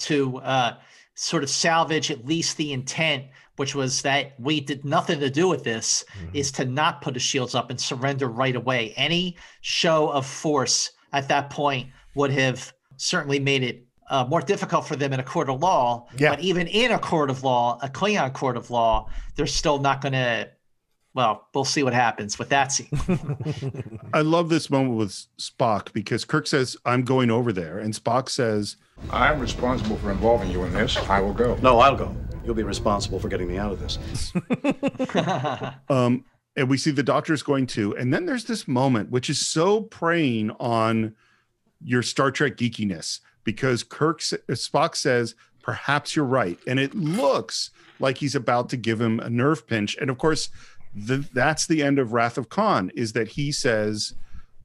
[SPEAKER 3] sort of salvage at least the intent, which was that we did nothing to do with this, is to not put his shields up and surrender right away. Any show of force at that point would have certainly made it more difficult for them in a court of law. But even in a court of law, a Klingon court of law, they're still not going to, well, we'll see what happens with that scene.
[SPEAKER 2] I love this moment with Spock, because Kirk says, "I'm going over there." And Spock says,
[SPEAKER 4] "I'm responsible for involving you in this. I will go."
[SPEAKER 10] "No, I'll go. You'll be responsible for getting me out of this."
[SPEAKER 2] And we see the doctor's going too. And then there's this moment, which is so preying on your Star Trek geekiness, because Spock says, "Perhaps you're right." And it looks like he's about to give him a nerve pinch. And of course, that's the end of Wrath of Khan, is that he says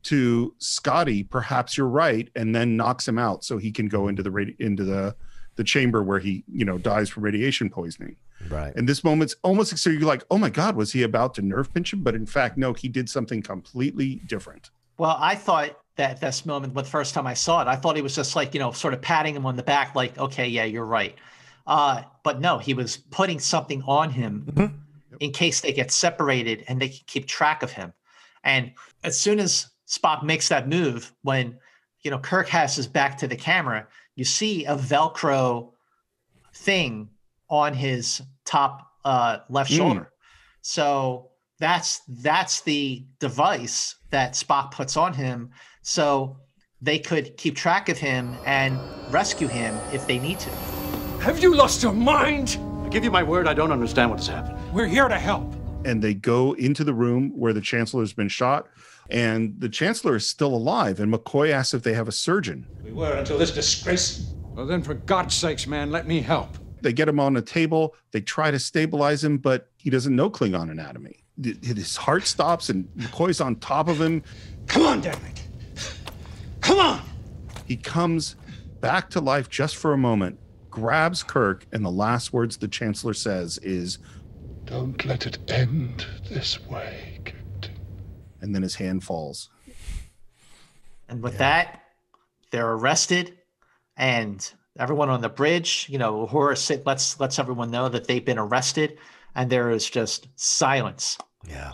[SPEAKER 2] to Scotty, "Perhaps you're right," and then knocks him out so he can go into the chamber where he, dies from radiation poisoning.
[SPEAKER 5] Right.
[SPEAKER 2] And this moment's almost, so you're like, oh my God, was he about to nerve pinch him? But in fact, no, he did something completely different.
[SPEAKER 3] Well, I thought that this moment, the first time I saw it, I thought he was just like, sort of patting him on the back, like, okay, yeah, you're right. But no, he was putting something on him in case they get separated and they can keep track of him. And as soon as Spock makes that move, when, Kirk has his back to the camera, you see a Velcro thing on his top left shoulder. So that's the device that Spock puts on him, so they could keep track of him and rescue him if they need to.
[SPEAKER 16] Have you lost your mind?
[SPEAKER 10] I
[SPEAKER 17] give you my word, I don't understand what has happened.
[SPEAKER 12] We're here to help.
[SPEAKER 2] And they go into the room where the Chancellor's been shot, and the Chancellor is still alive. And McCoy asks if they have a surgeon.
[SPEAKER 12] We were until this disgrace. Well, then, for God's sakes, man, let me help.
[SPEAKER 2] They get him on a table. They try to stabilize him, but he doesn't know Klingon anatomy. His heart stops, and McCoy's on top of him.
[SPEAKER 12] Come on, damn it. Come on.
[SPEAKER 2] He comes back to life just for a moment, grabs Kirk, and the last words the Chancellor says is,
[SPEAKER 14] "Don't let it end this way, Captain."
[SPEAKER 2] And then his hand falls.
[SPEAKER 3] And with that, they're arrested, and everyone on the bridge, Horace lets everyone know that they've been arrested, and there is just silence.
[SPEAKER 5] Yeah.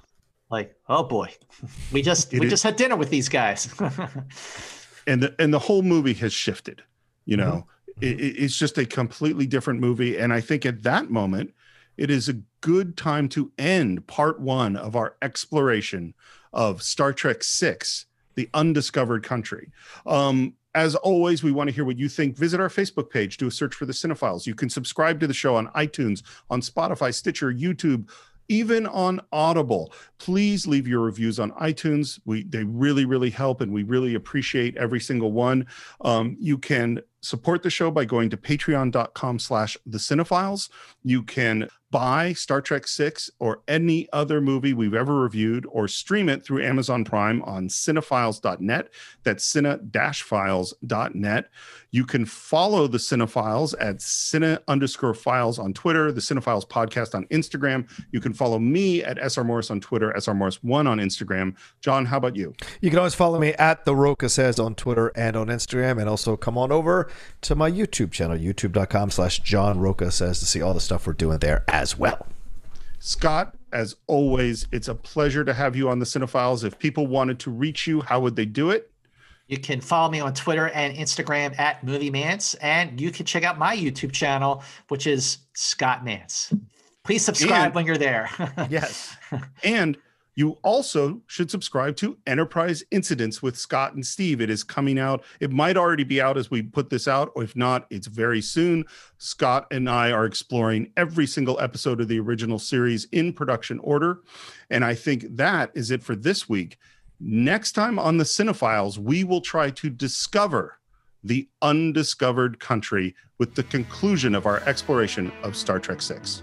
[SPEAKER 3] Like, oh boy, we just had dinner with these guys.
[SPEAKER 2] and the whole movie has shifted. It's just a completely different movie. And I think at that moment, it is a good time to end part 1 of our exploration of Star Trek VI, The Undiscovered Country. As always, we want to hear what you think. Visit our Facebook page, do a search for the Cine-Files. You can subscribe to the show on iTunes, on Spotify, Stitcher, YouTube, even on Audible. Please leave your reviews on iTunes. They really, really help, and we really appreciate every single one. You can support the show by going to patreon.com/thecine-files. You can buy Star Trek VI or any other movie we've ever reviewed, or stream it through Amazon Prime on cinefiles.net. That's cine-files.net. You can follow the Cine-Files at cine_files on Twitter, the Cine-Files podcast on Instagram. You can follow me at SR Morris on Twitter, SR Morris1 on Instagram. John, how about you?
[SPEAKER 5] You can always follow me at The Roca Says on Twitter and on Instagram, and also come on over to my YouTube channel, youtube.com/John Roca Says, to see all the stuff we're doing there as well.
[SPEAKER 2] Scott, as always, it's a pleasure to have you on the Cine-Files. If people wanted to reach you, how would they do it?
[SPEAKER 3] You can follow me on Twitter and Instagram at Movie Mantz, and you can check out my YouTube channel, which is Scott Mantz. Please subscribe when you're there.
[SPEAKER 5] Yes.
[SPEAKER 2] And you also should subscribe to Enterprise Incidents with Scott and Steve. It is coming out. It might already be out as we put this out, or if not, it's very soon. Scott and I are exploring every single episode of the original series in production order. And I think that is it for this week. Next time on the Cine-Files, we will try to discover the undiscovered country with the conclusion of our exploration of Star Trek VI.